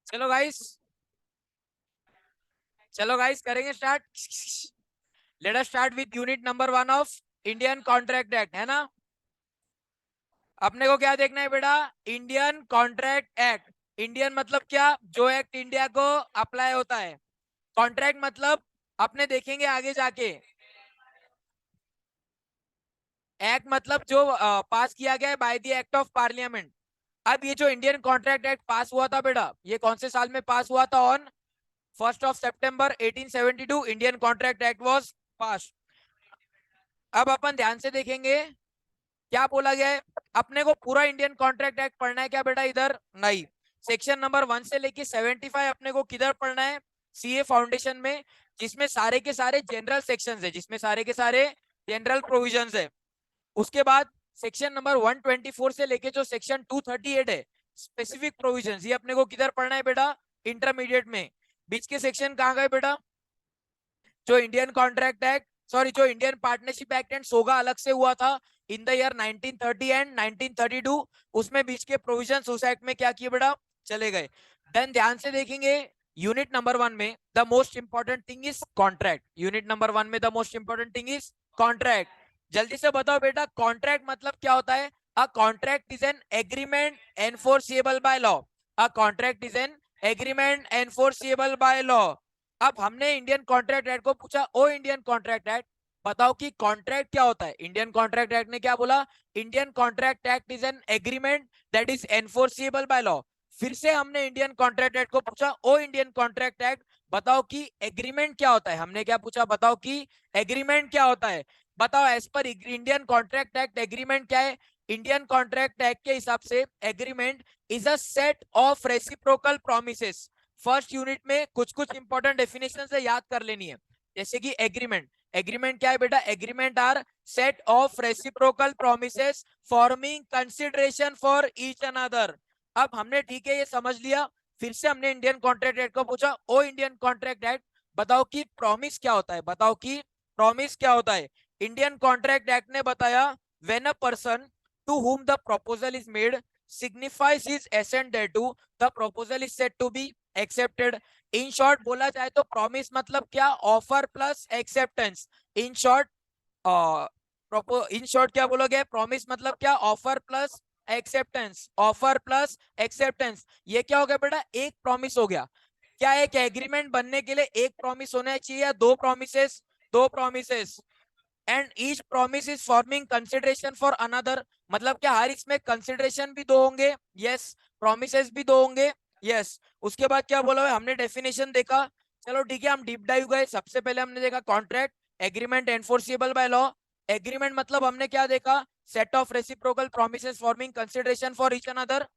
चलो गाइस, करेंगे start. Let us start with unit number 1 of Indian contract act, है ना। अपने को क्या देखना है बेटा? Indian contract act. इंडियन मतलब क्या? जो एक्ट इंडिया को अप्लाई होता है। कॉन्ट्रैक्ट मतलब अपने देखेंगे आगे जाके। एक्ट मतलब जो पास किया गया है by the act of parliament. अब ये जो इंडियन कॉन्ट्रैक्ट एक्ट पास हुआ था बेटा, ये कौन से साल में पास हुआ था? ऑन 1 सितंबर 1872 Indian contract act was pass. अब अपन ध्यान से देखेंगे क्या बोला गया है। अपने को पूरा इंडियन कॉन्ट्रैक्ट एक्ट पढ़ना है क्या बेटा? इधर नहीं। सेक्शन नंबर 1 से लेके 75 अपने को किधर पढ़ना है? सीए फाउंडेशन में, जिसमें सारे के सारे जनरल सेक्शंस है, जिसमें सारे के सारे जनरल प्रोविजंस है। उसके बाद सेक्शन नंबर 124 से लेके जो सेक्शन 238 है, स्पेसिफिक प्रोविजंस, ये अपने को किधर पढ़ना है बेटा? इंटरमीडिएट में। बीच के सेक्शन कहाँ गए बेटा? जो इंडियन कॉन्ट्रैक्ट एक्ट, सॉरी, जो इंडियन पार्टनरशिप एक्ट एंड सोगा अलग से हुआ था इन द ईयर 1930 एंड 1932, उसमें बीच के प्रोविजंस उस एक्ट में क्या किए बेटा? चले गए। देन ध्यान से देखेंगे यूनिट नंबर 1 में the most important thing is contract. Unit number 1 में the most important thing is contract. जल्दी से बताओ बेटा, कॉन्ट्रैक्ट मतलब क्या होता है? A contract is an agreement enforceable by law. A contract is an agreement enforceable by law. अब हमने इंडियन कॉन्ट्रैक्ट एक्ट को पूछा, ओ इंडियन कॉन्ट्रैक्ट एक्ट बताओ कि कॉन्ट्रैक्ट क्या होता है। इंडियन कॉन्ट्रैक्ट एक्ट ने क्या बोला? Indian contract act is an agreement that is enforceable by law. फिर से हमने इंडियन कॉन्ट्रैक्ट एक्ट को पूछा, ओ इंडियन कॉन्ट्रैक्ट एक्ट बताओ कि एग्रीमेंट क्या होता है। हमने क्या पूछा? बताओ कि एग्रीमेंट क्या होता है। बताओ as per Indian contract act agreement क्या है? इंडियन कॉन्ट्रैक्ट एक्ट के हिसाब से agreement is a set of reciprocal promises. First unit में कुछ कुछ इंपॉर्टेंट डेफिनेशन से याद कर लेनी है। जैसे कि एग्रीमेंट, एग्रीमेंट क्या है बेटा? Agreement are set of reciprocal promises forming consideration for each other. अब हमने ठीक है ये समझ लिया। फिर से हमने इंडियन कॉन्ट्रैक्ट एक्ट को पूछा, ओ इंडियन कॉन्ट्रैक्ट एक्ट बताओ कि प्रॉमिस क्या होता है। बताओ कि प्रॉमिस क्या होता है। इंडियन कॉन्ट्रैक्ट एक्ट ने बताया, when a person to whom the proposal is made signifies his assent thereto, the proposal is said to be accepted. In short बोला जाए तो प्रॉमिस मतलब क्या? Offer plus acceptance. In short in short क्या बोलोगे? Promise मतलब क्या? Offer plus acceptance. Offer plus acceptance, ये क्या हो गया बेटा? एक प्रॉमिस हो गया। क्या एक एग्रीमेंट बनने के लिए एक प्रॉमिस होना चाहिए या दो प्रॉमिसेस? दो promises. And each promise is forming consideration for another, मतलब क्या हर इसमें कंसिडरेशन भी दो होंगे? यस। प्रोमिसेस भी दो होंगे? यस। उसके बाद क्या बोला है? हमने डेफिनेशन देखा। चलो ठीक है, हम डीप डाइव गए। सबसे पहले हमने देखा contract, agreement enforceable by law. Agreement मतलब हमने क्या देखा? Set of reciprocal promises forming consideration for each another.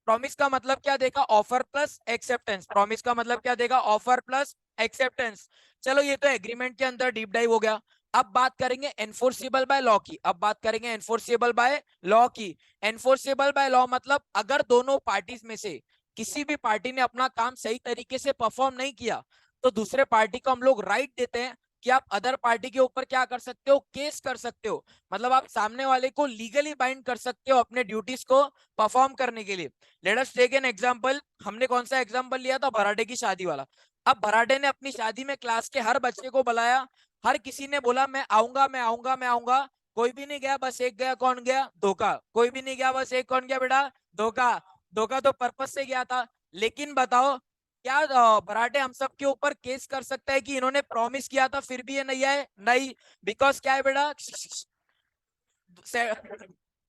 Promise का मतलब क्या देखा? Offer plus acceptance. प्रॉमिस का मतलब क्या देखा? Offer plus acceptance. चलो ये तो एग्रीमेंट के अंदर डीप डाइव हो गया। अब बात करेंगे एनफोर्सिबल बाय लॉ की। अब बात करेंगे एनफोर्सिबल बाय लॉ की। एनफोर्सिबल बाय लॉ मतलब अगर दोनों पार्टीज में से किसी भी पार्टी ने अपना काम सही तरीके से परफॉर्म नहीं किया, तो दूसरे पार्टी को हम लोग राइट देते हैं कि आप अदर पार्टी के ऊपर क्या कर सकते हो? केस कर सकते हो। मतलब आप सामने वाले को लीगली बाइंड कर सकते हो अपने ड्यूटीज को परफॉर्म करने के लिए। Let us take an example. हमने कौन सा एग्जांपल लिया था? भराटे की शादी वाला। अब भराटे ने अपनी शादी में क्लास के हर बच्चे को बुलाया। हर किसी ने बोला मैं आऊंगा, मैं आऊंगा, मैं आऊंगा। कोई भी नहीं गया, बस एक गया। कौन गया? धोखा। कोई भी नहीं गया, बस एक कौन गया बेटा? धोखा। धोखा तो पर्पस से गया था। लेकिन बताओ, क्या भराटे हम सब के ऊपर केस कर सकता है कि इन्होंने प्रॉमिस किया था फिर भी ये नहीं आए? नहीं। बिकॉज क्या है बेटा?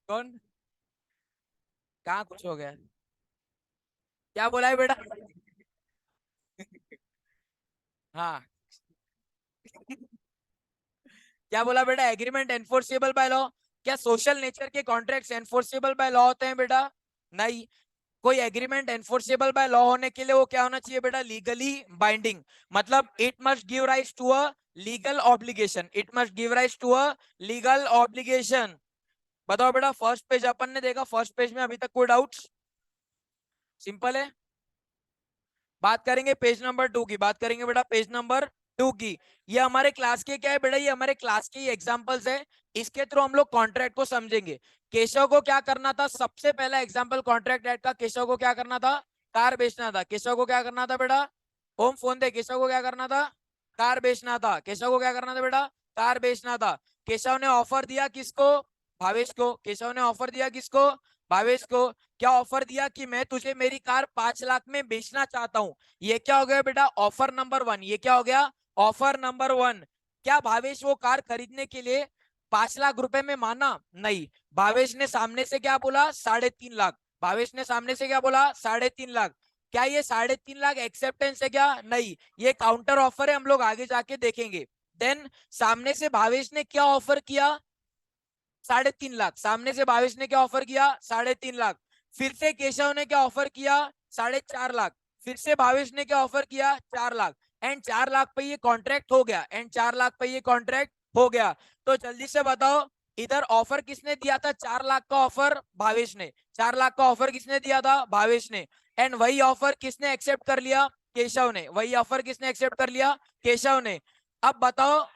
कौन? कहाँ कुछ हो गया? क्या बोला है बेटा? हाँ। क्या बोला बेटा? Agreement enforceable by law. क्या सोशल नेचर के कॉन्ट्रैक्ट्स एनफोर्सिबल बाय लॉ होते हैं बेटा? नहीं। कोई एग्रीमेंट एनफोर्सिबल बाय लॉ होने के लिए वो क्या होना चाहिए बेटा? Legally binding. मतलब it must give rise to a legal obligation. It must give rise to a legal obligation. बताओ बेटा, फर्स्ट पेज अपन ने देखा। फर्स्ट पेज में अभी तक कोई डाउट्स? सिंपल है। बात करेंगे पेज नंबर 2 की। बात करेंगे बेटा पेज नंबर 2 की। ये हमारे क्लास के क्या है बेटा? ये हमारे क्लास के एग्जांपल्स है। इसके थ्रू हम लोग कॉन्ट्रैक्ट को समझेंगे। केशव को क्या करना था? सबसे पहला एग्जांपल कॉन्ट्रैक्ट एक्ट का केशव को क्या करना था? कार बेचना था। केशव को क्या करना था बेटा? ओम फोन दे। केशव को क्या करना था? कार बेचना था। केशव को क्या करना था बेटा? कार बेचना था। केशव ने ऑफर दिया किसको? भावेश को। केशव ने ऑफर दिया किसको? भावेश को। क्या ऑफर दिया? कि मैं तुझे मेरी कार 5 लाख में बेचना चाहता हूं। ये क्या हो गया बेटा? Offer number 1। ये क्या हो गया? Offer number 1। क्या भावेश वो कार खरीदने के लिए 5 लाख रुपए में माना? नहीं। भावेश ने सामने से क्या बोला? 3.5 लाख। भावेश ने सामने से क्या बोला? 3.5 लाख। क्या ये 3.5 लाख एक्सेप्टेंस है क्या? नहीं, ये काउंटर ऑफर है, हम लोग आगे जाके देखेंगे। देन सामने से भावेश ने क्या ऑफर किया? 3.5 लाख। सामने से भावेश ने क्या ऑफर किया? 3.5 लाख। फिर से केशव ने क्या ऑफर किया? 4.5 लाख। फिर से भावेश ने क्या ऑफर किया? 4 लाख। एंड 4 लाख पे ये कॉन्ट्रैक्ट हो गया। एंड 4 लाख पे ये कॉन्ट्रैक्ट हो गया। तो जल्दी से बताओ, इधर ऑफर किसने दिया था? 4 लाख का ऑफर भावेश ने। 4 लाख का ऑफर किसने दिया था? भावेश ने। एंड वही ऑफर किसने एक्सेप्ट कर लिया? केशव ने। वही ऑफर किसने एक्सेप्ट कर लिया? केशव ने। अब बताओ,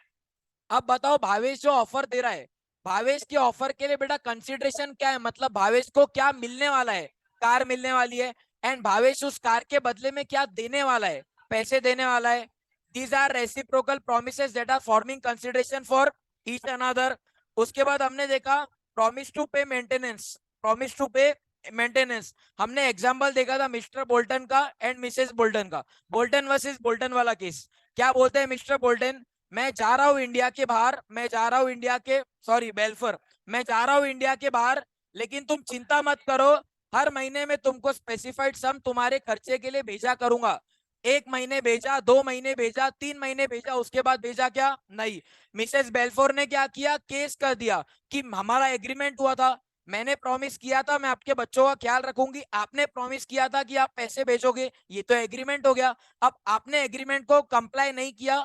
अब बताओ भावेश जो ऑफर दे रहा है, भावेश के ऑफर के लिए बेटा कंसिडरेशन क्या है? मतलब भावेश को क्या मिलने वाला है? कार मिलने वाली है। एंड भावेश उस कार के बदले में क्या देने वाला है? पैसे देने वाला है। These are reciprocal promises that are forming consideration for each another. उसके बाद हमने देखा promise to pay maintenance. Promise to pay maintenance. हमने एग्जांपल देखा था मिस्टर बोल्टन का एंड मिसेस बोल्टन का। बोल्टन वर्सेस बोल्टन वाला केस। क्या बोलते हैं मिस्टर बोल्टन? मैं जा रहा हूं इंडिया के बाहर, मैं जा रहा हूं इंडिया के, सॉरी बेल्फर, मैं जा रहा हूं इंडिया के बाहर, लेकिन तुम चिंता मत करो, हर महीने में तुमको स्पेसिफाइड सम तुम्हारे खर्चे के लिए भेजा करूंगा। 1 महीने भेजा, 2 महीने भेजा, 3 महीने भेजा, उसके बाद भेजा क्या? नहीं। मिसेस बेल्फोर ने क्या किया? केस कर दिया कि हमारा एग्रीमेंट हुआ था, मैंने प्रॉमिस किया था मैं आपके बच्चों का ख्याल रखूंगी, आपने प्रॉमिस किया था कि आप पैसे भेजोगे, ये तो एग्रीमेंट हो गया। अब आपने एग्रीमेंट को कंप्लाई नहीं किया,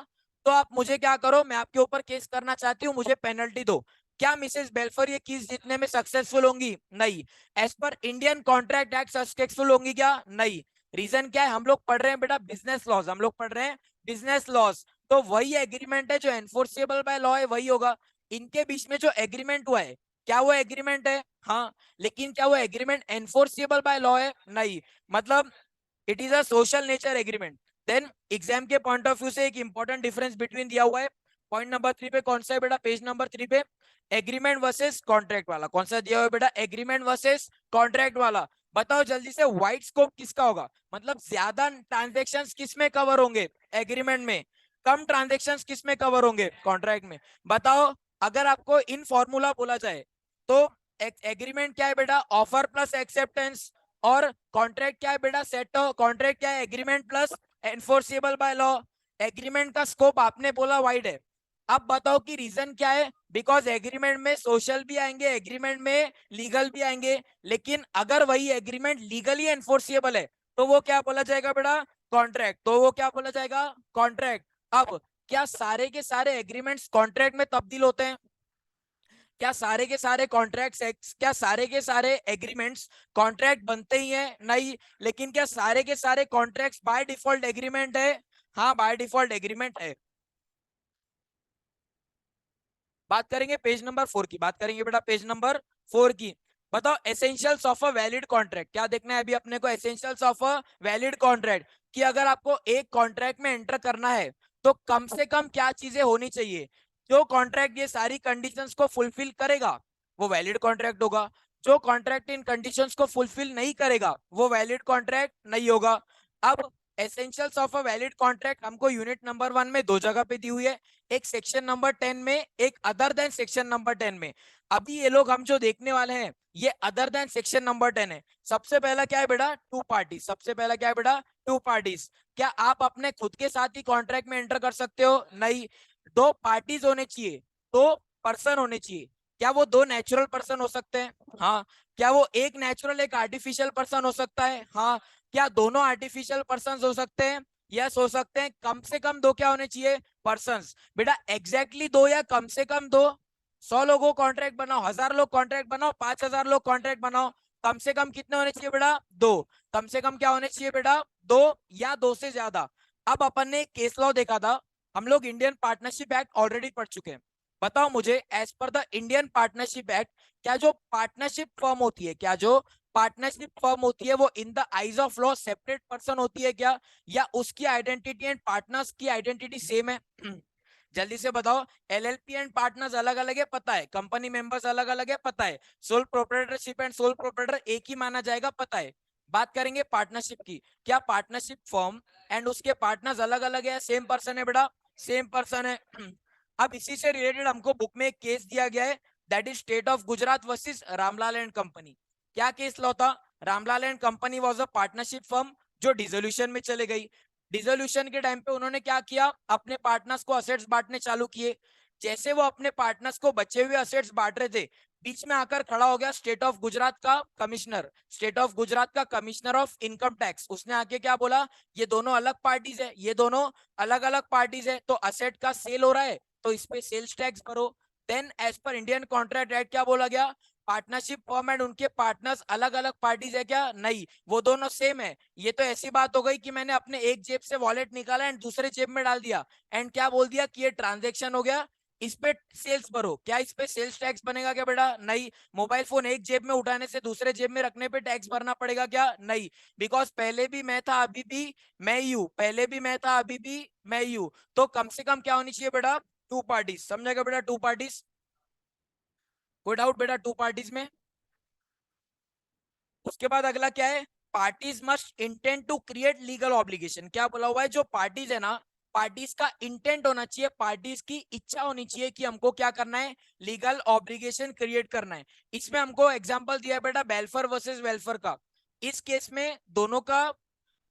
तो आप मुझे क्या करो, मैं आपके ऊपर केस करना चाहती हूँ, मुझे पेनल्टी दो। क्या मिसेस बेल्फर ये केस जीतने में सक्सेसफुल होंगी? नहीं। As per Indian contract act successful होंगी क्या? नहीं। रीजन क्या है? हम लोग पढ़ रहे हैं बेटा बिजनेस लॉज, हम लोग पढ़ रहे हैं बिजनेस लॉज। तो वही एग्रीमेंट है जो एनफोर्सेबल बाय लॉ है, वही होगा। इनके बीच में जो एग्रीमेंट हुआ है, क्या वो एग्रीमेंट है? हाँ। लेकिन क्या वो एग्रीमेंट एनफोर्सेबल बाय लॉ है? नहीं। मतलब it is a social nature agreement. Then exam के पॉइंट ऑफ व्यू से एक इंपॉर्टेंट डिफरेंस बिटवीन दिया हुआ है। पॉइंट नंबर 3 पे कौन सा है बेटा? पेज नंबर 3 पे एग्रीमेंट वर्सेस कॉन्ट्रैक्ट वाला कौन सा दिया हुआ है बेटा? एग्रीमेंट वर्सेस कॉन्ट्रैक्ट वाला। बताओ जल्दी से, वाइड स्कोप किसका होगा? मतलब ज्यादा ट्रांजेक्शंस किस में कवर होंगे? एग्रीमेंट में। कम ट्रांजेक्शंस किस में कवर होंगे? कॉन्ट्रैक्ट में। बताओ, अगर आपको इन फॉर्मूला बोला जाए तो एग्रीमेंट क्या है बेटा? Offer plus acceptance. और कॉन्ट्रैक्ट क्या है बेटा? सेट कॉन्ट्रैक्ट क्या है? Agreement plus enforceable by law. Agreement का स्कोप आपने बोला वाइड है। अब बताओ कि रीजन क्या है? बिकॉज एग्रीमेंट में सोशल भी आएंगे, एग्रीमेंट में लीगल भी आएंगे, लेकिन अगर वही एग्रीमेंट लीगली एनफोर्सेबल है तो वो क्या बोला जाएगा बेटा? कॉन्ट्रैक्ट। तो वो क्या बोला जाएगा? कॉन्ट्रैक्ट। अब क्या सारे के सारे एग्रीमेंट्स कॉन्ट्रैक्ट में तब्दील होते हैं? क्या सारे के सारे कॉन्ट्रैक्ट्स, क्या सारे के सारे एग्रीमेंट्स कॉन्ट्रैक्ट बनते ही हैं? नहीं। लेकिन क्या सारे के सारे कॉन्ट्रैक्ट्स बाय डिफॉल्ट एग्रीमेंट है? हाँ, बाय डिफॉल्ट एग्रीमेंट है। बात करेंगे पेज नंबर 4 की, बात करेंगे बेटा पेज नंबर 4 की। बताओ essentials of a valid contract. क्या देखना है अभी अपने को? Essentials of a valid contract, कि अगर आपको एक कॉन्ट्रैक्ट में एंटर करना है तो कम से कम क्या चीजें होनी चाहिए? जो कॉन्ट्रैक्ट ये सारी कंडीशंस को फुलफिल करेगा वो वैलिड कॉन्ट्रैक्ट होगा। जो कॉन्ट्रैक्ट इन कंडीशंस को फुलफिल नहीं करेगा वो वैलिड कॉन्ट्रैक्ट नहीं होगा। अब essentials of a valid contract हमको यूनिट नंबर 1 में 2 जगह पे दी हुई है, एक सेक्शन नंबर 10 में, एक अदर देन सेक्शन नंबर 10 में। अभी ये लोग हम जो देखने वाले हैं ये अदर देन सेक्शन नंबर 10 है। सबसे पहला क्या है बेटा? Two parties. सबसे पहला क्या है बेटा? Two parties. क्या आप अपने खुद के साथ ही कॉन्ट्रैक्ट में एंटर कर सकते हो? नहीं। दो पार्टीज होने चाहिए, दो पर्सन होने चाहिए। क्या वो दो नेचुरल पर्सन हो सकते हैं? हाँ। क्या वो एक नेचुरल एक आर्टिफिशियल पर्सन हो सकता है? हाँ। क्या दोनों आर्टिफिशियल पर्सन हो सकते हैं? यस, हो सकते हैं। कम से कम दो क्या होने चाहिए? पर्सन्स। बेटा एग्जैक्टली दो या कम से कम दो? 100 लोगों कॉन्ट्रैक्ट बनाओ, 1000 लोग कॉन्ट्रैक्ट बनाओ, 5000 लोग कॉन्ट्रैक्ट बनाओ, कम से कम कितने होने चाहिए बेटा? दो। कम से कम क्या होने चाहिए बेटा? दो या दो से ज्यादा। अब अपन ने केस लॉ देखा था, हम लोग इंडियन पार्टनरशिप एक्ट ऑलरेडी पढ़ चुके हैं। बताओ मुझे, as per the Indian partnership act, क्या जो पार्टनरशिप फॉर्म होती है, क्या जो पार्टनरशिप फर्म होती है वो in the eyes of law separate person होती है क्या, या उसकी आइडेंटिटी एंड पार्टनर्स की आइडेंटिटी सेम है? जल्दी से बताओ। एलएलपी एंड पार्टनर्स अलग अलग है पता है, कंपनी मेंबर्स अलग अलग है पता है, sole proprietorship and sole proprietor एक ही माना जाएगा पता है। बात करेंगे पार्टनरशिप की, क्या पार्टनरशिप फर्म एंड उसके पार्टनर्स अलग अलग है, सेम पर्सन है बेटा? सेम पर्सन है। अब इसी से रिलेटेड हमको बुक में एक केस दिया गया है, that is state of Gujarat versus Ramlal and company. क्या केस लॉ था? Ramlal and company was a partnership firm जो डिसोल्यूशन में चले गई। डिसोल्यूशन के टाइम पे उन्होंने क्या किया, अपने पार्टनर्स को असेट्स बांटने चालू किए। जैसे वो अपने पार्टनर्स को बचे हुए असेट्स बांट रहे थे, बीच में आकर खड़ा हो गया स्टेट ऑफ गुजरात का कमिश्नर, स्टेट ऑफ गुजरात का कमिश्नर ऑफ इनकम टैक्स। उसने आके क्या बोला, ये दोनों अलग पार्टीज है, ये दोनों अलग अलग पार्टीज है, तो असेट का सेल हो रहा है तो इस पे सेल्स टैक्स भरो। Then as per Indian contract act क्या बोला गया, पार्टनरशिप फर्म एंड उनके पार्टनर्स अलग अलग पार्टीज है क्या? नहीं, वो दोनों सेम है। ये तो ऐसी बात हो गई कि मैंने अपने एक जेब से वॉलेट निकाला एंड दूसरे जेब में डाल दिया एंड क्या बोल दिया कि ये ट्रांजेक्शन हो गया, इस पे सेल्स भरो। क्या इस पे सेल्स टैक्स बनेगा क्या बेटा? नहीं। मोबाइल फोन एक जेब में उठाने से दूसरे जेब में रखने पे टैक्स भरना पड़ेगा क्या? नहीं, बिकॉज पहले भी मैं था अभी भी मैं ही हूं, पहले भी मैं था अभी भी मैं ही हूं। तो कम से कम क्या होनी चाहिए बेटा? Two parties. समझेगा बेटा? Two parties. कोई डाउट बेटा टू पार्टीज में? उसके बाद अगला क्या है, parties must intend to create legal obligation. क्या बोला हुआ है, जो पार्टीज है ना, पार्टीज का इंटेंट होना चाहिए, पार्टीज की इच्छा होनी चाहिए कि हमको क्या करना है, लीगल ऑब्लिगेशन क्रिएट करना है। इसमें हमको एग्जांपल दिया है बेटा बेल्फर वर्सेस वेल्फर का। इस केस में दोनों का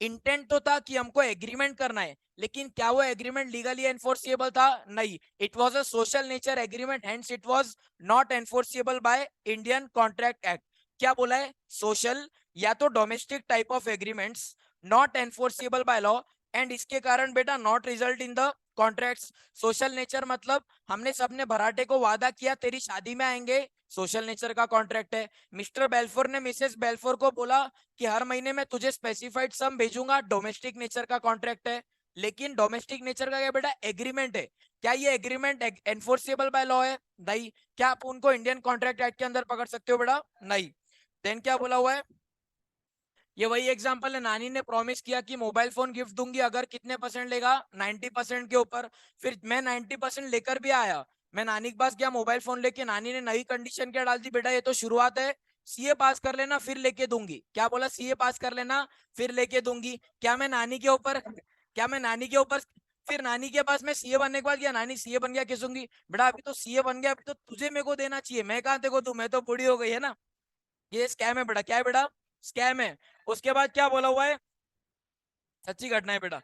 इंटेंट तो था कि हमको एग्रीमेंट करना है, लेकिन क्या वो एग्रीमेंट लीगली एनफोर्सिएबल था? नहीं, it was a social nature agreement, hence it was not enforceable by Indian contract act. क्या बोला है, सोशल या तो domestic type of agreements not enforceable by law, and इसके कारण बेटा not result in the contracts. Social nature मतलब हमने सबने भराटे को वादा किया तेरी शादी में आएंगे, सोशल नेचर का कॉन्ट्रैक्ट है। मिस्टर बेल्फोर ने मिसेस बेल्फोर को बोला कि हर महीने मैं तुझे स्पेसिफाइड सम भेजूंगा, डोमेस्टिक नेचर का कॉन्ट्रैक्ट है। लेकिन डोमेस्टिक नेचर का क्या बेटा, एग्रीमेंट है। क्या ये एग्रीमेंट एनफोर्सिएबल बाय लॉ है? नहीं। क्या आप उनको इंडियन कॉन्ट्रैक्ट एक्ट के अंदर पकड़ सकते हो बेटा? नहीं। देन क्या बोला हुआ है, ये वही एग्जांपल है, नानी ने प्रॉमिस किया कि मोबाइल फोन गिफ्ट दूंगी अगर कितने परसेंट लेगा, 90% के ऊपर। फिर मैं 90% लेकर भी आया, मैं नानी के पास गया मोबाइल फोन लेके, नानी ने नई कंडीशन क्या डाल दी, बेटा ये तो शुरुआत है, सीए पास कर लेना फिर लेके दूंगी। क्या बोला, सीए पास कर लेना फिर लेके दूंगी। क्या मैं नानी के ऊपर क्या मैं नानी के ऊपर फिर नानी के पास मैं सीए बनने के बाद, या नानी सीए बन गया किस दूंगी? बेटा अभी तो सीए बन गया, अभी तो तुझे मेरे को देना चाहिए, मैं कहाँ तेरे को दूं, मैं तो बूढ़ी हो गई है ना। ये स्कैम है बेटा। क्या है बेटा? स्कैम है। उसके बाद क्या बोला हुआ है, सच्ची घटना है बेटा,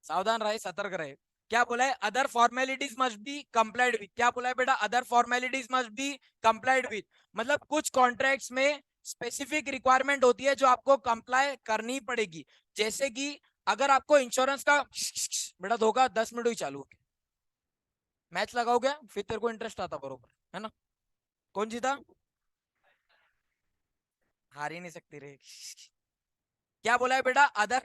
सावधान रहे सतर्क रहे। क्या बोला है, other formalities must be complied with. क्या बोला है बेटा, other formalities must be complied with, मतलब कुछ कॉन्ट्रैक्ट्स में स्पेसिफिक रिक्वायरमेंट होती है जो आपको कंप्लाई करनी पड़ेगी। जैसे कि अगर आपको इंश्योरेंस का बेटा धोखा 10 मिनट ही चालू हो गया, मैच लगाओगे फिर तेरे को इंटरेस्ट आता बरोबर है ना। कौन जीता? हार ही नहीं सकती रे। क्या बोला है बेटा, अदर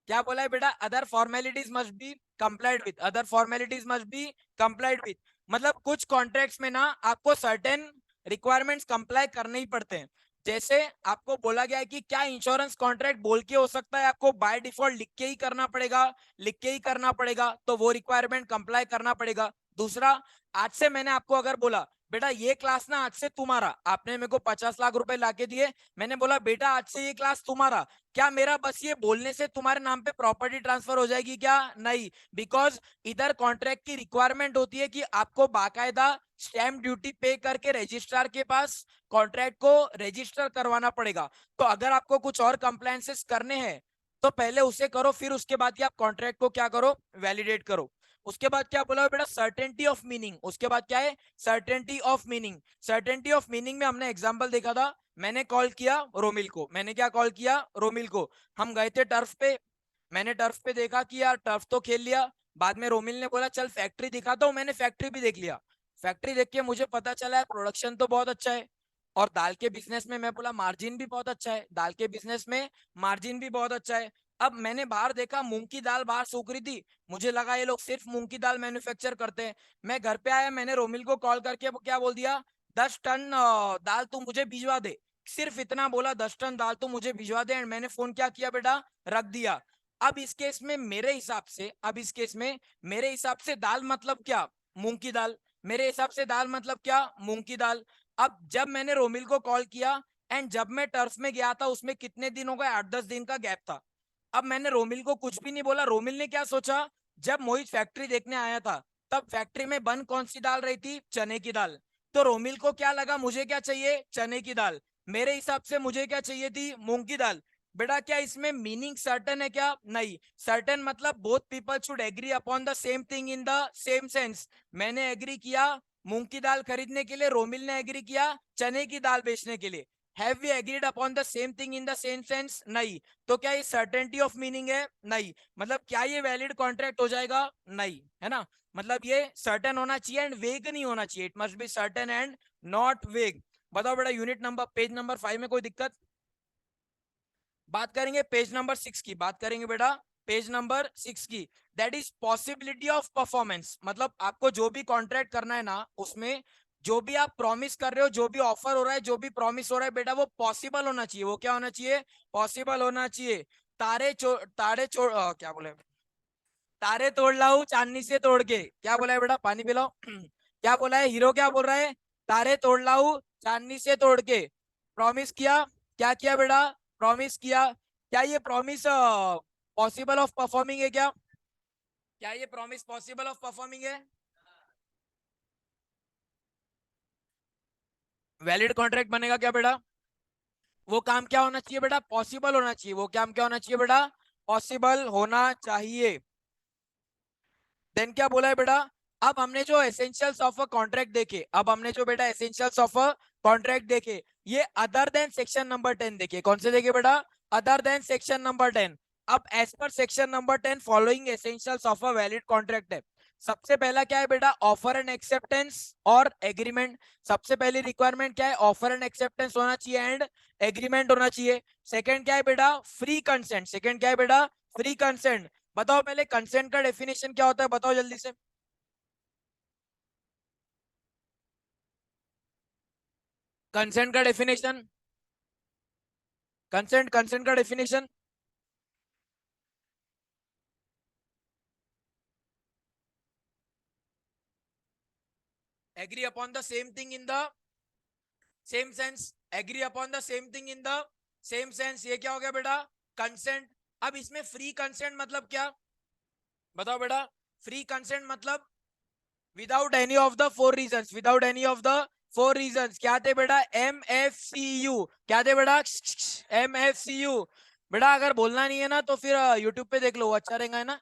क्या बोला है बेटा, other formalities must be complied with, other formalities must be complied with, मतलब कुछ कॉन्ट्रैक्ट्स में ना आपको सर्टेन रिक्वायरमेंट्स कंप्लाई करने ही पड़ते हैं। जैसे आपको बोला गया है कि क्या इंश्योरेंस कॉन्ट्रैक्ट बोल के हो सकता है, आपको बाय डिफॉल्ट लिख के ही करना पड़ेगा, लिख के ही करना पड़ेगा, तो वो रिक्वायरमेंट कंप्लाई करना पड़ेगा। दूसरा, आज से मैंने आपको अगर बोला बेटा ये क्लास ना आज से तुम्हारा, आपने मेरे को 50 लाख रुपए लाके दिए, मैंने बोला बेटा आज से ये क्लास तुम्हारा, क्या मेरा बस ये बोलने से तुम्हारे नाम पे प्रॉपर्टी ट्रांसफर हो जाएगी क्या? नहीं, बिकॉज इधर कॉन्ट्रैक्ट की रिक्वायरमेंट होती है कि आपको बाकायदा स्टैम्प ड्यूटी पे करके रजिस्ट्रार के पास कॉन्ट्रैक्ट को रजिस्टर करवाना पड़ेगा। तो अगर आपको कुछ और कंप्लायंसेस करने हैं तो पहले उसे करो, फिर उसके बाद आप कॉन्ट्रैक्ट को क्या करो, वैलिडेट करो। उसके बाद क्या बोला बेटा, सर्टेनिटी ऑफ मीनिंग। उसके बाद क्या है, certainty of meaning. Certainty of meaning में हमने एग्जांपल देखा था, मैंने कॉल किया रोमिल को, मैंने क्या कॉल किया, रोमिल को, हम गए थे टर्फ पे, मैंने टर्फ पे देखा कि यार टर्फ तो खेल लिया, बाद में रोमिल ने बोला चल फैक्ट्री दिखाता हूँ, मैंने फैक्ट्री भी देख लिया। फैक्ट्री देख के मुझे पता चला है प्रोडक्शन तो बहुत अच्छा है, और दाल के बिजनेस में मैं बोला मार्जिन भी बहुत अच्छा है, दाल के बिजनेस में मार्जिन भी बहुत अच्छा है। अब मैंने बाहर देखा मूंग की दाल बाहर सूख रही थी, मुझे लगा ये लोग सिर्फ मूंग की दाल मैन्युफैक्चर करते हैं। मैं घर पे आया, मैंने रोमिल को कॉल करके वो क्या बोल दिया, 10 टन दाल तू मुझे भिजवा दे, सिर्फ इतना बोला, 10 टन दाल तू मुझे भिजवा दे, एंड मैंने फोन क्या किया बेटा, रख दिया। अब इस केस में मेरे हिसाब से, अब इस केस में मेरे हिसाब से दाल मतलब क्या, मूंग की दाल। मेरे हिसाब से दाल मतलब क्या, मूंग की दाल। अब जब मैंने रोमिल को कॉल किया एंड जब मैं टर्फ में गया था, उसमें कितने दिनों का, 8-10 दिन का गैप था। अब मैंने रोमिल को कुछ भी नहीं बोला। रोमिल ने क्या सोचा, जब मोहित फैक्ट्री देखने आया था तब फैक्ट्री में बन कौन सी दाल रही थी, चने की दाल। तो रोमिल को क्या लगा, मुझे क्या चाहिए, चने की दाल। मेरे हिसाब से मुझे क्या चाहिए थी, मूंग की दाल। बेटा क्या इसमें मीनिंग सर्टन है क्या, नहीं। सर्टन मतलब both people should agree upon the same thing in the same sense. मैंने एग्री किया मूंग की दाल खरीदने के लिए, रोमिल ने एग्री किया चने की दाल बेचने के लिए। Have we agreed upon the same thing in the same sense, नहीं। तो क्या ये सर्टेनिटी ऑफ मीनिंग है, नहीं। मतलब क्या ये वैलिड कॉन्ट्रैक्ट हो जाएगा, नहीं, है ना। मतलब ये सर्टेन होना चाहिए एंड वेग नहीं होना चाहिए, it must be certain and not वेग। बताओ बेटा, यूनिट नंबर पेज नंबर 5 में कोई दिक्कत। बात करेंगे पेज नंबर 6 की, बात करेंगे बेटा पेज नंबर 6 की। That is possibility of performance. मतलब आपको जो भी कॉन्ट्रैक्ट करना है ना, उसमें जो भी आप प्रॉमिस कर रहे हो, जो भी ऑफर हो रहा है, जो भी प्रॉमिस हो रहा है बेटा, वो पॉसिबल होना चाहिए। वो क्या होना चाहिए, पॉसिबल होना चाहिए। क्या बोले, तारे तोड़ लाऊं चांदनी से तोड़ के, क्या बोला है बेटा, पानी पिलाओ। क्या बोला है हीरो, क्या बोल रहा है, तारे तोड़ लाऊं चांदनी से तोड़ के। प्रॉमिस किया, क्या किया बेटा, प्रॉमिस किया। क्या ये प्रॉमिस पॉसिबल ऑफ परफॉर्मिंग है क्या, क्या ये प्रॉमिस पॉसिबल ऑफ परफॉर्मिंग है, वैलिड कॉन्ट्रैक्ट बनेगा क्या बेटा। वो काम क्या होना चाहिए बेटा, पॉसिबल होना चाहिए। वो काम क्या होना चाहिए बेटा, पॉसिबल होना चाहिए। देन क्या बोला है बेटा, अब हमने जो एसेंशियल्स ऑफ अ कॉन्ट्रैक्ट देखे, अब हमने जो बेटा एसेंशियल्स ऑफ अ कॉन्ट्रैक्ट देखे, ये अदर देन सेक्शन नंबर 10 देखे। कौन से देखे बेटा, अदर देन सेक्शन नंबर 10। अब as per section number 10 following essentials of a valid contract है। सबसे पहला क्या है बेटा, ऑफर एंड एक्सेप्टेंस और एग्रीमेंट। सबसे पहली रिक्वायरमेंट क्या है, ऑफर एंड एक्सेप्टेंस होना चाहिए एंड एग्रीमेंट होना चाहिए। सेकंड क्या है बेटा, फ्री कंसेंट। सेकंड क्या है बेटा, फ्री कंसेंट। बताओ पहले कंसेंट का डेफिनेशन क्या होता है, बताओ जल्दी से। कंसेंट का डेफिनेशन, कंसेंट कंसेंट का definition, agree upon the same thing in the same sense. Agree upon the same thing in the same sense, ये क्या हो गया बेटा, कंसेंट। अब इसमें फ्री कंसेंट मतलब क्या, बताओ बेटा। फ्री कंसेंट मतलब without any of the four reasons, without any of the four reasons. क्या थे बेटा, MFCU। क्या थे बेटा, MFCU। बेटा अगर बोलना नहीं है ना तो फिर यूट्यूब पे देख लो, वो अच्छा रहेगा, है ना।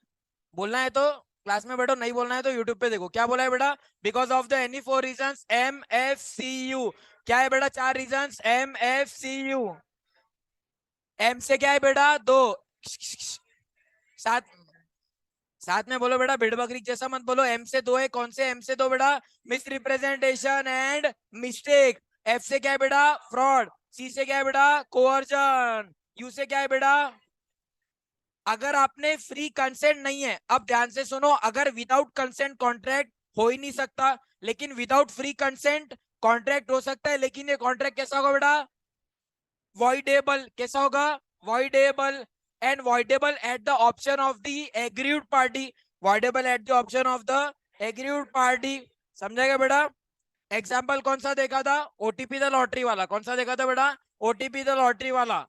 बोलना है तो क्लास में बैठो, नहीं बोलना है तो यूट्यूब पे देखो। क्या बोला है बेटा, because of the any four reasons MFCU। क्या है बेटा, 4 रीजंस MFCU। एम से क्या है बेटा, दो। साथ साथ में बोलो बेटा, भेड़ बकरी जैसा मत बोलो। एम से दो है, कौन से एम से दो बेटा, miss representation and mistake. F से क्या है बेटा, फ्रॉड। सी से क्या है बेटा, कोअर्जन। यू से क्या है बेटा, अगर आपने फ्री कंसेंट नहीं है, अब ध्यान से सुनो, अगर विदाउट कंसेंट कॉन्ट्रैक्ट हो ही नहीं सकता, लेकिन विदाउट फ्री कंसेंट कॉन्ट्रैक्ट हो सकता है। लेकिन ये कॉन्ट्रैक्ट कैसा होगा बेटा, voidable। कैसा होगा, voidable। And voidable eight the option of the agreed party, voidable eight the option of the agreed party. समझेगा बेटा। एग्जाम्पल कौन सा देखा था, ओटीपी द लॉटरी वाला। कौन सा देखा था बेटा, ओटीपी द लॉटरी वाला।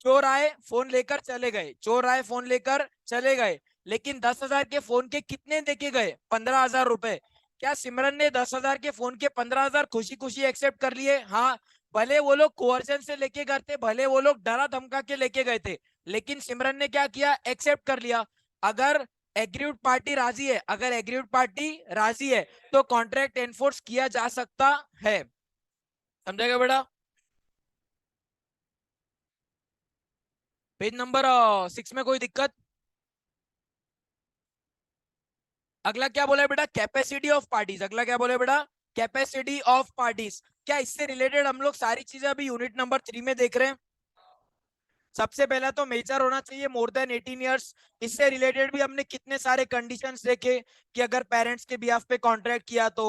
चोर आए फोन लेकर चले गए, चोर आए फोन लेकर चले गए, लेकिन 10,000 के फोन के कितने देके गए, 15,000 रुपए। क्या सिमरन ने 10,000 के फोन के 15,000 खुशी खुशी एक्सेप्ट कर लिए, हाँ। भले वो लोग कोअर्जन से लेके गए थे, भले वो लोग डरा धमका के लेके गए थे, लेकिन सिमरन ने क्या किया, एक्सेप्ट कर लिया। अगर एग्रीड पार्टी राजी है, अगर एग्रीड पार्टी राजी है तो कॉन्ट्रैक्ट एनफोर्स किया जा सकता है। समझेगा बेटा। पेज नंबर 6 में कोई दिक्कत। अगला क्या बोला है बेटा, कैपेसिटी ऑफ पार्टीज। अगला क्या बोला है बेटा, कैपेसिटी ऑफ पार्टीज। क्या इससे रिलेटेड हम लोग सारी चीजें अभी यूनिट नंबर 3 में देख रहे हैं। सबसे पहला तो मेजर होना चाहिए मोर देन 18 इयर्स। इससे रिलेटेड भी हमने कितने सारे कंडीशंस देखे कि अगर पेरेंट्स के बिहाफ पे कॉन्ट्रैक्ट किया तो।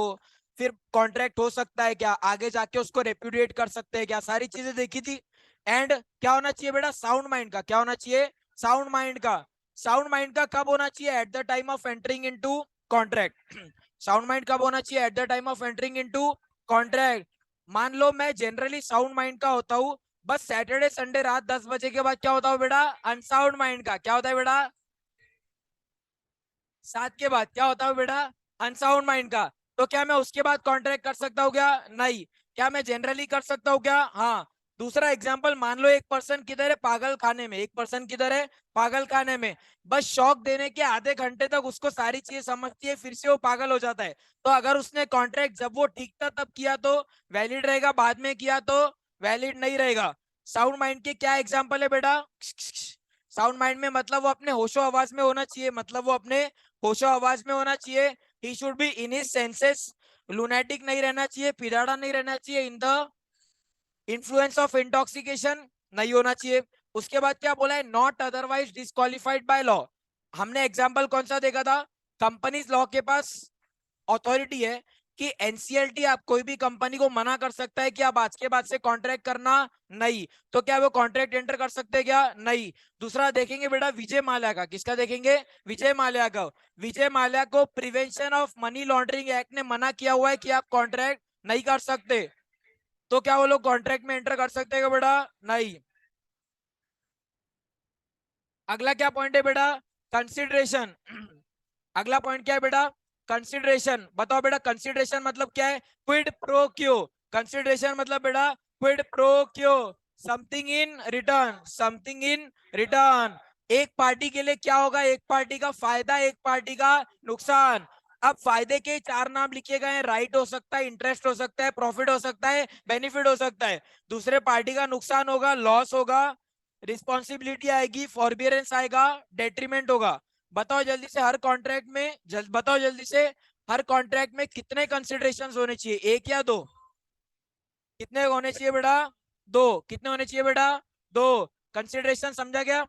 फिर कॉन्ट्रैक्ट हो सकता है क्या, आगे जाके उसको रेप्यूडिएट कर सकते हैं क्या, सारी चीजें देखी थी। एंड क्या होना चाहिए बेटा, साउंड माइंड का, क्या होना चाहिए, साउंड माइंड का। साउंड माइंड का कब होना चाहिए, at the time of entering into contract. Sound mind कब होना चाहिए, at the time of entering into contract. मान लो मैं जनरली साउंड माइंड का होता हूँ, बस सैटरडे संडे रात 10 बजे के बाद क्या होता है बेटा, अनसाउंड माइंड का। क्या होता है बेटा, 7 के बाद क्या होता है बेटा, अनसाउंड माइंड का। तो क्या मैं उसके बाद कॉन्ट्रैक्ट कर सकता हूँ क्या, नहीं। क्या मैं जनरली कर सकता हूँ क्या, हाँ। दूसरा एग्जांपल, मान लो एक पर्सन किधर है, पागल खाने में, एक पर्सन किधर है, पागल खाने में। बस शॉक देने के आधे घंटे तक उसको सारी चीजें समझती है, फिर से वो पागल हो जाता है। तो अगर उसने कॉन्ट्रैक्ट जब वो ठीक था तब किया तो वैलिड रहेगा, बाद में किया तो वैलिड नहीं रहेगा। साउंड माइंड के क्या एग्जाम्पल है बेटा, साउंड माइंड में मतलब वो अपने होशो आवाज में होना चाहिए, मतलब वो अपने होशो आवाज में होना चाहिए। He should be in his senses, lunatic नहीं रहना चाहिए, पिराड़ा नहीं रहना चाहिए, in the influence of intoxication नहीं होना चाहिए। उसके बाद क्या बोला है, not otherwise disqualified by law. हमने एग्जांपल कौन सा देखा था, कंपनीज लॉ के पास अथॉरिटी है कि एनसीएलटी आप कोई भी कंपनी को मना कर सकता है कि आप आज के बाद से कॉन्ट्रैक्ट करना नहीं। तो क्या वो कॉन्ट्रैक्ट एंटर कर सकते हैं क्या, नहीं। दूसरा देखेंगे बेटा विजय माल्या का, किसका देखेंगे, विजय माल्या का। विजय माल्या को prevention of money laundering act ने मना किया हुआ है कि आप कॉन्ट्रैक्ट नहीं कर सकते। तो क्या वो लोग कॉन्ट्रैक्ट में एंटर कर सकते हैं क्या बेटा, नहीं। अगला क्या पॉइंट है बेटा, कंसिडरेशन। अगला पॉइंट क्या है बेटा, कंसिडरेशन। बताओ बेटा कंसिडरेशन मतलब क्या है, क्विड प्रो क्यो। कंसिडरेशन मतलब बेटा क्विड प्रो क्यो, something in return, something in return. एक पार्टी के लिए क्या होगा, एक पार्टी का फायदा, एक पार्टी का नुकसान। अब फायदे के चार नाम लिखे गए हैं, राइट हो सकता है, इंटरेस्ट हो सकता है, प्रॉफिट हो सकता है, बेनिफिट हो सकता है। दूसरे पार्टी का नुकसान होगा, लॉस होगा, रिस्पॉन्सिबिलिटी आएगी, फॉरबियरेंस आएगा, डेट्रीमेंट होगा। बताओ जल्दी से, हर कॉन्ट्रैक्ट में बताओ जल्दी से, हर कॉन्ट्रैक्ट में कितने कंसिडरेशंस होने चाहिए, एक या दो, कितने होने चाहिए बेटा, दो। कितने होने चाहिए बेटा, दो। कंसिडरेशन समझा गया।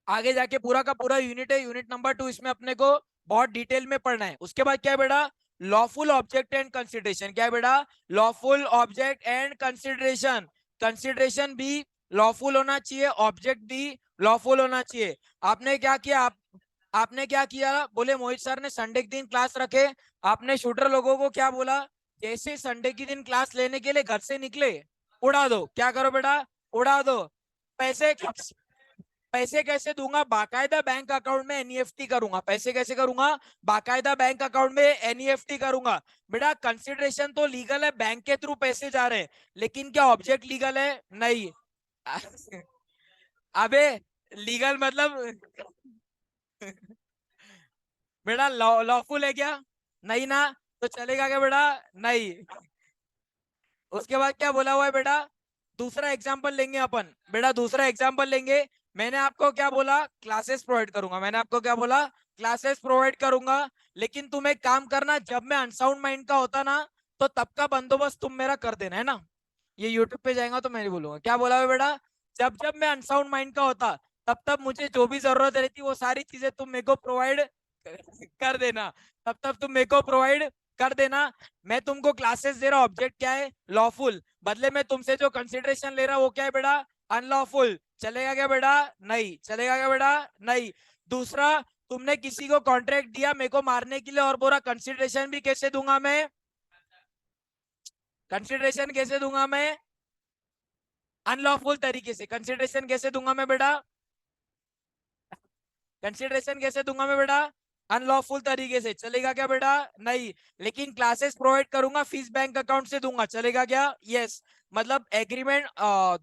आगे जाके पूरा का पूरा यूनिट है, यूनिट नंबर 2, इसमें अपने को बहुत डिटेल में पढ़ना है। उसके बाद क्या है बेटा, लॉफुल ऑब्जेक्ट एंड कंसिडरेशन। क्या है बेटा, lawful object and consideration. Consideration भी लॉफुल होना चाहिए, ऑब्जेक्ट भी लॉफुल होना चाहिए। आपने क्या किया, आपने क्या किया, बोले मोहित सर ने संडे के दिन क्लास रखे, आपने शूटर लोगों को क्या बोला, जैसे संडे के दिन क्लास लेने के लिए घर से निकले, उड़ा दो। क्या करो बेटा, उड़ा दो। पैसे, पैसे कैसे दूंगा, बाकायदा बैंक अकाउंट में एनईएफटी करूंगा। पैसे कैसे करूंगा, बाकायदा बैंक अकाउंट में एनईएफटी करूंगा। बेटा कंसिडरेशन तो लीगल है, बैंक के थ्रू पैसे जा रहे हैं, लेकिन क्या ऑब्जेक्ट लीगल है, नहीं। अबे लीगल मतलब बेटा लॉफुल है क्या, नहीं ना। तो चलेगा क्या बेटा, नहीं। उसके बाद क्या बोला हुआ है बेटा, दूसरा एग्जाम्पल लेंगे अपन, बेटा दूसरा एग्जाम्पल लेंगे। मैंने आपको क्या बोला, क्लासेस प्रोवाइड करूंगा, मैंने आपको क्या बोला, क्लासेस प्रोवाइड करूंगा। लेकिन तुम एक काम करना, जब मैं अनसाउंड माइंड का होता ना, तो तब का बंदोबस्त तुम मेरा कर देना, है ना। ये यूट्यूब पे जाएगा तो मैं नहीं बोलूंगा, क्या बोला हुआ है बेटा, जब जब मैं अनसाउंड माइंड का होता, तब तब मुझे जो भी जरूरत रहती वो सारी चीजें तुम मेरे को प्रोवाइड कर देना, तब तब तुम मेरे को प्रोवाइड कर देना। मैं तुमको क्लासेस दे रहा हूँ, ऑब्जेक्ट क्या है, लॉफुल। बदले में तुमसे जो कंसिडरेशन ले रहा हूँ वो क्या है बेटा, अनलॉफुल। चलेगा क्या बेटा, नहीं। चलेगा क्या बेटा, नहीं। दूसरा, तुमने किसी को कॉन्ट्रैक्ट दिया मेरे को मारने के लिए, और बोला कंसिडरेशन भी कैसे दूंगा मैं, कंसिडरेशन कैसे दूंगा मैं, अनलॉफुल तरीके से। कंसिडरेशन कैसे दूंगा मैं बेटा, कंसिडरेशन कैसे दूंगा मैं बेटा, अनलॉफुल तरीके से। चलेगा क्या बेटा, नहीं। लेकिन क्लासेस प्रोवाइड करूंगा, फीस बैंक अकाउंट से दूंगा, चलेगा क्या, यस। मतलब एग्रीमेंट,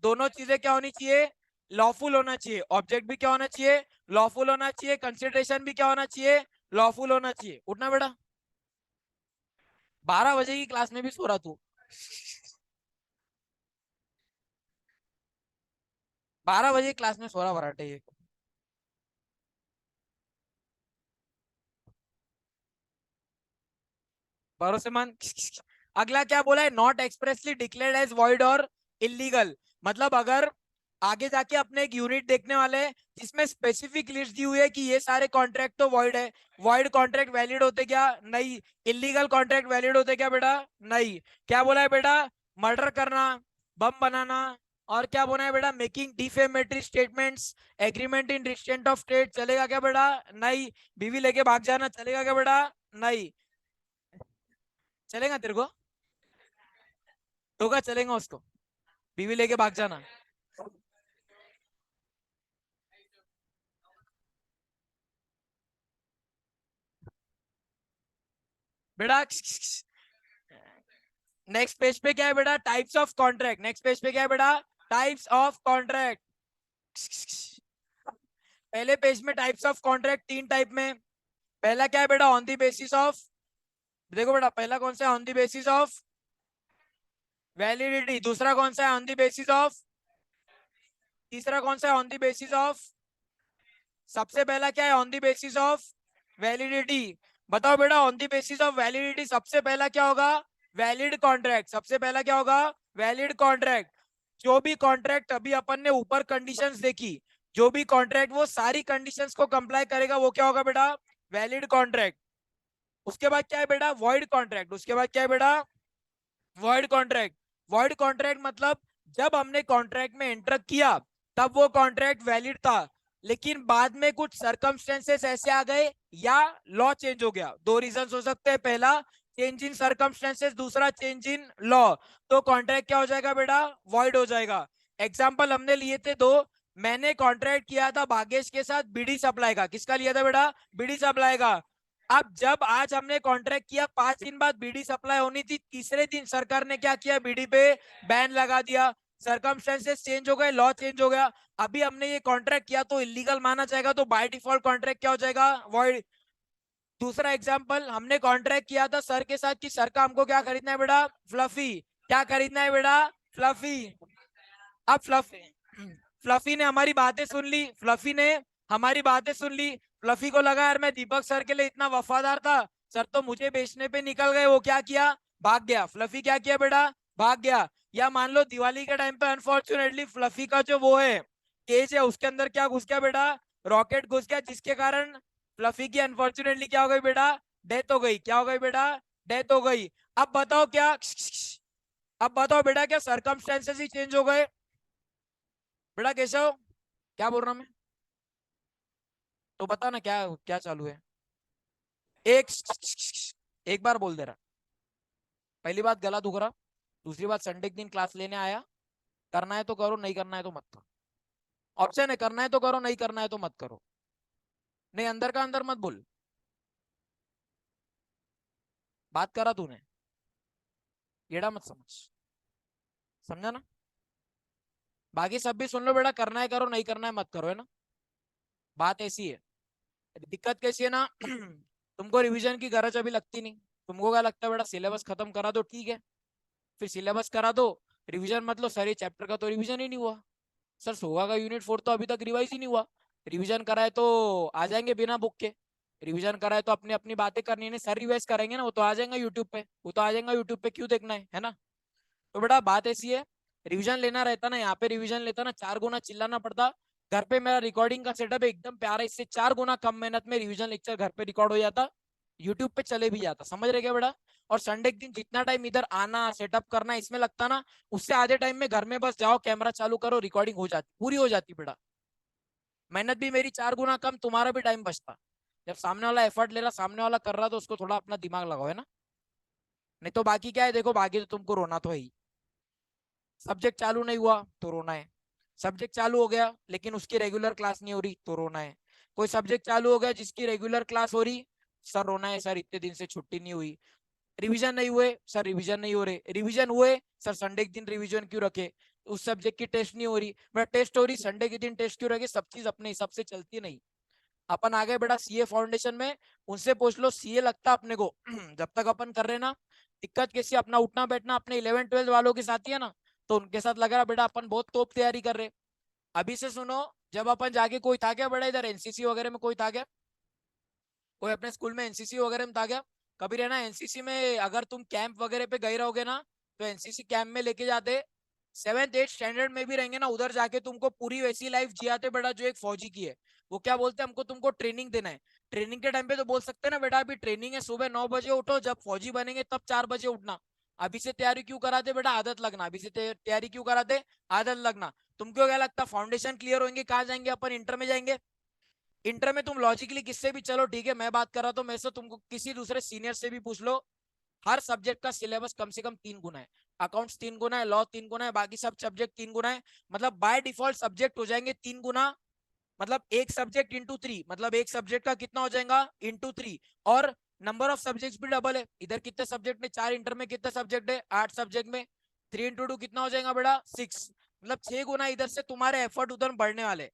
दोनों चीजें क्या होनी चाहिए, लॉफुल होना चाहिए। ऑब्जेक्ट भी क्या होना चाहिए, लॉफुल होना चाहिए। कंसिडरेशन भी क्या होना चाहिए, लॉफुल होना चाहिए। उठना बेटा, 12 बजे की क्लास में भी सो रहा तू, 12 बजे क्लास में सो रहा वराटे ये। भरोसेमंद। अगला क्या बोला है, not expressly declared as void और इलीगल। मतलब अगर आगे जाके अपने एक यूनिट देखने वाले हैं जिसमें स्पेसिफिक लिस्ट दी हुई है कि ये सारे कॉन्ट्रैक्ट तो वॉइड है। वॉइड कॉन्ट्रैक्ट वैलिड होते क्या? नहीं। इलीगल कॉन्ट्रैक्ट वैलिड होते क्या बेटा? नहीं। क्या बोला है बेटा? मर्डर करना, बम बनाना, और क्या बोला है बेटा? Making defamatory statements, agreement in restraint of state चलेगा क्या बेटा? नहीं। बीवी लेके भाग जाना चलेगा क्या बेटा? नहीं। चलेगा तेरे को? होगा चलेगा उसको? बीवी लेके भाग जाना? बेटा नेक्स्ट पेज पे क्या है बेटा? Types of contract. Next page पे क्या है बेटा? Types of contract. पहले पेज में टाइप्स ऑफ कॉन्ट्रैक्ट तीन टाइप में। पहला क्या है बेटा? ऑन द बेसिस ऑफ, देखो बेटा पहला कौन सा है? On the basis of validity. दूसरा कौन सा है? ऑन द बेसिस ऑफ, तीसरा कौन सा है? ऑन द बेसिस ऑफ, सबसे पहला क्या है? On the basis of validity. बताओ बेटा on the basis of validity सबसे पहला क्या होगा? Valid contract. सबसे पहला क्या होगा? Valid contract. जो भी कॉन्ट्रैक्ट अभी अपन ने ऊपर कंडीशंस देखी, जो भी कॉन्ट्रैक्ट वो सारी कंडीशंस को कंप्लाई करेगा, वो क्या होगा बेटा? Valid contract. उसके बाद क्या है बेटा? Void contract. उसके बाद क्या है बेटा? Void contract. वॉइड कॉन्ट्रैक्ट मतलब जब हमने कॉन्ट्रैक्ट में एंटर किया तब वो कॉन्ट्रैक्ट वैलिड था, लेकिन बाद में कुछ सर्कमस्टेंसेस ऐसे आ गए या लॉ चेंज हो गया। दो रीजन हो सकते हैं, पहला चेंज इन सर्कमस्टेंसेस, दूसरा चेंज इन लॉ, तो कॉन्ट्रैक्ट क्या हो जाएगा बेटा? वॉइड हो जाएगा। एग्जाम्पल हमने लिए थे दो। मैंने कॉन्ट्रैक्ट किया था भागेश के साथ बीडी सप्लाई का। किसका लिया था बेटा? बीडी सप्लाई का। अब जब आज हमने कॉन्ट्रैक्ट किया, 5 दिन बाद बीडी सप्लाई होनी थी, तीसरे दिन सरकार ने क्या किया? बीडी पे बैन लगा दिया। सरकमस्टेंसेस चेंज हो गए, लॉ चेंज हो गया। अभी हमने ये कॉन्ट्रैक्ट किया तो इलीगल माना जाएगा, तो बाय डिफॉल्ट कॉन्ट्रैक्ट क्या हो जाएगा? वॉइड। दूसरा एग्जांपल, हमने कॉन्ट्रैक्ट किया था सर के साथ कि सर का हमको क्या खरीदना है बेटा? फ्लफी। क्या खरीदना है बेटा? फ्लफी। अब फ्लफी, फ्लफी ने हमारी बातें सुन ली। फ्लफी ने हमारी बातें सुन ली। फ्लफी को लगा यार मैं दीपक सर के लिए इतना वफादार था, सर तो मुझे बेचने पे निकल गए। वो क्या किया? भाग गया। फ्लफी क्या किया बेटा? भाग गया। या मान लो दिवाली के टाइम पे अनफॉर्चुनेटली फ्लफी का जो वो है केज है, उसके अंदर क्या घुस गया बेटा? रॉकेट घुस गया, जिसके कारण फ्लफी की अनफॉर्चुनेटली क्या हो गई बेटा? डेथ हो गई। क्या हो गई बेटा? डेथ हो गई। अब बताओ क्या, अब बताओ बेटा क्या सर्कमस्टेंसेस ही चेंज हो गए? बेटा कैसे हो? क्या बोल रहा हूं मैं? तो बता ना क्या क्या चालू है। एक एक बार बोल दे रहा। पहली बात गला दुख रहा। दूसरी बात संडे के दिन क्लास लेने आया। करना है तो करो, नहीं करना है तो मत करो। ऑप्शन है, करना है तो करो, नहीं करना है तो मत करो। नहीं, अंदर का अंदर मत बोल। बात करा तूने, येड़ा मत समझ। समझा ना? बाकी सब भी सुन लो बेटा, करना है करो, नहीं करना है मत करो, है ना? बात ऐसी है। दिक्कत कैसी है ना तुमको रिवीजन की गरज अभी लगती नहीं। तुमको क्या लगता है बेटा? सिलेबस खत्म करा दो, ठीक है। फिर सिलेबस करा दो, रिवीजन मतलब सर ये चैप्टर का तो रिवीजन ही नहीं हुआ। सर सोगा का यूनिट 4 तो अभी तक रिवाइज ही नहीं हुआ। रिवीजन कराए तो आ जाएंगे बिना बुक के। रिवीजन कराए तो अपनी अपनी बातें करनी है, सर रिवाइज करेंगे ना, वो तो आ जाएगा यूट्यूब पे। वो तो आ जाएगा यूट्यूब पे, क्यों देखना है ना? तो बेटा बात ऐसी है, रिवीजन लेना रहता ना, यहाँ पे रिवीजन लेता ना 4 गुना चिल्लाना पड़ता। घर पे मेरा रिकॉर्डिंग का सेटअप है एकदम प्यारा, इससे 4 गुना कम मेहनत में रिवीजन लेक्चर घर पे रिकॉर्ड हो जाता, यूट्यूब पे चले भी जाता। समझ रहे क्या बेटा? और संडे के दिन जितना टाइम इधर आना सेटअप करना इसमें लगता ना, उससे आधे टाइम में घर में बस जाओ, कैमरा चालू करो, रिकॉर्डिंग हो जाती, पूरी हो जाती बेटा। मेहनत भी मेरी 4 गुना कम, तुम्हारा भी टाइम बचता। जब सामने वाला एफर्ट ले रहा, सामने वाला कर रहा, तो उसको थोड़ा अपना दिमाग लगाओ, है ना? नहीं तो बाकी क्या है, देखो बाकी तो तुमको रोना तो है ही। सब्जेक्ट चालू नहीं हुआ तो रोना है। सब्जेक्ट चालू हो गया लेकिन उसकी रेगुलर क्लास नहीं हो रही तो रोना है। कोई सब्जेक्ट चालू हो गया जिसकी रेगुलर क्लास हो रही, सर रोना है, सर इतने दिन से छुट्टी नहीं हुई। रिवीजन नहीं हुए, सर रिवीजन नहीं हो रहे। रिवीजन हुए, सर संडे के दिन रिवीजन क्यों रखे? उस सब्जेक्ट की टेस्ट नहीं हो रही, मेरा टेस्ट हो रही, संडे के दिन टेस्ट क्यों रखे? सब चीज अपने हिसाब से चलती नहीं। अपन आ गए बेटा सीए फाउंडेशन में, उनसे पूछ लो सीए लगता अपने को जब तक अपन कर रहे ना। दिक्कत कैसी, अपना उठना बैठना अपने 11 12 वालों के साथ ही है ना, तो उनके साथ लग रहा बेटा अपन बहुत तोप तैयारी कर रहे। अभी से सुनो, जब अपन जाके, कोई था क्या बड़ा इधर एनसीसी वगैरह में? कोई था क्या? कोई अपने स्कूल में एनसीसी वगैरह में था क्या? कभी रहना एनसीसी में, अगर तुम कैंप वगैरह पे गए रहोगे ना, तो एनसीसी कैंप में लेके जाते 7th 8th स्टैंडर्ड में भी रहेंगे ना, उधर जाके तुमको पूरी वैसी लाइफ जियाते बेटा जो एक फौजी की है। वो क्या बोलते हैं, हमको तुमको ट्रेनिंग देना है। ट्रेनिंग के टाइम पे तो बोल सकते हैं ना बेटा अभी ट्रेनिंग है, सुबह 9 बजे उठो, जब फौजी बनेंगे तब 4 बजे उठना। अभी से तैयारी क्यों कराते बेटा, आदत लगना। अभी से तैयारी क्यों कराते, आदत लगना। तुमको क्या लगता फाउंडेशन क्लियर होंगे कहाँ जाएंगे अपन, इंटर में जाएंगे। इंटर में तुम लॉजिकली किससे भी चलो ठीक है, मैं बात कर रहा तो मैं से तुमको किसी दूसरे सीनियर से भी पूछ लो, हर सब्जेक्ट का सिलेबस कम से कम 3 गुना है। अकाउंट्स 3 गुना है, लॉ 3 गुना है, बाकी सब सब्जेक्ट 3 गुना है। मतलब बाय डिफॉल्ट सब्जेक्ट हो जाएंगे 3 गुना। मतलब एक सब्जेक्ट इंटू 3, मतलब एक सब्जेक्ट का कितना हो जाएगा इंटू 3। और नंबर ऑफ सब्जेक्ट भी डबल है। इधर कितने सब्जेक्ट में 4, इंटर में कितने सब्जेक्ट है 8 सब्जेक्ट में 3 इंटू 2 कितना हो जाएगा बेटा 6। मतलब 6 गुना इधर से तुम्हारे एफर्ट उधर बढ़ने वाले।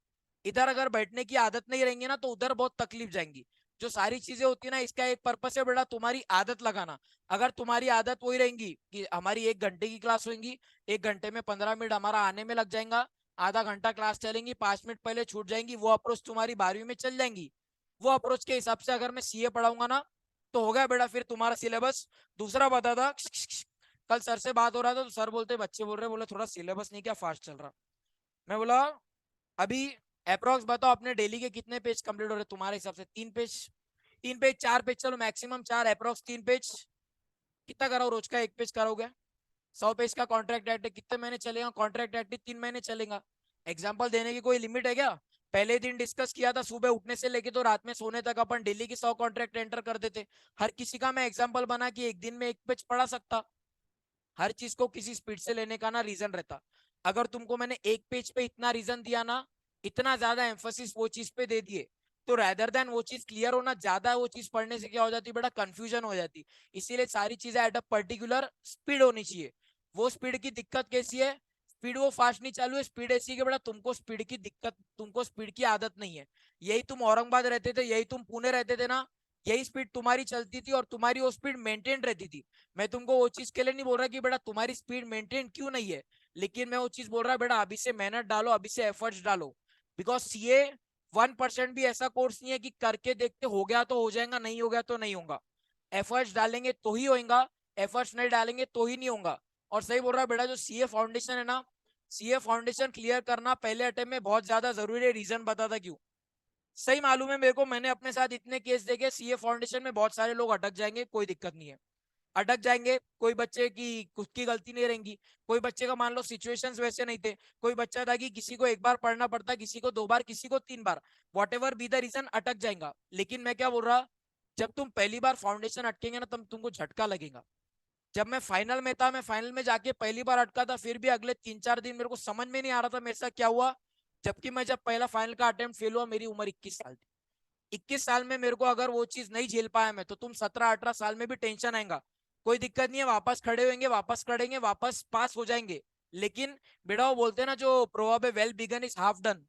इधर अगर बैठने की आदत नहीं रहेंगी ना तो उधर बहुत तकलीफ जाएंगी। जो सारी चीजें होती है ना इसका एक पर्पस है बेटा तुम्हारी आदत लगाना। अगर तुम्हारी आदत वही रहेंगी कि हमारी 1 घंटे की क्लास होगी, 1 घंटे में 15 मिनट हमारा आने में लग जाएगा, आधा घंटा क्लास चलेंगी, 5 मिनट पहले छूट जाएंगी, वो अप्रोच तुम्हारी 12वीं में चल जाएंगी। वो अप्रोच के हिसाब से अगर मैं सीए पढ़ाऊंगा ना तो हो गया बेटा फिर तुम्हारा सिलेबस। दूसरा बता था, कल सर से बात हो रहा था तो सर बोलते बच्चे बोल रहे, बोले थोड़ा सिलेबस नहीं क्या फास्ट चल रहा। मैं बोला अभी अप्रोक्स बताओ अपने डेली के कितने पेज कंप्लीट हो रहे तुम्हारे हिसाब से, 3 पेज, 3 पेज 4 पेज, चलो मैक्सिमम 4, अप्रोक्स 3 पेज। कितना कराओ रोज का, 1 पेज करोगे। 100 पेज का कॉन्ट्रैक्ट एक्ट है, कितने महीने चलेगा कॉन्ट्रैक्ट एक्ट, 3 महीने चलेगा। एग्जाम्पल देने की कोई लिमिट है क्या। पहले दिन डिस्कस किया था सुबह उठने से लेके तो रात में सोने तक अपन डेली की 100 कॉन्ट्रैक्ट एंटर कर देते। हर किसी का मैं एग्जाम्पल बना कि एक दिन में 1 पेज पढ़ा सकता। हर चीज को किसी स्पीड से लेने का ना रीजन रहता। अगर तुमको मैंने 1 पेज पे इतना रीजन दिया ना, इतना ज्यादा एम्फोसिस वो चीज पे दे दिए, तो रेदर देन वो चीज क्लियर होना, ज्यादा वो चीज पढ़ने से क्या हो जाती बड़ा कंफ्यूजन हो जाती। इसीलिए सारी चीजें एट अ पर्टिकुलर स्पीड होनी चाहिए। वो स्पीड की दिक्कत कैसी है, स्पीड वो फास्ट नहीं चालू है, स्पीड ऐसी है कि बड़ा तुमको स्पीड की दिक्कत, तुमको स्पीड की आदत नहीं है। यही तुम औरंगाबाद रहते थे, यही तुम पुणे रहते थे ना, यही स्पीड तुम्हारी चलती थी और तुम्हारी वो स्पीड मेंटेन रहती थी। मैं तुमको वो चीज के लिए नहीं बोल रहा कि बेटा तुम्हारी स्पीड मेंटेन क्यों नहीं है, लेकिन मैं वो चीज बोल रहा बेटा अभी से मेहनत डालो, अभी से एफर्ट्स डालो। बिकॉज सीए 1% भी ऐसा कोर्स नहीं है कि करके देखते हो गया तो हो जाएगा, नहीं हो गया तो नहीं होगा। एफर्ट्स डालेंगे तो ही होगा, एफर्ट्स नहीं डालेंगे तो ही नहीं होगा। और सही बोल रहा है बेटा, जो सीए फाउंडेशन है ना, सीए फाउंडेशन क्लियर करना पहले अटेम्प्ट में बहुत ज्यादा जरूरी है। रीजन बता था क्यों, सही मालूम है मेरे को, मैंने अपने साथ इतने केस देखे सीए फाउंडेशन में बहुत सारे लोग अटक जाएंगे, कोई दिक्कत नहीं है। अटक जाएंगे, कोई बच्चे की खुद की गलती नहीं रहेंगी, कोई बच्चे का मान लो सिचुएशंस वैसे नहीं थे, कोई बच्चा था कि किसी को 1 बार पढ़ना पड़ता, किसी को 2 बार, किसी को 3 बार, whatever be the reason अटक जाएगा। लेकिन मैं क्या बोल रहा, जब तुम पहली बार फाउंडेशन अटकेंगे ना तब तुमको झटका लगेगा। जब मैं फाइनल में था, मैं फाइनल में जाके पहली बार अटका था, फिर भी अगले 3 4 दिन मेरे को समझ में नहीं आ रहा था मेरे साथ क्या हुआ। जबकि मैं जब पहला फाइनल का अटेम्प्ट फेल हुआ मेरी उम्र 21 साल थी। 21 साल में मेरे को अगर वो चीज नहीं झेल पाया मैं, तो तुम 17 18 साल में भी टेंशन आएगा। कोई दिक्कत नहीं है, वापस खड़े होंगे, वापस खड़ेंगे, वापस पास हो जाएंगे। लेकिन बेटा वो बोलते हैं ना जो प्रोवर्ब है, well begun is half done.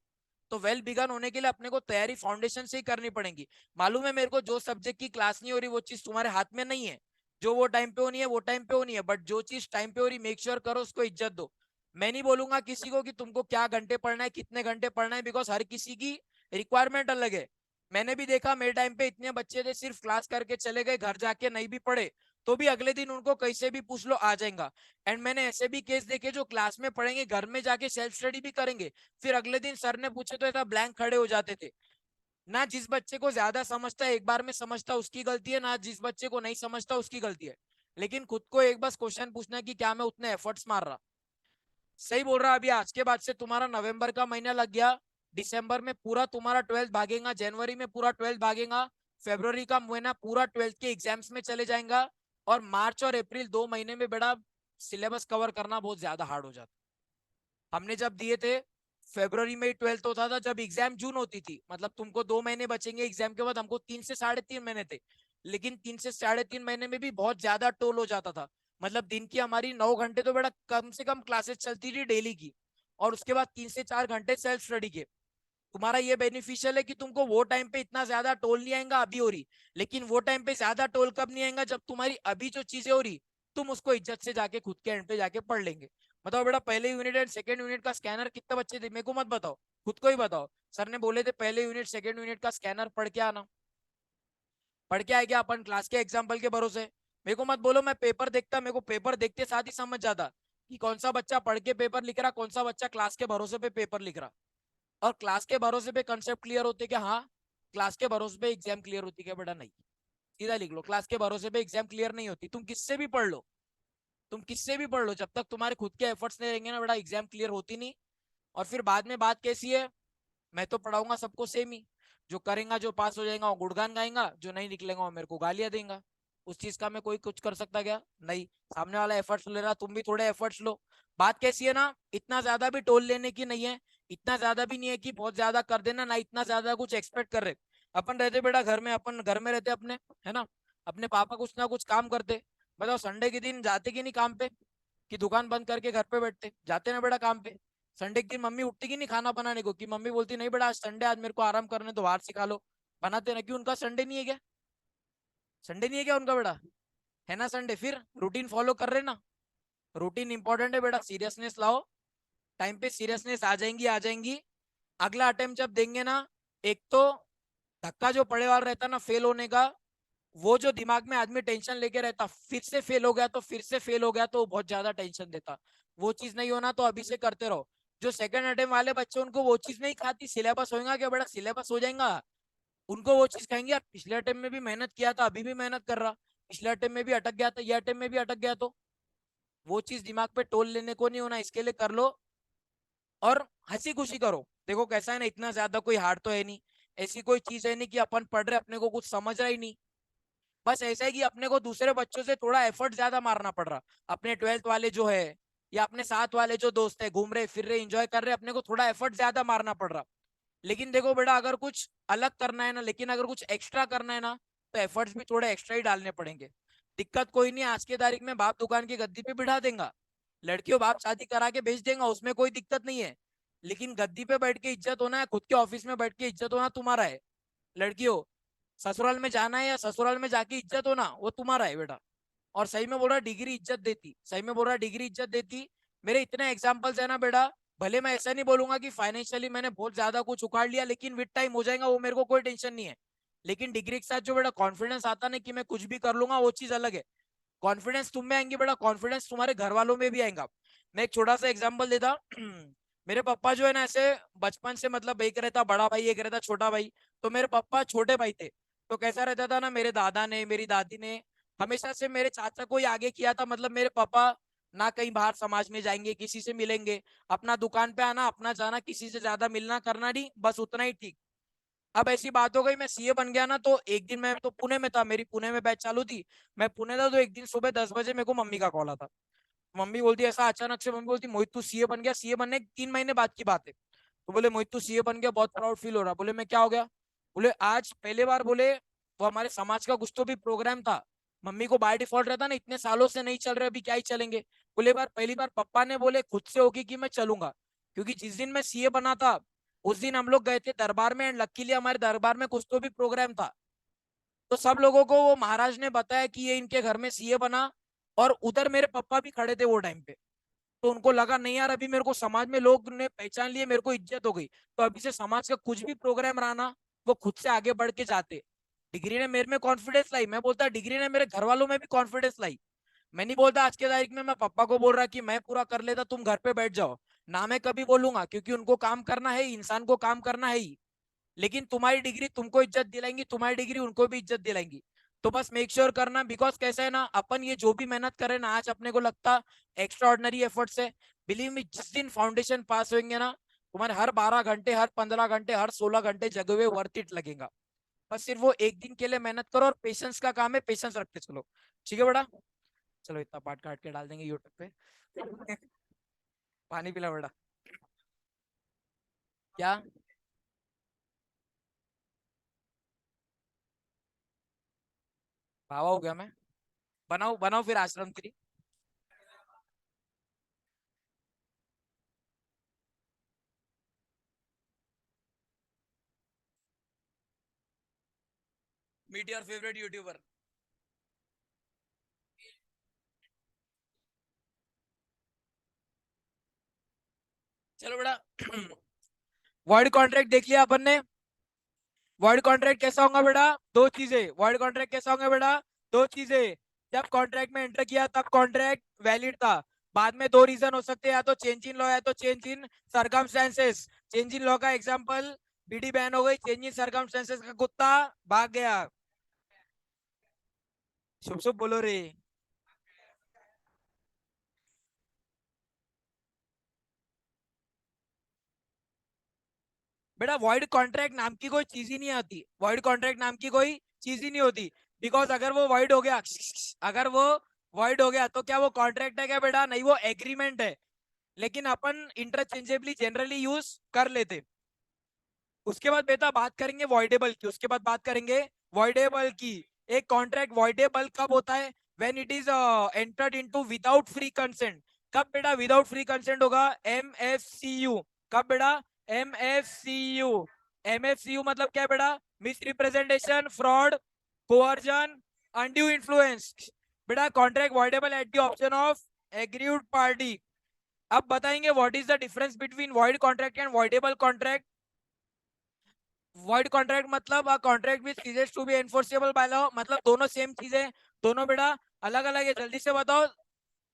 तो वेल बिगन होने के लिए अपने को तैयारी फाउंडेशन से ही करनी पड़ेगी। मालूम है मेरे को जो सब्जेक्ट की क्लास नहीं हो रही वो चीज तुम्हारे हाथ में नहीं है। जो वो टाइम पे होनी है वो टाइम पे होनी है, बट जो चीज टाइम पे हो रही मेक श्योर करो उसको इज्जत दो। मैं नहीं बोलूंगा किसी को कि तुमको क्या घंटे पढ़ना है, कितने घंटे पढ़ना है, बिकॉज हर किसी की रिक्वायरमेंट अलग है। मैंने भी देखा मेरे टाइम पे इतने बच्चे थे सिर्फ क्लास करके चले गए, घर जाके नहीं भी पढ़े तो भी अगले दिन उनको कैसे भी पूछ लो आ जाएगा। एंड मैंने ऐसे भी केस देखे जो क्लास में पढ़ेंगे, घर में जाके सेल्फ स्टडी भी करेंगे, फिर अगले दिन सर ने पूछे तो ऐसा ब्लैंक खड़े हो जाते थे। ना जिस बच्चे को ज्यादा समझता है एक बार में समझता उसकी गलती है, ना जिस बच्चे को नहीं समझता उसकी गलती है। लेकिन खुद को एक बस क्वेश्चन पूछना है कि क्या मैं उतने एफर्ट्स मार रहा। सही बोल रहा, अभी आज के बाद से तुम्हारा नवंबर का महीना लग गया, दिसंबर में पूरा तुम्हारा 12th भागेगा, जनवरी में पूरा 12th भागेगा, फेब्रुवरी का महीना पूरा 12th के एग्जाम्स में चले जाएगा, और मार्च और अप्रैल 2 महीने में बेटा सिलेबस कवर करना बहुत ज्यादा हार्ड हो जाता। हमने जब दिए थे फेब्रुवरी में 12th होता था, जब एग्जाम जून होती थी, मतलब तुमको 2 महीने बचेंगे एग्जाम के बाद, हमको 3 से 3.5 महीने थे। लेकिन 3 से 3.5 महीने में भी बहुत ज्यादा टोल हो जाता था। मतलब दिन की हमारी 9 घंटे तो बेटा कम से कम क्लासेस चलती थी डेली की, और उसके बाद 3 से 4 घंटे सेल्फ स्टडी के। तुम्हारा ये बेनिफिशियल है कि तुमको वो टाइम पे इतना ज्यादा टोल नहीं आएगा अभी हो रही। लेकिन वो टाइम पे ज्यादा टोल कब नहीं आएगा, जब तुम्हारी अभी जो चीजें हो रही तुम उसको इज्जत से जाके खुद के एंड पे जाके पढ़ लेंगे। बताओ बेटा पहले यूनिट एंड सेकंड यूनिट का स्कैनर कितने बच्चे थे, मेरे को मत बताओ, खुद को ही बताओ। सर ने बोले थे पहले यूनिट सेकंड यूनिट का स्कैनर पढ़ के आना। पढ़ के आए क्या अपन क्लास के एग्जाम्पल के भरोसे। मेरे को मत बोलो मैं पेपर देखता, मेरे को पेपर देखते साथ ही समझ जाता। कि कौन सा बच्चा पढ़ के पेपर लिख रहा, कौन सा बच्चा क्लास के भरोसे पे पेपर लिख रहा। और क्लास के भरोसे पे कंसेप्ट क्लियर होते क्या? हाँ, क्लास के भरोसे पे एग्जाम क्लियर होती क्या? बेटा नहीं। सीधा लिख लो, क्लास के भरोसे पे एग्जाम क्लियर नहीं होती। तुम किससे भी पढ़ लो, तुम किससे भी पढ़ लो, जब तक तुम्हारे खुद के एफर्ट्स नहीं रहेंगे ना बेटा, एग्जाम क्लियर होती नहीं। और फिर बाद में बात कैसी है, मैं तो पढ़ाऊंगा सबको सेम ही, जो करेगा जो पास हो जाएगा वो गुणगान गाएगा, जो नहीं निकलेगा वो मेरे को गालियां देगा। उस चीज का मैं कोई कुछ कर सकता क्या? नहीं। सामने वाला एफर्ट्स ले रहा, तुम भी थोड़े एफर्ट्स लो। बात कैसी है ना, इतना ज्यादा भी टोल लेने की नहीं है, इतना ज्यादा भी नहीं है कि बहुत ज्यादा कर देना, ना इतना ज्यादा कुछ एक्सपेक्ट कर रहे। अपन रहते बेटा घर में, अपन घर में रहते अपने, है ना, अपने पापा कुछ ना कुछ काम करते। बताओ संडे के दिन जाते कि नहीं काम पे, कि दुकान बंद करके घर पे बैठते? जाते ना बेटा काम पे। संडे के दिन मम्मी उठती कि नहीं खाना बनाने को, कि मम्मी बोलती नहीं बेटा आज संडे, आज मेरे को आराम करने दो, बाहर सिखा लो। बनाते ना, क्यों? उनका संडे नहीं है क्या? संडे नहीं है क्या उनका बेटा? है ना संडे। फिर रूटीन फॉलो कर रहे ना। रूटीन इंपॉर्टेंट है बेटा, सीरियसनेस लाओ। टाइम पे सीरियसनेस आ जाएंगी, आ जाएंगी। अगला अटेम्प्ट जब देंगे ना, एक तो धक्का जो पड़े वाला रहता ना फेल होने का, वो जो दिमाग में आदमी टेंशन लेके रहता, फिर से फेल हो गया तो, फिर से फेल हो गया तो बहुत ज्यादा टेंशन देता। वो चीज नहीं होना तो अभी से करते रहो। जो सेकंड अटेम्प्ट वाले बच्चे, उनको वो चीज नहीं खाती, सिलेबस होगा क्या बेटा? सिलेबस हो जाएगा, उनको वो चीज कहेंगे यार पिछले अटेम्प्ट में भी मेहनत किया था, अभी भी मेहनत कर रहा, पिछले अटेम्प्ट में भी अटक गया था, ये अटेम्प्ट में भी अटक गया, तो वो चीज दिमाग पे टोल लेने को नहीं होना, इसके लिए कर लो। और हंसी खुशी करो। देखो कैसा है ना, इतना ज्यादा कोई हार्ड तो है नहीं, ऐसी कोई चीज है नहीं कि अपन पढ़ रहे अपने को कुछ समझ रहा ही नहीं। बस ऐसा है कि अपने को दूसरे बच्चों से थोड़ा एफर्ट ज्यादा मारना पड़ रहा। अपने 12th वाले जो है, या अपने साथ वाले जो दोस्त है, घूम रहे फिर रहे एंजॉय कर रहे, अपने को थोड़ा एफर्ट ज्यादा मारना पड़ रहा। लेकिन देखो बेटा, अगर कुछ अलग करना है ना, लेकिन अगर कुछ एक्स्ट्रा करना है ना, तो एफर्ट्स भी थोड़े एक्स्ट्रा ही डालने पड़ेंगे। दिक्कत कोई नहीं, आज की तारीख में बाप दुकान की गद्दी पे बिठा देगा, लड़कियों बाप शादी करा के भेज देगा, उसमें कोई दिक्कत नहीं है। लेकिन गद्दी पे बैठ के इज्जत होना है, खुद के ऑफिस में बैठ के इज्जत होना तुम्हारा है। लड़कियों, ससुराल में जाना है या ससुराल में जाके इज्जत होना, वो तुम्हारा है बेटा। और सही में बोल रहा, डिग्री इज्जत देती, सही में बोल रहा, डिग्री इज्जत देती। मेरे इतने एग्जाम्पल्स है ना बेटा। भले मैं ऐसा नहीं बोलूंगा कि फाइनेंशियली मैंने बहुत ज्यादा कुछ उखाड़ लिया, लेकिन विद टाइम हो जाएगा, वो मेरे को कोई टेंशन नहीं है। लेकिन डिग्री के साथ जो बेटा कॉन्फिडेंस आता ना कि मैं कुछ भी कर लूंगा, वो चीज अलग है। कॉन्फिडेंस तुम में आएंगी बेटा, कॉन्फिडेंस तुम्हारे घर वालों में भी आएगा। मैं एक छोटा सा एग्जाम्पल देता। मेरे पापा जो है ना, ऐसे बचपन से, मतलब एक रहता बड़ा भाई, एक रहता छोटा भाई। तो मेरे पापा छोटे भाई थे। तो कैसा रहता था ना, मेरे दादा ने, मेरी दादी ने हमेशा से मेरे चाचा को ही आगे किया था। मतलब मेरे पापा ना कहीं बाहर समाज में जाएंगे, किसी से मिलेंगे, अपना दुकान पे आना, अपना जाना, किसी से ज्यादा मिलना करना नहीं, बस उतना ही ठीक। अब ऐसी बात हो गई, मैं सीए बन गया ना, तो एक दिन मैं तो पुणे में था, मेरी पुणे में बैच चालू थी। मैं पुणे था, तो एक दिन सुबह 10 बजे मेरे को मम्मी का कॉल आता। मम्मी बोलती ऐसा अचानक से, मम्मी बोलती मोहित तू सीए बन गया। सीए बनने के 3 महीने बाद की बात है। तो बोले मोहित तू सीए बन गया, बहुत प्राउड फील हो रहा। बोले मैं क्या हो गया? बोले आज पहले बार, बोले वो हमारे समाज का कुछ तो भी प्रोग्राम था। मम्मी को बाय डिफॉल्ट रहता ना, इतने सालों से नहीं चल रहे, अभी क्या ही चलेंगे। बोले बार पहली बार पापा ने बोले खुद से होगी कि मैं चलूंगा। क्योंकि जिस दिन मैं सीए बना था, उस दिन हम लोग गए थे दरबार में, एंड लकीली हमारे दरबार में कुछ तो भी प्रोग्राम था। तो सब लोगों को वो महाराज ने बताया कि ये इनके घर में सीए बना। और उधर मेरे पापा भी खड़े थे वो टाइम पे। तो उनको लगा नहीं यार, अभी मेरे को समाज में लोग ने पहचान लिए, मेरे को इज्जत हो गई। तो अभी से समाज का कुछ भी प्रोग्राम रहा ना, वो खुद से आगे बढ़ के जाते। डिग्री ने मेरे में कॉन्फिडेंस लाई, मैं बोलता डिग्री ने मेरे घर वालों में भी कॉन्फिडेंस लाई। मैं नहीं बोलता आज के तारीख में मैं पापा को बोल रहा कि मैं पूरा कर लेता, तुम घर पे बैठ जाओ। ना मैं कभी बोलूंगा, क्योंकि उनको काम करना है, इंसान को काम करना है ही। लेकिन तुम्हारी डिग्री तुमको इज्जत दिलाएंगी, तुम्हारी डिग्री उनको भी इज्जत दिलाएंगी। तो बस मेक श्योर करना, बिकॉज कैसा है ना, अपन ये जो भी मेहनत करें ना, आज अपने को लगता एक्स्ट्रा ऑर्डनरी एफर्ट से। बिलीव मी, जिस दिन फाउंडेशन पास होंगे ना, तुम्हारे हर 12 घंटे, हर 15 घंटे, हर 16 घंटे जगे हुए वर्थ इट लगेगा। बस सिर्फ वो एक दिन के लिए मेहनत करो, और पेशेंस का काम है, पेशेंस रखते चलो। ठीक है बेटा, चलो इतना पार्ट काट के डाल देंगे यूट्यूब पे। पानी पिला बेटा। क्या? बाबा हो गया मैं। बनाओ बनाओ फिर आश्रम 3। Meet your favourite YouTuber. चलो बेटा। वर्ड कॉन्ट्रैक्ट देख लिया अपन ने। वर्ड कॉन्ट्रैक्ट कैसा होगा बेटा? दो चीजें। वर्ड कॉन्ट्रैक्ट कैसा होगा बेटा? दो चीजें। जब कॉन्ट्रैक्ट में एंटर किया तब कॉन्ट्रैक्ट वैलिड था। बाद में दो रीजन हो सकते हैं, या तो चेंज इन लॉ या तो change in circumstances. Change in law का एग्जांपल बीडी बैन हो गई, चेंज इन सर्कमस्टेंसेस का कुत्ता भाग गया। शुभ शुभ बोलो रे। बेटा वॉइड कॉन्ट्रैक्ट नाम की कोई चीज ही नहीं आती, वॉइड कॉन्ट्रैक्ट नाम की कोई चीज ही नहीं होती। बिकॉज अगर वो वॉइड हो गया, अगर वो वॉइड हो गया तो क्या वो कॉन्ट्रैक्ट है क्या बेटा? नहीं, वो एग्रीमेंट है। लेकिन अपन इंटरचेंजेबली जनरली यूज कर लेते। उसके बाद बेटा बात करेंगे वॉइडेबल की, उसके बाद बात करेंगे वॉइडेबल की। एक कॉन्ट्रैक्ट वॉइडेबल कब होता है? When it is entered into without free consent. कब बेटा विदाउट फ्री कंसेंट होगा? एमएफसीयू। कब बेटा? एमएफसीयू। एमएफसीयू मतलब क्या बेटा? Misrepresentation, fraud, coercion, undue influence. बेटा contract voidable at the option of agreed party. अब बताएंगे what is the difference between void contract and voidable contract. Void contract मतलब a contract which ceases to be enforceable by law, मतलब दोनों same चीजें, दोनों बेटा अलग अलग है। जल्दी से बताओ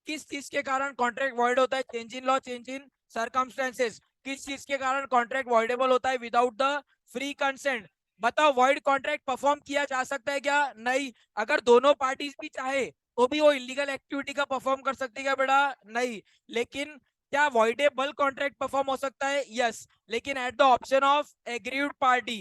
किस चीज के कारण कॉन्ट्रैक्ट वॉइड होता है? Change in law, change in circumstances. किस चीज के कारण कॉन्ट्रैक्ट वॉइडेबल होता है? Without the free consent. बताओ वॉइड कॉन्ट्रैक्ट परफॉर्म किया जा सकता है क्या? नहीं। अगर दोनों पार्टीज भी चाहे तो भी वो इलीगल एक्टिविटी का परफॉर्म कर सकती है क्या बेटा? नहीं। लेकिन क्या वॉइडेबल कॉन्ट्रैक्ट परफॉर्म हो सकता है? यस, लेकिन eight the option of agreed party.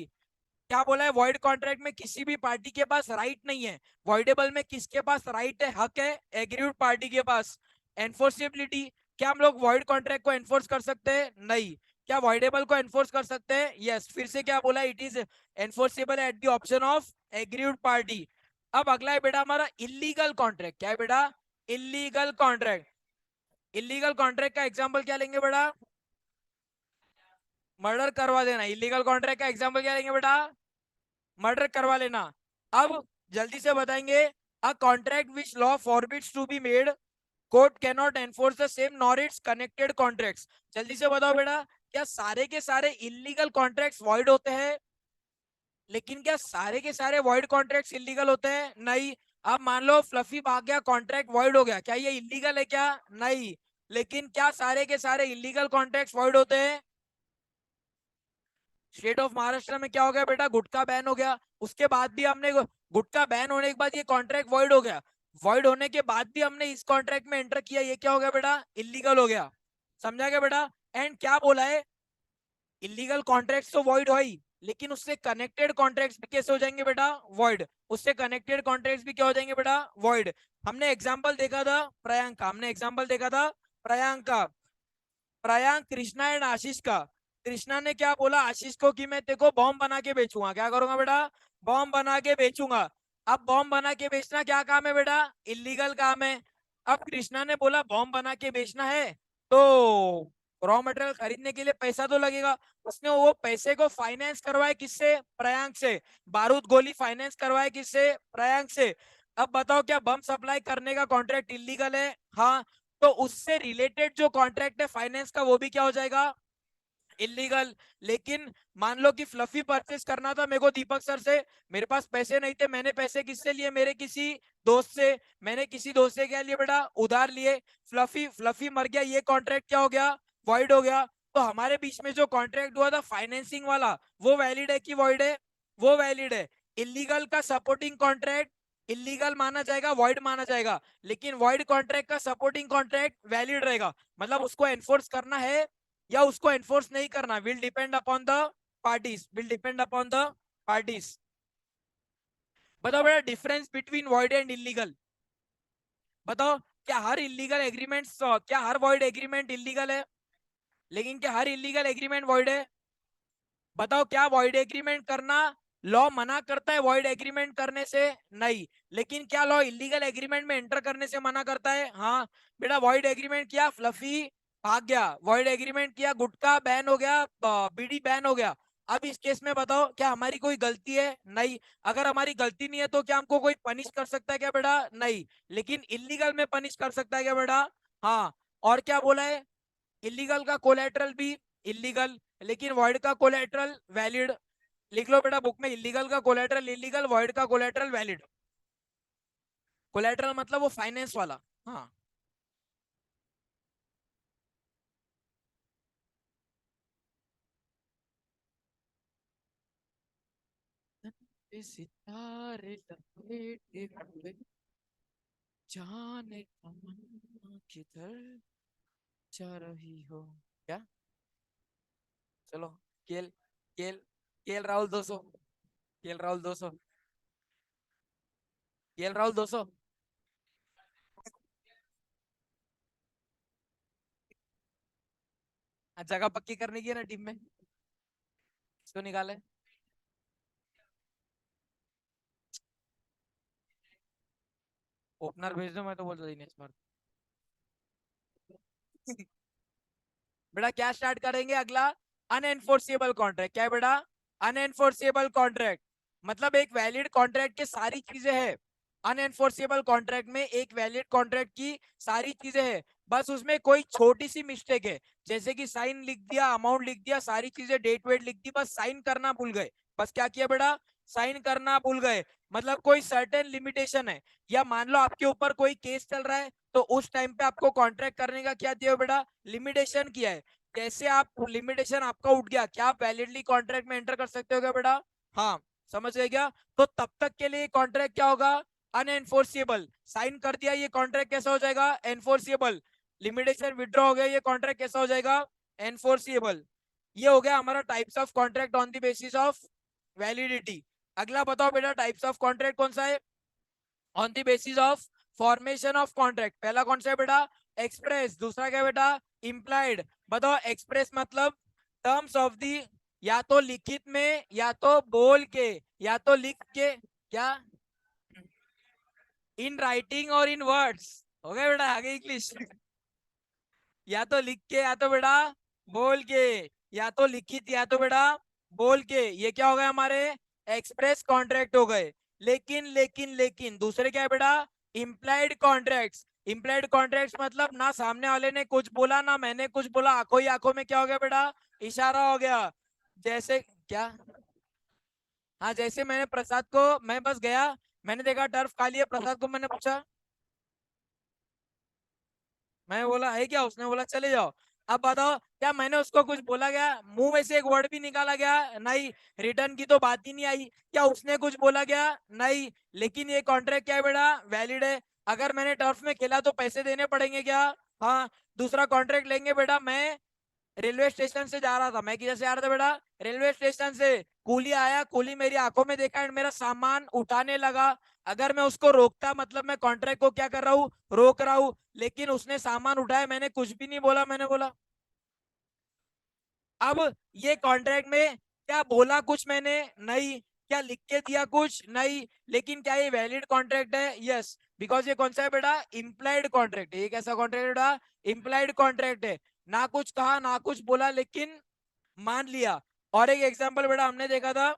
क्या बोला है? वॉइड कॉन्ट्रैक्ट में किसी भी पार्टी के पास राइट नहीं है। वॉइडेबल में किसके पास राइट है, हक है? एग्रीड पार्टी के पास। एनफोर्सिबिलिटी, क्या हम लोग वॉइड कॉन्ट्रैक्ट को एनफोर्स कर सकते हैं? नहीं। क्या वॉइडेबल को एनफोर्स कर सकते हैं? यस। फिर से क्या बोला? It is enforceable eight the option of agreed party. अब अगला है बेटा हमारा इलीगल कॉन्ट्रैक्ट। क्या है बेटा? Illegal contract. इलीगल कॉन्ट्रैक्ट का एग्जाम्पल क्या लेंगे बेटा? मर्डर करवा देना। इलीगल कॉन्ट्रैक्ट का एग्जाम्पल क्या लेंगे बेटा? मर्डर करवा लेना। अब जल्दी से बताएंगे, a contract which law forbids to be made, court can not enforce the same nor its connected contracts. जल्दी से बताओ बेटा, क्या सारे के सारे इलीगल कॉन्ट्रैक्ट्स वॉइड होते हैं? लेकिन क्या सारे के सारे वॉइड कॉन्ट्रैक्ट्स इलीगल होते हैं? नहीं। अब मान लो फ्लफी भाग गया, कॉन्ट्रैक्ट वॉइड हो गया, क्या ये इलीगल है क्या? नहीं। लेकिन क्या सारे के सारे इलीगल कॉन्ट्रैक्ट्स वॉइड होते हैं? स्टेट ऑफ महाराष्ट्र में क्या हो गया बेटा? गुटखा बैन हो गया। उसके बाद भी हमने गुटखा बैन होने के बाद ये कॉन्ट्रैक्ट वॉइड हो गया। वॉइड होने के बाद भी हमने इस कॉन्ट्रैक्ट में एंटर किया, ये क्या हो गया बेटा? इलीगल हो गया। समझा गया बेटा? एंड क्या बोला है? इलीगल कॉन्ट्रैक्ट्स तो वॉइड हो ही, लेकिन उससे कनेक्टेड कॉन्ट्रैक्ट्स भी कैसे हो जाएंगे बेटा? वॉइड। उससे कनेक्टेड कॉन्ट्रैक्ट्स भी क्या हो जाएंगे बेटा? वॉइड। हमने एग्जांपल देखा था प्रयांक का, हमने एग्जांपल देखा था प्रयांक का। प्रयांक कृष्णा एंड आशीष का। कृष्णा ने क्या बोला आशीष को कि मैं तेरे को बॉम्ब बना के बेचूंगा। क्या करूंगा बेटा? बॉम्ब बना के बेचूंगा। अब बॉम्ब बना के बेचना क्या काम है बेटा? इलीगल काम है। अब कृष्णा ने बोला बॉम्ब बना के बेचना है तो रॉ मटेरियल खरीदने के लिए पैसा तो लगेगा। उसने वो पैसे को फाइनेंस करवाए किससे? प्रयांक से। बारूद गोली फाइनेंस करवाए किससे? प्रयांक से। अब बताओ क्या बम सप्लाई करने का कॉन्ट्रैक्ट इलीगल है? हाँ। तो उससे रिलेटेड जो कॉन्ट्रैक्ट है फाइनेंस का वो भी क्या हो जाएगा? इलीगल। लेकिन मान लो कि फ्लफी परचेस करना था मेरे को दीपक सर से, मेरे पास पैसे नहीं थे, मैंने पैसे किससे लिए? मेरे किसी दोस्त से। मैंने किसी दोस्त से क्या लिए बेटा? उधार लिए। फ्लफी फ्लफी मर गया, ये कॉन्ट्रैक्ट क्या हो गया? वॉइड हो गया। तो हमारे बीच में जो कॉन्ट्रैक्ट हुआ था फाइनेंसिंग वाला, वो वैलिड है कि वॉइड है? वो वैलिड है। इलीगल का सपोर्टिंग कॉन्ट्रैक्ट इलीगल माना जाएगा, वॉइड माना जाएगा। लेकिन वॉइड कॉन्ट्रैक्ट का सपोर्टिंग कॉन्ट्रैक्ट वैलिड रहेगा। मतलब उसको एनफोर्स करना है या उसको एनफोर्स नहीं करना, will depend upon the parties, will depend upon the parties. बताओ बेटा difference between void and illegal. बताओ क्या हर इलीगल एग्रीमेंट, क्या हर वॉइड एग्रीमेंट इलीगल है? लेकिन क्या हर इलीगल एग्रीमेंट वॉइड है? बताओ क्या वॉइड एग्रीमेंट करना लॉ मना करता है वॉइड एग्रीमेंट करने से? नहीं। लेकिन क्या लॉ इलीगल एग्रीमेंट में एंटर करने से मना करता है? हाँ। बेटा वॉइड एग्रीमेंट किया, फ्लफी भाग गया। वॉइड एग्रीमेंट किया, गुटखा बैन हो गया, बीड़ी बैन हो गया। अब इस केस में बताओ क्या हमारी कोई गलती है? नहीं। अगर हमारी गलती नहीं है तो क्या हमको कोई पनिश कर सकता है क्या बेटा? नहीं। लेकिन इलीगल में पनिश कर सकता है क्या बेटा? हाँ। और क्या बोला है? इलीगल का कोलेटरल भी इलीगल, लेकिन वॉइड का कोलेटरल वैलिड। लिख लो बेटा बुक में, इलीगल का कोलेटरल इलीगल, वॉइड का कोलेटरल वैलिड। कोलेटरल मतलब वो फाइनेंस वाला। हाँ। ये सितारे लपेटे हुए जाने तमन्ना किधर जा रही हो। क्या? चलो। केल केल केल राहुल 200। केल राहुल 200। केल राहुल 200। जगह पक्की करने की है ना टीम में। इसको निकाले। ओपनर भेज दो, मैं तो बोलता दिनेश मार। बेटा क्या स्टार्ट करेंगे अगला? अनएनफोर्सिएबल कॉन्ट्रैक्ट। क्या है बेटा? अनएनफोर्सिएबल कॉन्ट्रैक्ट मतलब एक वैलिड कॉन्ट्रैक्ट के सारी चीजें हैं। अनएनफोर्सिएबल कॉन्ट्रैक्ट में एक वैलिड कॉन्ट्रैक्ट की सारी चीजें हैं, बस उसमें कोई छोटी सी मिस्टेक है। जैसे कि साइन लिख दिया, अमाउंट लिख दिया, सारी चीजें डेट वेट लिख दी, बस साइन करना भूल गए। बस क्या किया बेटा? साइन करना भूल गए। मतलब कोई सर्टेन लिमिटेशन है, या मान लो आपके ऊपर कोई केस चल रहा है, तो उस टाइम पे आपको कॉन्ट्रैक्ट करने का क्या दिया बेटा? लिमिटेशन किया है। कैसे आप लिमिटेशन आपका उठ गया, क्या आप वैलिडली कॉन्ट्रैक्ट में एंटर कर सकते हो क्या बेटा? हाँ। समझ गए क्या? तो तब तक के लिए कॉन्ट्रैक्ट क्या होगा? अनएनफोर्सिएबल। साइन कर दिया, ये कॉन्ट्रैक्ट कैसा हो जाएगा? एनफोर्सिएबल। लिमिटेशन विड्रॉ हो गया, ये कॉन्ट्रैक्ट कैसा हो जाएगा? एनफोर्सिएबल। ये हो गया हमारा types of contract on the basis of validity. अगला बताओ बेटा, टाइप्स ऑफ कॉन्ट्रैक्ट कौन सा है on the basis of formation of contract? पहला कौन सा है बेटा? एक्सप्रेस। दूसरा क्या बेटा? इम्प्लाइड। बताओ एक्सप्रेस मतलब टर्म्स ऑफ दी, या तो लिखित में, या तो बोल के, या तो लिख के। क्या? इन राइटिंग और इन वर्ड्स। हो गया बेटा, आगे इंग्लिश। या तो लिख के, या तो बेटा बोल के, या तो लिखित, या तो बेटा बोल के, ये क्या हो गए हमारे? एक्सप्रेस कॉन्ट्रैक्ट हो गए। लेकिन दूसरे क्या है बेटा? Implied contracts. इम्प्लाइड कॉन्ट्रैक्ट्स मतलब ना सामने वाले ने कुछ बोला ना मैंने कुछ बोला, आंखों ही आंखों में क्या हो गया बेटा? इशारा हो गया। जैसे क्या? हाँ, जैसे मैंने प्रसाद को, मैं बस गया, मैंने देखा टर्फ खाली है, प्रसाद को मैंने पूछा, मैं बोला है क्या, उसने बोला चले जाओ। अब बताओ, क्या मैंने उसको कुछ बोला गया? मुंह में से एक वर्ड भी निकाला गया? नहीं। रिटर्न की तो बात ही नहीं आई। क्या उसने कुछ बोला गया? नहीं। लेकिन ये कॉन्ट्रैक्ट क्या है बेटा? वैलिड है। अगर मैंने टर्फ में खेला तो पैसे देने पड़ेंगे क्या? हाँ। दूसरा कॉन्ट्रैक्ट लेंगे बेटा, मैं रेलवे स्टेशन से जा रहा था, मैं किधर से आ रहा था बेटा? रेलवे स्टेशन से। कूली आया, कूली मेरी आंखों में देखा एंड मेरा सामान उठाने लगा। अगर मैं उसको रोकता, मतलब मैं कॉन्ट्रैक्ट को क्या कर रहा हूँ? रोक रहा हूँ। लेकिन उसने सामान उठाया, मैंने कुछ भी नहीं बोला, मैंने बोला। अब ये कॉन्ट्रैक्ट में क्या बोला कुछ मैंने? नहीं। क्या लिख के दिया कुछ? नहीं। लेकिन क्या ये वैलिड कॉन्ट्रैक्ट है? यस। बिकॉज ये कौन सा है बेटा? इम्प्लाइड कॉन्ट्रैक्ट है। ये कैसा कॉन्ट्रैक्ट है बेटा? इम्प्लाइड कॉन्ट्रैक्ट है। ना कुछ कहा ना कुछ बोला, लेकिन मान लिया। और एक एग्जांपल बेटा हमने देखा था,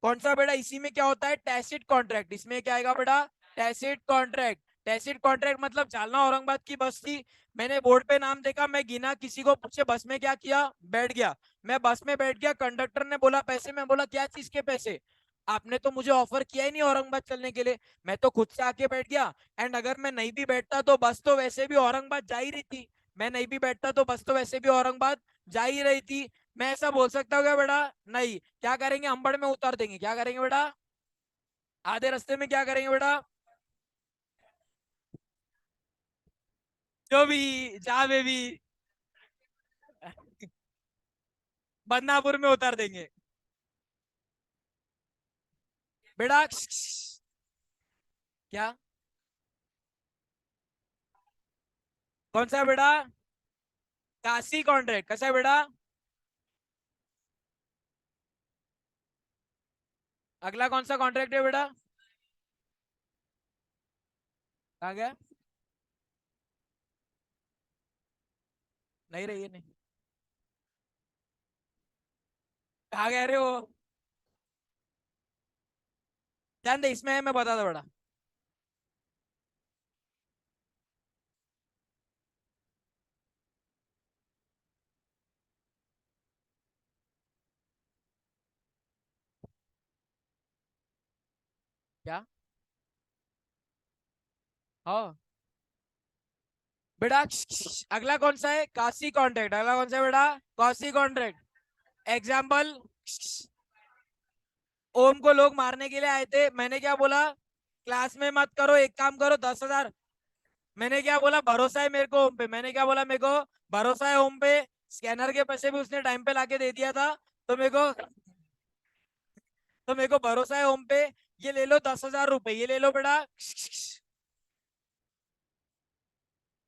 कौन सा बेटा? इसी में क्या होता है? Tacit contract. इसमें क्या आएगा बेटा? Tacit contract. टैसिट कॉन्ट्रैक्ट मतलब जालना औरंगाबाद की बस थी, मैंने बोर्ड पे नाम देखा, मैं गिना, किसी को पूछे, बस में क्या किया? बैठ गया। मैं बस में बैठ गया, कंडक्टर ने बोला पैसे, मैं बोला क्या चीज के पैसे? आपने तो मुझे ऑफर किया ही नहीं औरंगाबाद चलने के लिए, मैं तो खुद से आके बैठ गया। एंड अगर मैं नहीं भी बैठता तो बस तो वैसे भी औरंगाबाद जा ही रही थी। मैं नहीं भी बैठता तो बस तो वैसे भी औरंगाबाद जा ही रही थी। मैं ऐसा बोल सकता हूँ क्या बेटा? नहीं। क्या करेंगे? अंबड़ में उतार देंगे। क्या करेंगे बेटा? आधे रास्ते में क्या करेंगे बेटा? जो भी, जहां में भी, बदनापुर में उतार देंगे बेटा। क्या? कौन सा बेटा? काशी कॉन्ट्रैक्ट कैसा है बेटा? अगला कौन सा कॉन्ट्रैक्ट है बेटा? कहा गया? नहीं रही है, नहीं। कहा गया रे वो? ध्यान दे, इसमें है, मैं बता दो बेटा। क्या? हाँ बेटा। अगला कौन सा है? काशी कॉन्ट्रैक्ट। अगला कौन सा है बेटा? काशी कॉन्ट्रैक्ट। एग्जाम्पल। ओम को लोग मारने के लिए आए थे, मैंने क्या बोला, क्लास में मत करो, एक काम करो 10,000। मैंने क्या बोला, भरोसा है मेरे को ओम पे, मैंने क्या बोला, मेरे को भरोसा है ओम पे, स्कैनर के पैसे भी उसने टाइम पे लाके दे दिया था, तो मेरे को भरोसा है ओम पे। ये ले लो 10,000 रुपए, ये ले लो बेटा।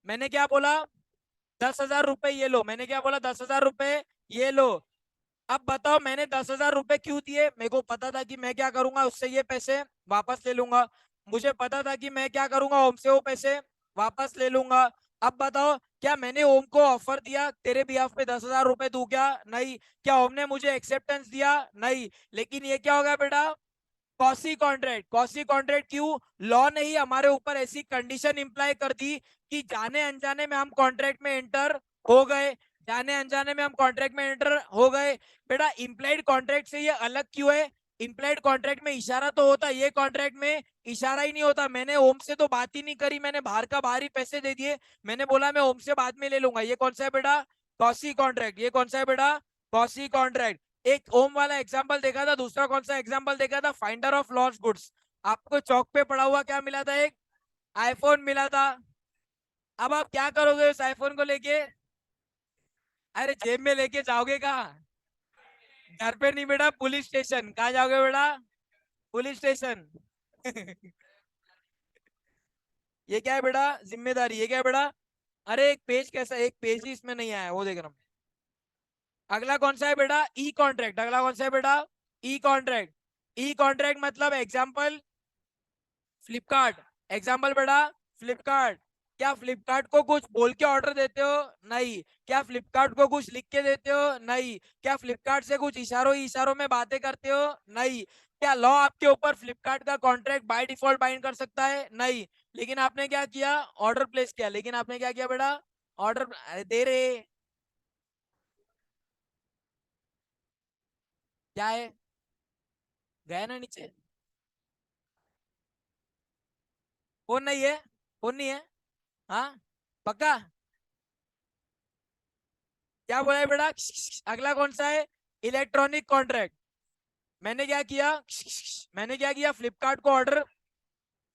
मैंने क्या बोला, 10,000 रुपए ये लो, मैंने क्या बोला, 10,000 रुपए ये लो। अब बताओ मैंने 10,000 रुपए क्यों दिए, मेरे को पता था कि मैं क्या करूंगा, उससे ये पैसे वापस ले लूंगा। मुझे पता था कि मैं क्या करूंगा, ओम से वो पैसे वापस ले लूंगा। अब बताओ, क्या मैंने ओम को ऑफर दिया तेरे बिहाफ पे 10,000 रुपए दूं क्या? नहीं। क्या ओम ने मुझे एक्सेप्टेंस दिया? नहीं। लेकिन ये क्या होगा बेटा, कॉसी कॉन्ट्रैक्ट। कॉसी कॉन्ट्रैक्ट क्यों? लॉ ने ही हमारे ऊपर ऐसी कंडीशन इंप्लाई कर दी कि जाने अनजाने में हम कॉन्ट्रैक्ट में एंटर हो गए, जाने अनजाने में हम कॉन्ट्रैक्ट में एंटर हो गए। बेटा इंप्लाइड कॉन्ट्रैक्ट से ये अलग क्यों है? इंप्लाइड कॉन्ट्रैक्ट में इशारा तो होता, ये कॉन्ट्रैक्ट में इशारा ही नहीं होता। मैंने ओम से तो बात ही नहीं करी, मैंने बाहर का बाहर ही पैसे दे दिए। मैंने बोला मैं ओम से बाद में ले लूंगा। ये कौन सा है बेटा, कॉसी कॉन्ट्रैक्ट। ये कौन सा है बेटा, कॉसी कॉन्ट्रैक्ट। एक ओम वाला एग्जांपल देखा था, दूसरा कौन सा एग्जांपल देखा था, फाइंडर ऑफ लॉस्ट गुड्स। आपको चौक पे पड़ा हुआ क्या मिला था, एक आईफोन मिला था। अब आप क्या करोगे उस आईफोन को लेके? अरे जेब में लेके जाओगे कहाँ? घर पे नहीं बेटा, पुलिस स्टेशन। कहाँ जाओगे बेटा, पुलिस स्टेशन। ये क्या है बेटा, जिम्मेदारी। ये क्या है बेटा, अरे एक पेज कैसा, एक पेज ही इसमें नहीं आया, वो देख रहा हूँ। अगला कौन सा है बेटा, ई कॉन्ट्रैक्ट। अगला कौन सा है बेटा, ई कॉन्ट्रैक्ट। ई कॉन्ट्रैक्ट मतलब एग्जाम्पल फ्लिपकार्ट। एग्जाम्पल बेटा फ्लिपकार्ट। क्या फ्लिपकार्ट को कुछ बोल के ऑर्डर देते हो? नहीं। क्या फ्लिपकार्ट को कुछ लिख के देते हो? नहीं। क्या फ्लिपकार्ट से कुछ इशारों ही इशारों में बातें करते हो? नहीं। क्या लॉ आपके ऊपर फ्लिपकार्ट का कॉन्ट्रैक्ट बाय डिफॉल्ट बाइंड कर सकता है? नहीं। लेकिन आपने क्या किया, ऑर्डर प्लेस किया। लेकिन आपने क्या किया बेटा, ऑर्डर दे रहे। क्या है, गया ना नीचे? फोन नहीं है, फोन नहीं है। हाँ पक्का? क्या बोला है बेटा? अगला कौन सा है, इलेक्ट्रॉनिक कॉन्ट्रैक्ट। मैंने क्या किया, मैंने क्या किया, फ्लिपकार्ट को ऑर्डर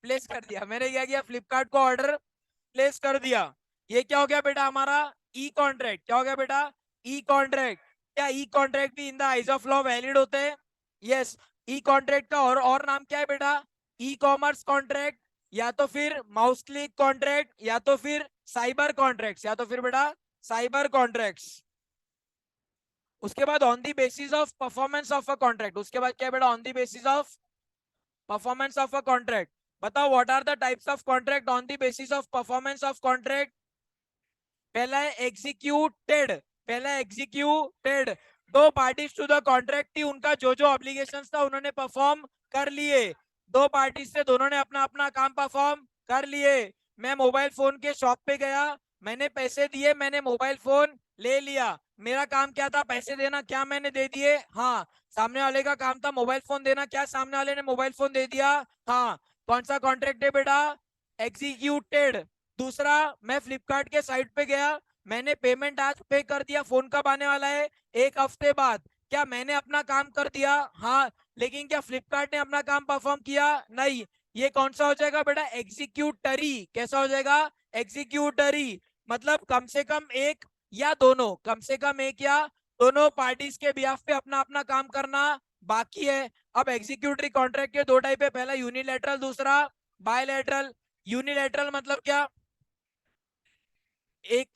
प्लेस कर दिया। मैंने क्या किया, फ्लिपकार्ट को ऑर्डर प्लेस कर दिया। ये क्या हो गया बेटा हमारा, ई कॉन्ट्रैक्ट। क्या हो गया बेटा, ई कॉन्ट्रैक्ट। क्या ई कॉन्ट्रैक्ट भी in the eyes of law valid होते हैं? यस। ई कॉन्ट्रैक्ट का और नाम क्या है बेटा, ई कॉमर्स कॉन्ट्रैक्ट, या तो फिर माउस क्लिक कॉन्ट्रैक्ट, या तो फिर साइबर कॉन्ट्रैक्ट्स, या तो फिर बेटा साइबर कॉन्ट्रैक्ट्स। उसके बाद on the basis of performance of a contract. उसके बाद क्या है बेटा, on the basis of performance of a contract. बताओ what are the types of contract on the basis of performance of contract? पहला है एग्जीक्यूटेड। पहला एग्जीक्यूटेड, दो पार्टीज टू द कॉन्ट्रैक्ट थी, उनका जो जो ऑब्लिगेशंस था उन्होंने परफॉर्म कर लिए। दो पार्टीज से, दोनों ने अपना अपना काम परफॉर्म कर लिए। मैं मोबाइल फोन के शॉप पे गया, मैंने पैसे दिए, मैंने मोबाइल फोन ले लिया। मेरा काम क्या था, पैसे देना। क्या मैंने दे दिए? हाँ। सामने वाले का काम था मोबाइल फोन देना। क्या सामने वाले ने मोबाइल फोन दे दिया? हाँ। कौन सा कॉन्ट्रैक्ट है बेटा, एग्जीक्यूटेड। दूसरा, मैं फ्लिपकार्ट के साइट पे गया, मैंने पेमेंट आज पे कर दिया, फोन कब आने वाला है, एक हफ्ते बाद। क्या मैंने अपना काम कर दिया? हाँ। लेकिन क्या फ्लिपकार्ट ने अपना काम परफॉर्म किया? नहीं। ये कौन सा हो जाएगा बेटा, एग्जीक्यूटरी। कैसा हो जाएगा, एग्जीक्यूटरी। मतलब कम से कम एक या दोनों, कम से कम एक या दोनों पार्टीज के बिहाफ पे अपना अपना काम करना बाकी है। अब एग्जीक्यूटरी कॉन्ट्रैक्ट के दो टाइप है, पहला यूनिलेटरल, दूसरा बायलेटरल। यूनिलेटरल मतलब क्या, एक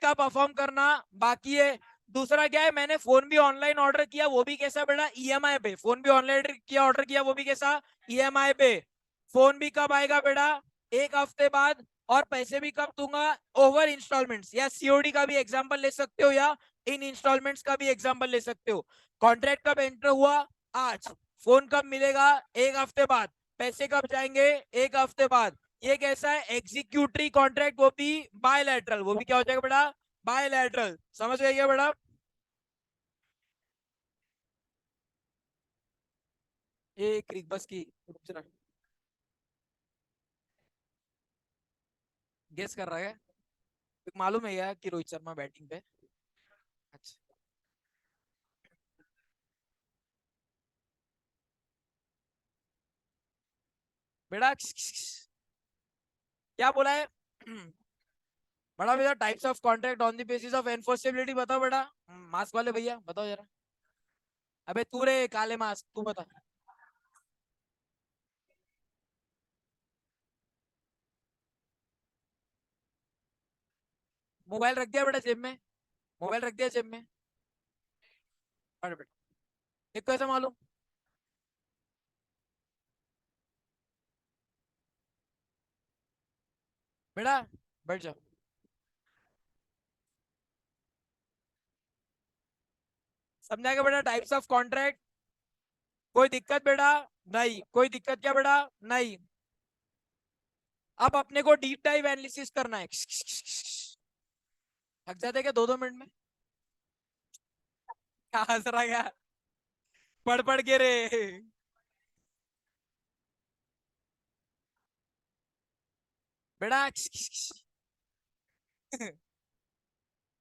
का परफॉर्म करना बाकी है। दूसरा क्या है, मैंने फोन भी ऑनलाइन ऑर्डर किया, वो भी कैसा बेटा, ईएमआई पे। फोन भी ऑनलाइन किया, ऑर्डर किया, वो भी कैसा, ईएमआई पे। फोन भी कब आएगा बेटा, एक हफ्ते बाद। और पैसे भी कब दूंगा, ओवर इंस्टॉलमेंट्स। या सीओडी का भी एग्जांपल ले सकते हो, या इन इंस्टॉलमेंट्स का भी एग्जांपल ले सकते हो। कॉन्ट्रैक्ट कब एंटर हुआ, आज। फोन कब मिलेगा, एक हफ्ते बाद। पैसे कब जाएंगे, एक हफ्ते बाद। ये कैसा है, एग्जीक्यूटरी कॉन्ट्रैक्ट, वो भी बायलैटरल। वो भी क्या हो जाएगा बेटा, बायलैटरल। समझ गए क्या बेटा? ये क्रिक बस की, गेस कर रहा है? मालूम है यार कि रोहित शर्मा बैटिंग पे। अच्छा। बेटा क्या बोला है? बड़ा भैया types of contract on the basis of enforceability बताओ बेटा। मास्क वाले भैया बताओ जरा। अबे तू रे काले मास्क, तू बता। मोबाइल रख दिया बेटा जेब में? मोबाइल रख दिया जेब में? पढ़ बेटा। एक कैसे मालूम? बेटा बैठ जाओ। समझा क्या बेटा टाइप्स ऑफ कॉन्ट्रैक्ट? कोई दिक्कत बेटा? नहीं कोई दिक्कत क्या बेटा? नहीं। अब अपने को डीप डाइव एनालिसिस करना है। थक जाते क्या 2-2 मिनट में? क्या हंस रहा क्या? पढ़ पढ़ के रे। बेटा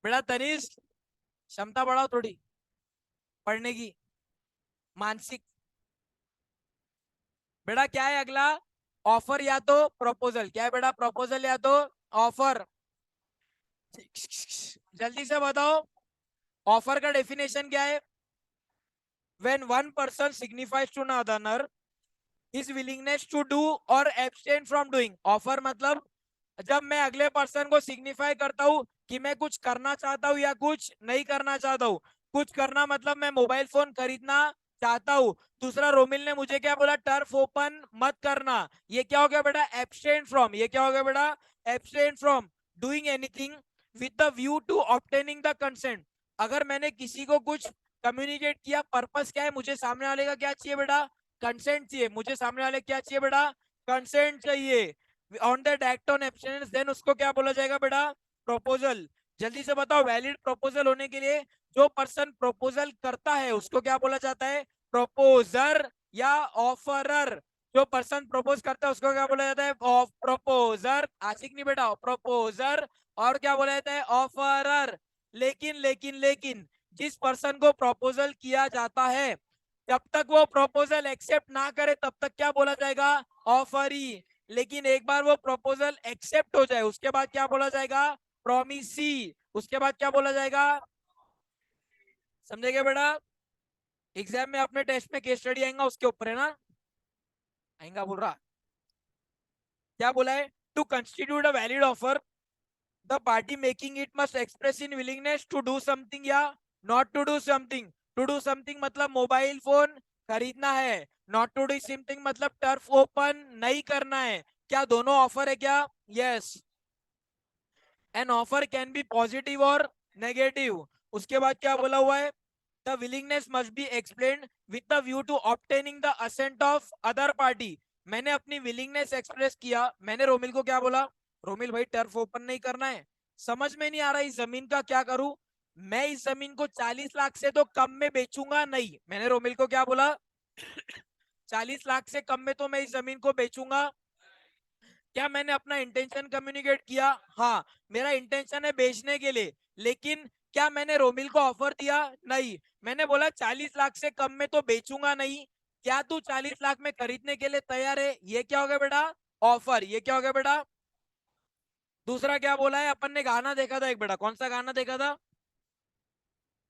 बेटा तनिष्क, क्षमता बढ़ाओ थोड़ी पढ़ने की, मानसिक। बेटा क्या है अगला? ऑफर या तो प्रपोजल। क्या है बेटा? प्रपोजल या तो ऑफर। जल्दी से बताओ ऑफर का डेफिनेशन क्या है? When one person signifies to another his willingness to do or abstain from doing. Offer मतलब जब मैं अगले पर्सन को सिग्निफाई करता हूं कि मैं कुछ करना चाहता हूं या कुछ नहीं करना चाहता हूं। कुछ करना मतलब मैं मोबाइल फोन खरीदना चाहता हूं। दूसरा रोमिल ने मुझे क्या बोला? टर्फ ओपन मत करना। ये क्या हो गया बेटा? Abstain from. ये क्या हो गया बेटा? Abstain from doing anything with the view to obtaining the consent. अगर मैंने किसी को कुछ कम्युनिकेट किया, पर्पस क्या है? मुझे सामने वाले का क्या चाहिए बेटा? कंसेंट चाहिए। मुझे सामने वाले क्या चाहिए बेटा? कंसेंट चाहिए। On that act on abstinence then उसको क्या बोला जाएगा बेटा? प्रपोजल। जल्दी से बताओ वैलिड प्रपोजल होने के लिए जो पर्सन प्रपोजल करता है उसको क्या बोला जाता है? प्रपोजर या ऑफरर। जो पर्सन प्रपोज करता है उसको क्या बोला जाता है? प्रपोजर। आशिक नहीं बेटा, प्रपोजर। और क्या बोला जाता है? ऑफरर। लेकिन लेकिन लेकिन जिस पर्सन को प्रपोजल किया जाता है जब तक वो प्रपोजल एक्सेप्ट ना करे तब तक क्या बोला जाएगा? ऑफरी। लेकिन एक बार वो प्रपोजल एक्सेप्ट हो जाए उसके बाद क्या बोला जाएगा? प्रोमिसी। उसके बाद क्या बोला जाएगा? समझे क्या बेटा? एग्जाम में अपने टेस्ट में केस स्टडी आएगा उसके ऊपर है ना? आएगा बोल रहा। क्या बोला है? To constitute a valid offer the party making it must express in willingness to do something या not to do something. To do something मतलब मोबाइल फोन खरीदना है। नॉट टू डू समथिंग मतलब टर्फ ओपन नहीं करना है। क्या दोनों ऑफर है क्या? Yes. An offer can be positive और नेगेटिव। उसके बाद क्या बोला हुआ है? The willingness must be explained with the view to obtaining the assent of other party. मैंने अपनी विलिंगनेस एक्सप्रेस किया। मैंने रोमिल को क्या बोला? रोमिल भाई टर्फ ओपन नहीं करना है। समझ में नहीं आ रहा इस जमीन का क्या करूं? मैं इस जमीन को 40 लाख से तो कम में बेचूंगा नहीं। मैंने रोमिल को क्या बोला? 40 लाख से कम में तो मैं इस जमीन को बेचूंगा। क्या मैंने अपना इंटेंशन कम्युनिकेट किया? हाँ। मेरा इंटेंशन है बेचने के लिए। लेकिन क्या मैंने रोमिल को ऑफर दिया? नहीं। मैंने बोला 40 लाख से कम में तो बेचूंगा नहीं। क्या तू 40 लाख में खरीदने के लिए तैयार है? ये क्या हो गया बेटा? ऑफर। ये क्या हो गया बेटा? दूसरा क्या बोला है? अपन ने गाना देखा था एक बेटा। कौन सा गाना देखा था?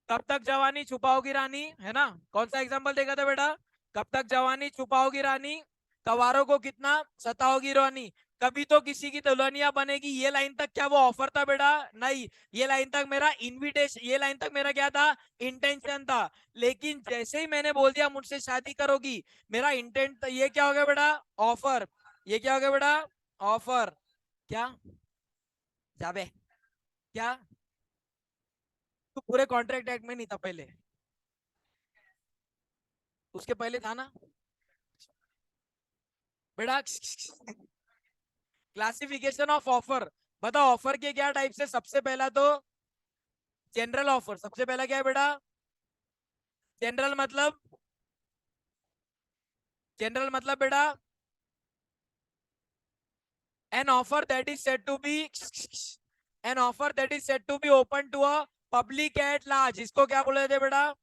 कब तक जवानी छुपाओगी रानी, है ना? कौन सा एग्जाम्पल देखा था बेटा? कब तक जवानी छुपाओगी रानी, कवारों को कितना सताओगी रानी, कभी तो किसी की दुल्हनिया बनेगी। ये लाइन तक क्या वो ऑफर था बेटा? नहीं। ये लाइन तक मेरा इनविटेशन, ये लाइन तक मेरा क्या था? इंटेंशन था। लेकिन जैसे ही मैंने बोल दिया मुझसे शादी करोगी, मेरा इंटेंट, ये क्या हो गया बेटा? ऑफर। ये क्या हो गया बेटा? ऑफर। क्या जाबे? क्या तू पूरे कॉन्ट्रैक्ट एक्ट में नहीं था पहले? उसके पहले था ना बेटा? Classification of offer. बताओ ऑफर के क्या टाइप से? सबसे पहला तो जनरल ऑफर। सबसे पहला क्या है बेटा? जनरल मतलब, जनरल मतलब बेटा an offer that is said to be, an offer that is said to be open to a public at large. इसको क्या बोला जाता है बेटा?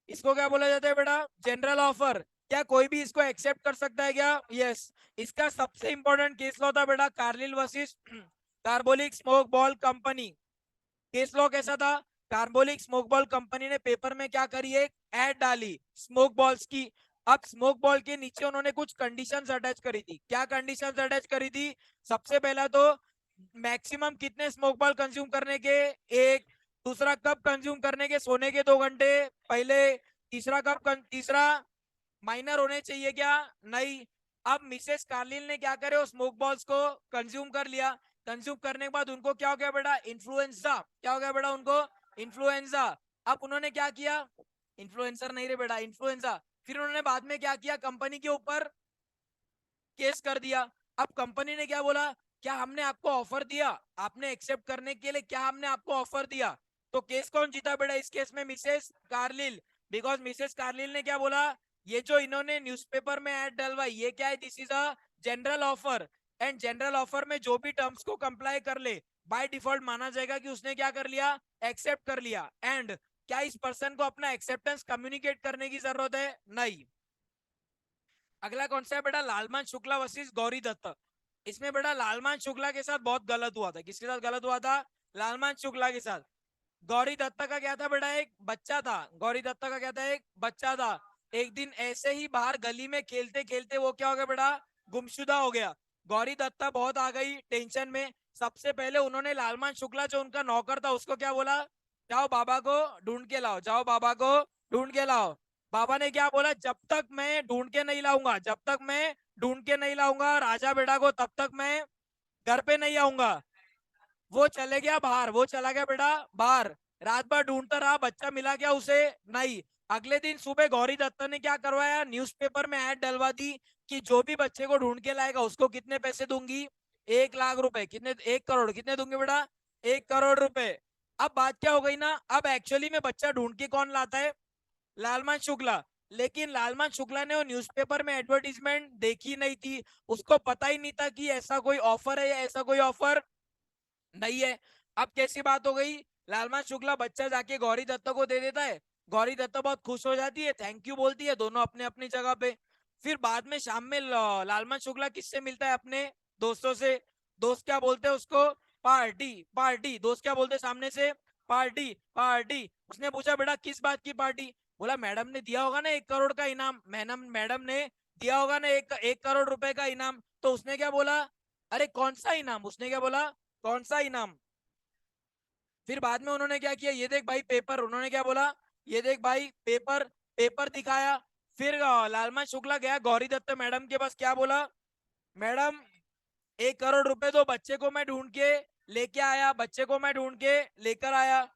इसको क्या बोला जाता है बेटा? General offer. क्या कोई भी इसको एक्सेप्ट कर सकता है क्या? यस। इसका सबसे इंपॉर्टेंट केस लॉ था बेटा Carlill versus carbolic smoke ball company. Case law कैसा था? कार्बोलिक स्मोक बॉल कंपनी ने पेपर में क्या करी, एक एड डाली स्मोक बॉल्स की। अब स्मोक बॉल के नीचे उन्होंने कुछ कंडीशंस अटैच करी थी। क्या कंडीशंस अटैच करी थी? सबसे पहला तो मैक्सिमम कितने स्मोक बॉल कंज्यूम करने के, एक। दूसरा कब कंज्यूम करने के, सोने के 2 घंटे पहले। तीसरा माइनर होने चाहिए क्या? नहीं। अब मिसेस कार्लिन ने क्या करे, स्मोक बॉल्स को कंज्यूम कर लिया। कंज्यूम करने के बाद उनको क्या हो गया बेटा, इन्फ्लुएंजा। क्या हो गया बेटा उनको? इन्फ्लुएंजा। अब उन्होंने क्या किया, इन्फ्लुएंसर नहीं रे बेटा, इन्फ्लुएंजा। फिर उन्होंने बाद में क्या किया, कंपनी के ऊपर केस कर दिया। अब कंपनी ने क्या बोला, क्या हमने आपको ऑफर दिया, आपने एक्सेप्ट करने के लिए क्या हमने आपको ऑफर दिया? तो केस कौन जीता बेटा इस केस में? Mrs Carlill. Because Mrs Carlill ने क्या बोला, ये जो इन्होंने न्यूज़पेपर में ऐड डलवाई ये क्या है, this is a general offer. And general offer में जो भी टर्म्स को कंप्लाई कर ले बाय डिफॉल्ट माना जाएगा कि उसने क्या कर लिया, एक्सेप्ट कर लिया। एंड क्या इस पर्सन को अपना एक्सेप्टेंस कम्युनिकेट करने की जरूरत है? नहीं। अगला कौन सा है बेटा, लालमान शुक्ला वर्सेस गौरी दत्त। इसमें बेटा लालमान शुक्ला के साथ बहुत गलत हुआ था। किसके साथ गलत हुआ था? लालमान शुक्ला के साथ। गौरी दत्ता का क्या था बेटा, एक बच्चा था। गौरी दत्ता का क्या था, एक बच्चा था। एक दिन ऐसे ही बाहर गली में खेलते खेलते वो क्या हो गया बेटा, गुमशुदा हो गया। गौरी दत्ता बहुत आ गई टेंशन में। सबसे पहले उन्होंने लालमान शुक्ला जो उनका नौकर था उसको क्या बोला, जाओ बाबा को ढूंढ के लाओ, जाओ बाबा को ढूंढ के लाओ। बाबा ने क्या बोला, जब तक मैं ढूंढ के नहीं लाऊंगा, जब तक मैं ढूंढ के नहीं लाऊंगा राजा बेटा को, तब तक मैं घर पे नहीं आऊंगा। वो चले गया बाहर, वो चला गया बेटा बाहर। रात भर ढूंढता रहा, बच्चा मिला क्या उसे? नहीं। अगले दिन सुबह गौरी दत्ता ने क्या करवाया, न्यूज़पेपर में ऐड डलवा दी कि जो भी बच्चे को ढूंढ के लाएगा उसको कितने पैसे दूंगी, 1 लाख रुपए। कितने? 1 करोड़। कितने दूंगी बेटा? 1 करोड़ रुपए। अब बात क्या हो गई ना, अब एक्चुअली में बच्चा ढूंढ के कौन लाता है, लालमान शुक्ला। लेकिन लालमान शुक्ला ने वो न्यूज़पेपर में एडवर्टीजमेंट देखी नहीं थी। उसको पता ही नहीं था कि ऐसा कोई ऑफर है या ऐसा कोई ऑफर नहीं है। अब कैसी बात हो गई, लालमान शुक्ला बच्चा जाके गौरी दत्ता को दे देता है। गौरी दत्ता बहुत खुश हो जाती है, थैंक यू बोलती है, दोनों अपने अपनी जगह पे। फिर बाद में शाम में लालमान शुक्ला किससे मिलता है, अपने दोस्तों से। दोस्त क्या बोलते हैं उसको, पार्टी पार्टी। दोस्त क्या बोलते हैं सामने से, पार्टी पार्टी। उसने पूछा बेटा किस बात की पार्टी? बोला मैडम ने दिया होगा ना 1 करोड़ का इनाम, मैडम ने दिया होगा ना 1 करोड़ रुपए का इनाम। तो उसने क्या बोला, अरे कौन सा इनाम? उसने क्या बोला, कौन सा इनाम? फिर बाद में उन्होंने क्या किया, ये देख भाई पेपर। उन्होंने क्या बोला, ये देख भाई पेपर। पेपर दिखाया। फिर लालमान शुक्ला गया गौरी दत्त मैडम के पास, क्या बोला, मैडम 1 करोड़ रुपए दो, बच्चे को मैं ढूंढ के लेके आया, बच्चे को मैं ढूंढ के लेकर आया।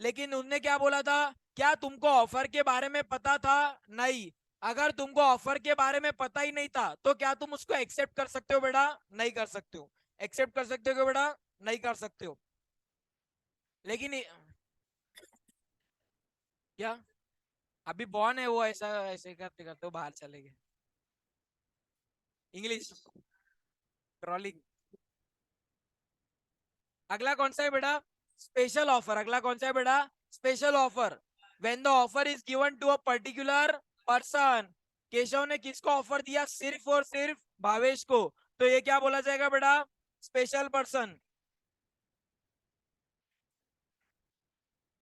लेकिन उनने क्या बोला था, क्या तुमको ऑफर के बारे में पता था? नहीं। अगर तुमको ऑफर के बारे में पता ही नहीं था तो क्या तुम उसको एक्सेप्ट कर सकते हो बेटा? नहीं कर सकते हो। एक्सेप्ट कर सकते हो क्या बेटा? नहीं कर सकते हो। लेकिन क्या, अभी बॉर्न है वो, ऐसा ऐसे करते करते वो बाहर चले गए। English trolling. अगला कौन सा है बेटा, स्पेशल ऑफर। अगला कौन सा है बेटा, special offer. When the offer is given to a particular person. Keshav ने किसको ऑफर दिया, सिर्फ और सिर्फ भावेश को। तो ये क्या बोला जाएगा बेटा, स्पेशल पर्सन।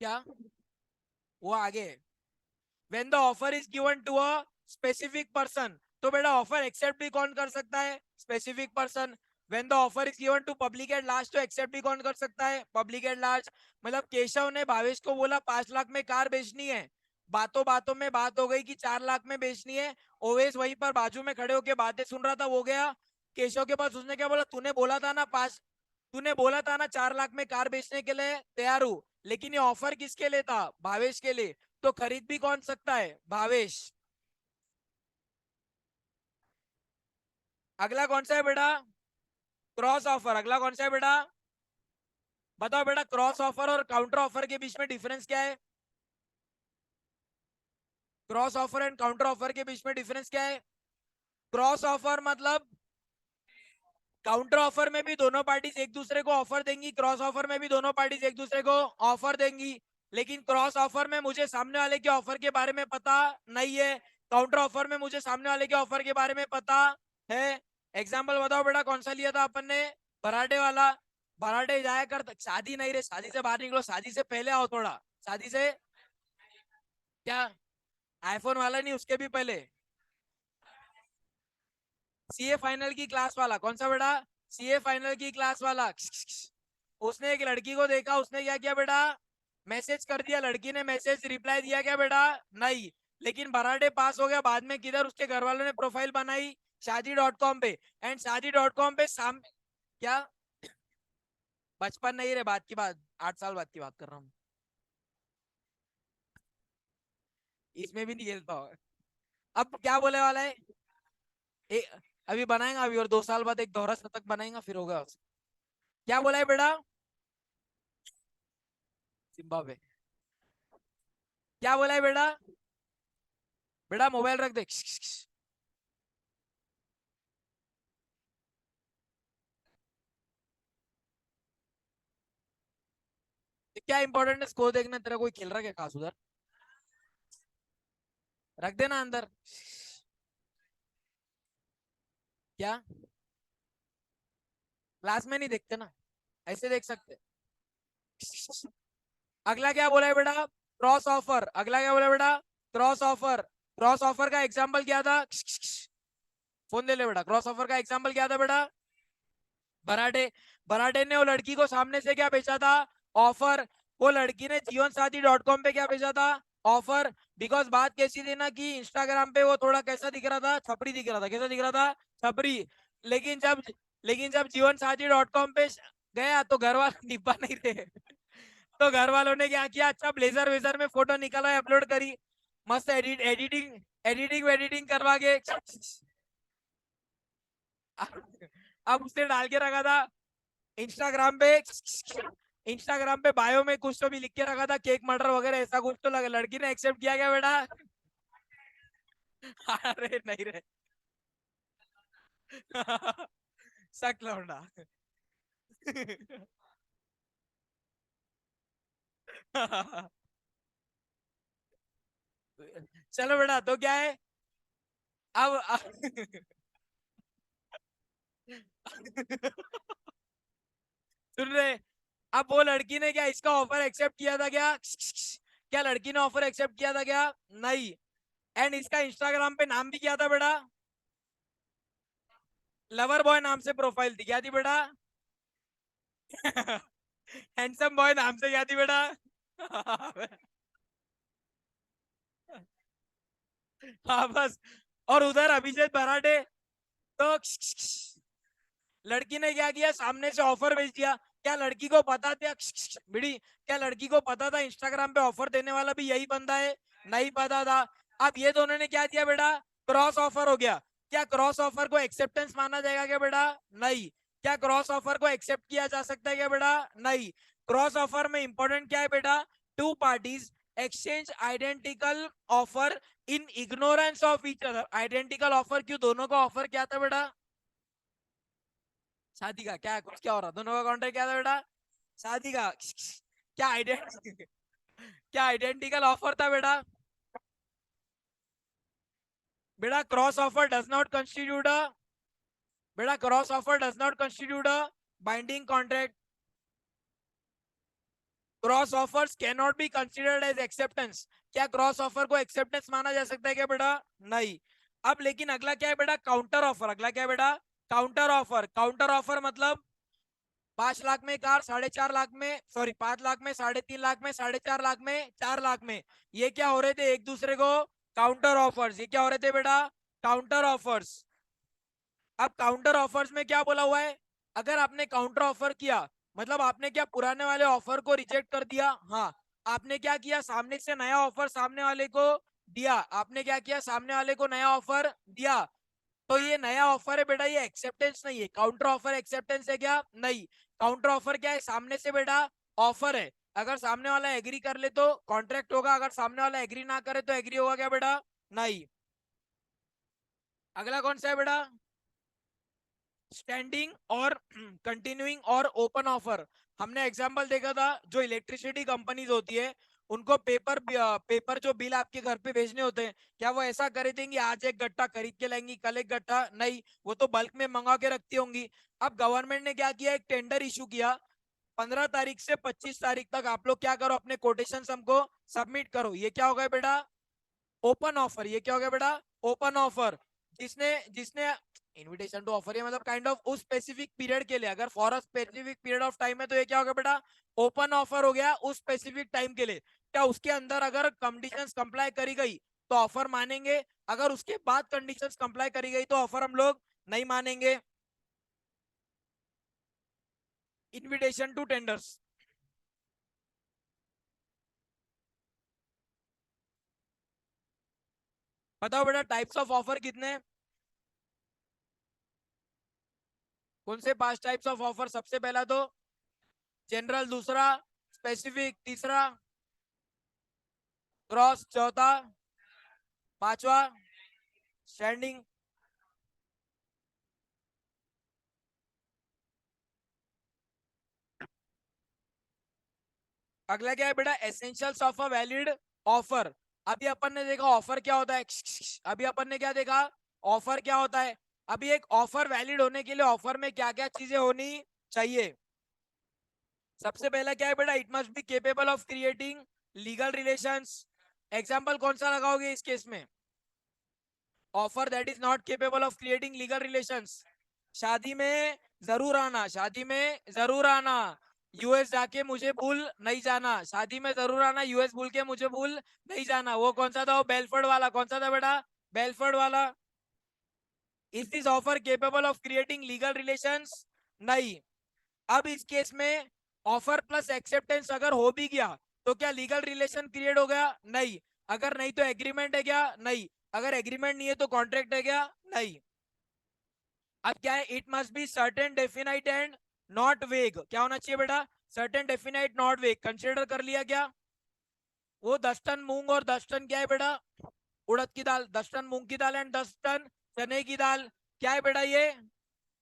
क्या, वो आगे when the offer is given to a specific person. तो बेटा ऑफर एक्सेप्ट भी कौन कर सकता है, specific person. When the offer is given to public at large, तो एक्सेप्ट भी कौन कर सकता है, पब्लिक एट लार्ज। मतलब केशव ने भावेश को बोला 5 लाख में कार बेचनी है। बातों बातों में बात हो गई कि 4 लाख में बेचनी है। ओवेस वहीं पर बाजू में खड़े होकर बातें सुन रहा था, वो गया केशव के पास। उसने क्या बोला, तूने बोला था ना 4 लाख में कार बेचने के लिए तैयार हूं। लेकिन ये ऑफर किसके लिए था, भावेश के लिए। तो खरीद भी कौन सकता है, भावेश। अगला कौन सा है बेटा, क्रॉस ऑफर। अगला कौन सा है बेटा, बताओ बेटा, क्रॉस ऑफर और काउंटर ऑफर के बीच में डिफरेंस क्या है? Cross offer and counter offer के बीच में डिफरेंस क्या है? क्रॉस ऑफर मतलब काउंटर ऑफर में भी दोनों पार्टीज एक दूसरे को ऑफर देंगी, क्रॉस ऑफर में भी दोनों पार्टीज एक दूसरे को ऑफर देंगी। लेकिन क्रॉस ऑफर में मुझे सामने वाले के ऑफर के बारे में पता नहीं है, काउंटर ऑफर में मुझे सामने वाले के ऑफर के बारे में पता है। एग्जाम्पल बताओ बेटा, कौन सा लिया था अपन ने? बराडे वाला। बराडे जाया कर, शादी नहीं रे, शादी से बाहर निकलो, शादी से पहले आओ थोड़ा। शादी से क्या? आईफोन वाला नहीं, उसके भी पहले। सीए फाइनल की क्लास वाला। कौन सा बेटा? सीए फाइनल की क्लास वाला। उसने एक लड़की को देखा, उसने क्या किया बेटा? मैसेज कर दिया। लड़की ने मैसेज रिप्लाई दिया क्या बेटा? नहीं। लेकिन बराडे पास हो गया बाद में, किधर? उसके घर वालों ने प्रोफाइल बनाई शादी.com पे। एंड शादी.com पे क्या? बचपन नहीं रे, बात की बात, 8 साल बाद की बात कर रहा हूँ। इसमें भी नहीं खेलता हो। अब क्या बोले वाला है? ए, अभी बनाएगा, अभी और 2 साल बाद एक दोहरा शतक बनाएगा, फिर होगा। क्या बोला है बेटा? जिम्बाब्वे। क्या बोला है बेटा? बेटा मोबाइल रख दे। क्या इंपॉर्टेंट है स्कोर देखना? तेरा कोई खेल रहा है क्या खास उधर? रख देना अंदर। क्या? क्लास में नहीं देखते ना, ऐसे देख सकते। अगला क्या बोला है बेटा? Cross offer. अगला क्या बोला है बेटा? Cross offer. क्रॉस ऑफर का एग्जाम्पल क्या था? फोन दे ले बेटा। क्रॉस ऑफर का एग्जाम्पल क्या था बेटा? बराडे। बराडे ने वो लड़की को सामने से क्या भेजा था? ऑफर। वो लड़की ने जीवन साथी.com पे क्या भेजा था? ऑफर। बिकॉज बात कैसी थी ना कि इंस्टाग्राम पे वो थोड़ा कैसा दिख रहा था? छपरी दिख रहा था। कैसा दिख रहा था? छपरी। लेकिन जब लेकिन जब जीवन साथी.com पे गया तो घर वाले डिब्बा नहीं थे। तो घर वालों ने क्या किया? अच्छा, ब्लेजर वेजर में फोटो निकाला, अपलोड करी, मस्त एडिटिंग एडिटिंग एडिटिंग करवा के। अब उसने डाल के रखा था इंस्टाग्राम पे। इंस्टाग्राम पे बायो में कुछ तो भी लिख के रखा था, केक मर्डर वगैरह ऐसा कुछ तो लगा। लड़की ने एक्सेप्ट किया क्या बेटा? अरे नहीं रे। सक लौंडा। चलो बेटा, तो क्या है अब? सुन रहे? अब वो लड़की ने क्या इसका ऑफर एक्सेप्ट किया था क्या? क्या लड़की ने ऑफर एक्सेप्ट किया था क्या? नहीं। एंड इसका इंस्टाग्राम पे नाम भी क्या था बेटा? लवर बॉय नाम से प्रोफाइल थी। क्या थी बेटा? हैंडसम बॉय नाम से क्या थी बेटा? हाँ बस। और उधर अभिजीत बराटे। तो लड़की ने क्या किया? सामने से ऑफर भेज दिया। क्या लड़की को पता था बिड़ी? क्या लड़की को पता था इंस्टाग्राम पे ऑफर देने वाला भी यही बंदा है? नहीं पता था। अब ये दोनों ने क्या किया बेटा? क्रॉस ऑफर हो गया। क्या क्रॉस ऑफर को एक्सेप्टेंस माना जाएगा क्या बेटा? नहीं। क्या क्रॉस ऑफर को एक्सेप्ट किया जा सकता है क्या बेटा? नहीं। क्रॉस ऑफर में इंपॉर्टेंट क्या है बेटा? Two parties exchange identical offer in ignorance of each other. Identical offer क्यों? दोनों का ऑफर क्या था बेटा? शादी का। क्या कुछ क्या हो रहा? दोनों का कॉन्ट्रैक्ट क्या था बेटा? शादी का। क्या आइडेंटिकल क्या आइडेंटिकल ऑफर था बेटा? बेटा cross offer does not constitute a बेटा cross offer does not constitute a binding contract. Cross offers can not be considered as acceptance. क्या क्रॉस ऑफर को एक्सेप्टेंस माना जा सकता है क्या बेटा? नहीं। अब लेकिन अगला क्या है बेटा? Counter offer. अगला क्या है बेटा? Counter offer. काउंटर ऑफर मतलब 5 लाख में कार, 4.5 लाख में, सॉरी 5 लाख में, 3.5 लाख में, 4.5 लाख में, 4 लाख में। ये क्या हो रहे थे एक दूसरे को? Counter offers. ये क्या हो रहे थे बेटा? Counter offers. अब काउंटर ऑफर्स में क्या बोला हुआ है? अगर आपने काउंटर ऑफर किया मतलब आपने क्या पुराने वाले ऑफर को रिजेक्ट कर दिया? हाँ। आपने क्या किया? सामने से नया ऑफर सामने वाले को दिया। आपने क्या किया? सामने वाले को नया ऑफर दिया। तो ये नया ऑफर है बेटा, ये एक्सेप्टेंस नहीं है। काउंटर ऑफर एक्सेप्टेंस है क्या? नहीं। काउंटर ऑफर क्या है? सामने से बेटा ऑफर है, अगर सामने वाला एग्री कर ले तो कॉन्ट्रैक्ट होगा, अगर सामने वाला एग्री ना करे तो एग्री होगा क्या बेटा? नहीं। अगला कौन सा है बेटा? स्टैंडिंग और कंटिन्यूइंग और ओपन ऑफर। हमने एग्जांपल देखा था जो इलेक्ट्रिसिटी कंपनीज होती है उनको पेपर जो बिल आपके घर पे भेजने होते हैं, क्या वो ऐसा खरीदेंगी, आज एक गट्टा खरीद के लाएंगी, कल एक गट्टा नहीं, वो तो बल्क में मंगा के रखती होंगी। अब गवर्नमेंट ने क्या किया, एक टेंडर इशू किया, 15 तारीख से 25 तारीख तक आप लोग क्या करो, अपने कोटेशन हमको सबमिट करो। ये क्या हो गया बेटा, ओपन ऑफर। ये क्या हो गया बेटा, ओपन ऑफर। जिसने जिसने इनविटेशन टू ऑफर, ये मतलब काइंड ऑफ उस स्पेसिफिक पीरियड के लिए, अगर for a specific period of time है तो ये क्या हो गया बेटा, ओपन ऑफर हो गया उस स्पेसिफिक टाइम के लिए। क्या उसके अंदर अगर कंडीशंस कंप्लाई करी गई तो ऑफर मानेंगे, अगर उसके बाद कंडीशंस कंप्लाई करी गई तो ऑफर हम लोग नहीं मानेंगे। इनविटेशन टू टेंडर्स, बताओ बेटा टाइप्स ऑफ ऑफर कितने हैं? कौन से 5 टाइप्स ऑफ ऑफर? सबसे पहला तो जनरल, दूसरा स्पेसिफिक, तीसरा क्रॉस, चौथा, पांचवा स्टैंडिंग। अगला क्या है बेटा, essentials of a valid offer. अभी अपन ने देखा ऑफर क्या होता है, अभी अपन ने क्या देखा, ऑफर क्या होता है। अभी एक ऑफर वैलिड होने के लिए ऑफर में क्या क्या चीजें होनी चाहिए। सबसे पहला क्या है बेटा, it must be capable of creating legal relations. Example कौन सा लगाओगे इस केस में, offer that is not capable of creating legal relations. शादी में जरूर आना, शादी में जरूर आना, यूएस जाके मुझे भूल नहीं जाना, शादी में जरूर आना, यूएस भूल के मुझे भूल नहीं जाना। वो कौन सा था, वो बेलफोर्ड वाला। कौन सा था बेटा, बेलफोर्ड वाला। Is this offer capable of creating legal relations? नहीं। अब इस केस में ऑफर प्लस एक्सेप्टेंस अगर हो भी गया तो क्या लीगल रिलेशन क्रिएट हो गया? नहीं। अगर नहीं तो एग्रीमेंट है क्या? नहीं। अगर एग्रीमेंट नहीं है तो कॉन्ट्रैक्ट है क्या? नहीं। अब क्या है, it must be certain definite and not वेग। क्या होना चाहिए बेटा, सर्टेन डेफिनाइट नॉट वेग। कंसिडर कर लिया क्या, वो 10 टन मूंग और 10 टन क्या है बेटा, उड़द की दाल, 10 टन मूंग की दाल एंड 10 टन चने की दाल। क्या है बेटा ये,